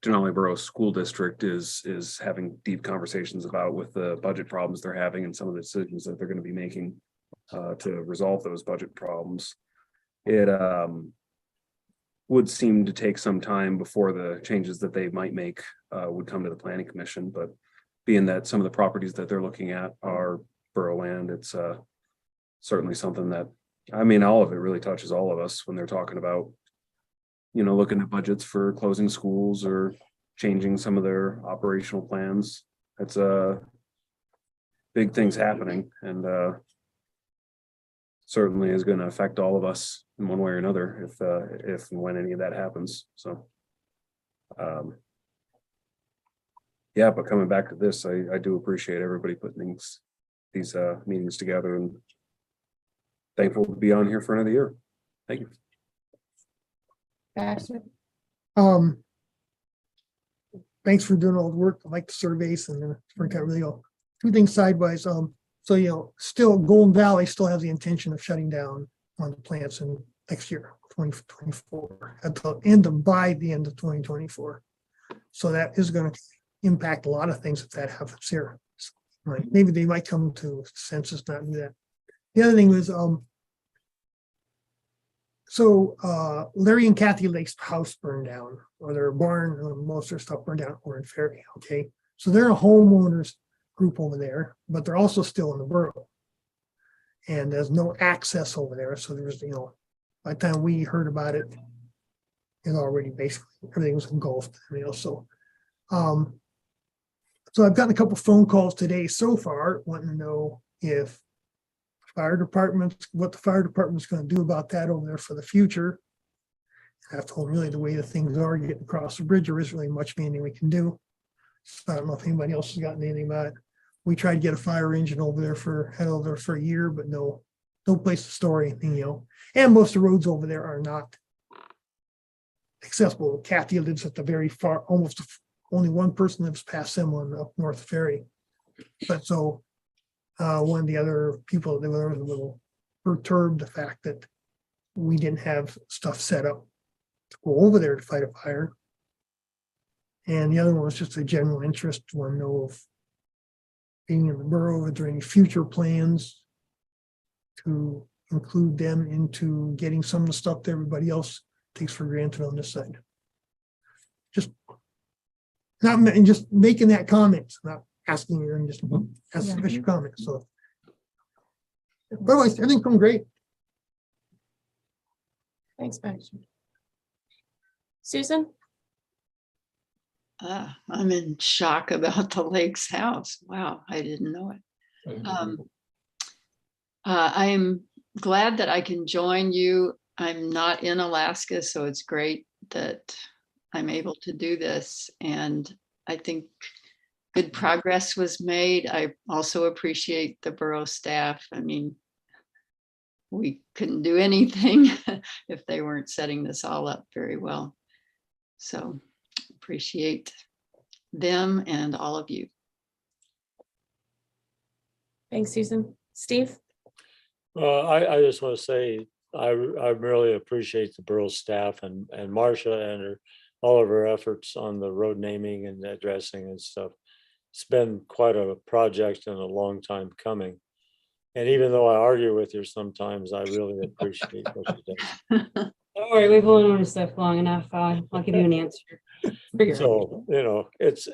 Speaker 6: Denali Borough School District is having deep conversations about with the budget problems they're having and some of the decisions that they're going to be making to resolve those budget problems. It would seem to take some time before the changes that they might make would come to the Planning Commission, but being that some of the properties that they're looking at are borough land, it's certainly something that, I mean, all of it really touches all of us when they're talking about, you know, looking at budgets for closing schools or changing some of their operational plans. It's big things happening, and certainly is going to affect all of us in one way or another if and when any of that happens. So yeah, but coming back to this, I do appreciate everybody putting these meetings together, and thankful to be on here for another year. Thank you.
Speaker 11: Thanks for doing all the work. I like the surveys and then worked out really well. Two things sideways. So, you know, still Golden Valley still has the intention of shutting down one of the plants in next year, 2024, by the end of 2024. So that is going to impact a lot of things if that happens here. Right. Maybe they might come to census, not do that. The other thing was, Larry and Kathy Lake's house burned down, or their barn, most of their stuff burned down over in Ferry. Okay. So they're a homeowners group over there, but they're also still in the borough. And there's no access over there. So there's, you know, by the time we heard about it, it already basically everything was engulfed, you know. So I've gotten a couple phone calls today so far, wanting to know if fire departments, what the fire department's going to do about that over there for the future. I've told them really the way the things are getting across the bridge, there isn't really much anything we can do. So I don't know if anybody else has gotten anything about it. We tried to get a fire engine over there for a year, but no place to store anything, you know. And most of the roads over there are not accessible. Kathy lives at the very far, almost only one person lives past them on up North Ferry. But so one of the other people that were a little perturbed the fact that we didn't have stuff set up to go over there to fight a fire. And the other one was just a general interest, want to know if being in the borough, are there any future plans to include them into getting some of the stuff that everybody else takes for granted on this side. Just making that comment, not asking you, and just ask a special comment. So, but otherwise, everything's going great.
Speaker 7: Thanks, Baxter. Susan?
Speaker 9: I'm in shock about the Lake's house. Wow, I didn't know it. I am glad that I can join you. I'm not in Alaska, so it's great that I'm able to do this. And I think good progress was made. I also appreciate the borough staff. I mean, we couldn't do anything if they weren't setting this all up very well. So appreciate them and all of you.
Speaker 7: Thanks, Susan. Steve?
Speaker 13: I just want to say, I really appreciate the borough staff and Marcia and all of her efforts on the road naming and addressing and stuff. It's been quite a project and a long time coming. And even though I argue with her sometimes, I really appreciate what she does.
Speaker 14: Don't worry, we've gone over stuff long enough. I'll give you an answer.
Speaker 13: So, it's,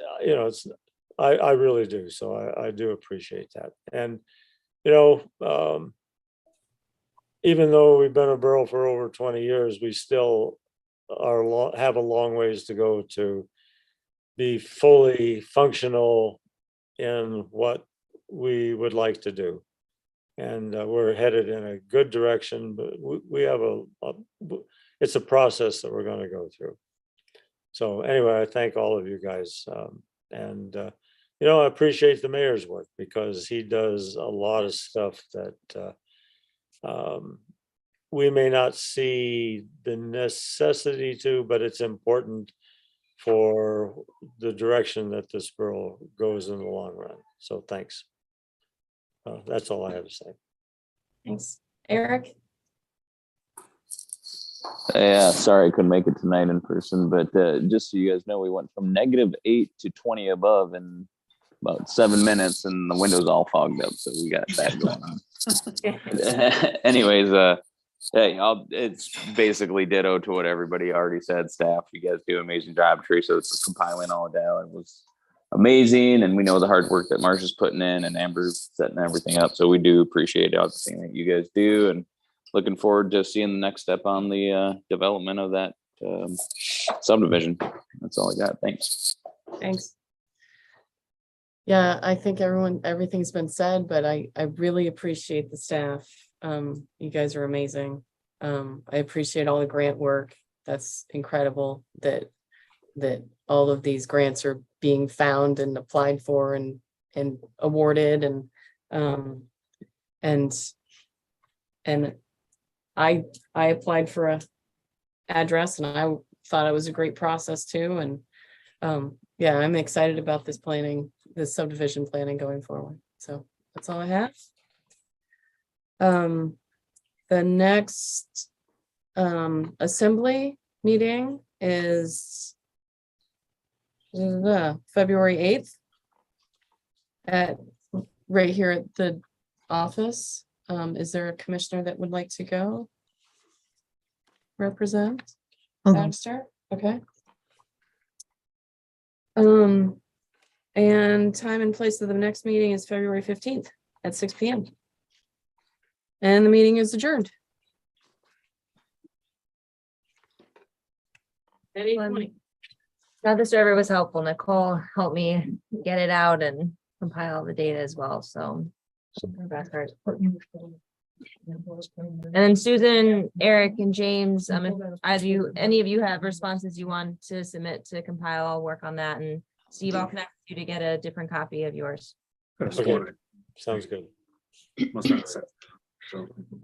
Speaker 13: I really do. So I do appreciate that. And, even though we've been a borough for over 20 years, we still have a long ways to go to be fully functional in what we would like to do. And we're headed in a good direction, but we have it's a process that we're going to go through. So anyway, I thank all of you guys. And I appreciate the mayor's work because he does a lot of stuff that we may not see the necessity to, but it's important for the direction that this borough goes in the long run. So thanks. That's all I have to say.
Speaker 7: Thanks. Eric?
Speaker 8: Yeah, sorry I couldn't make it tonight in person, but just so you guys know, we went from -8 to 20 above in about 7 minutes, and the window's all fogged up, so we got that going on. Anyways, hey, it's basically ditto to what everybody already said. Staff, you guys do an amazing job. Teresa, for compiling all of that, it was amazing, and we know the hard work that Marcia's putting in and Amber's setting everything up. So we do appreciate everything that you guys do, and looking forward to seeing the next step on the development of that subdivision. That's all I got. Thanks.
Speaker 7: Thanks. Yeah, I think everything's been said, but I really appreciate the staff. You guys are amazing. I appreciate all the grant work. That's incredible that all of these grants are being found and applied for and awarded and I applied for a address and I thought it was a great process too. And yeah, I'm excited about this subdivision planning going forward. So that's all I have. The next assembly meeting is February 8th right here at the office. Is there a commissioner that would like to go represent? Baxter? Okay. And time and place of the next meeting is February 15th at 6 p.m. And the meeting is adjourned. At 8:20.
Speaker 2: Now the server was helpful. Nicole helped me get it out and compile the data as well, so. And then Susan, Eric, and James, if any of you have responses you want to submit to compile, I'll work on that, and Steve, I'll connect with you to get a different copy of yours.
Speaker 13: Okay. Sounds good.
Speaker 6: Must not have said. So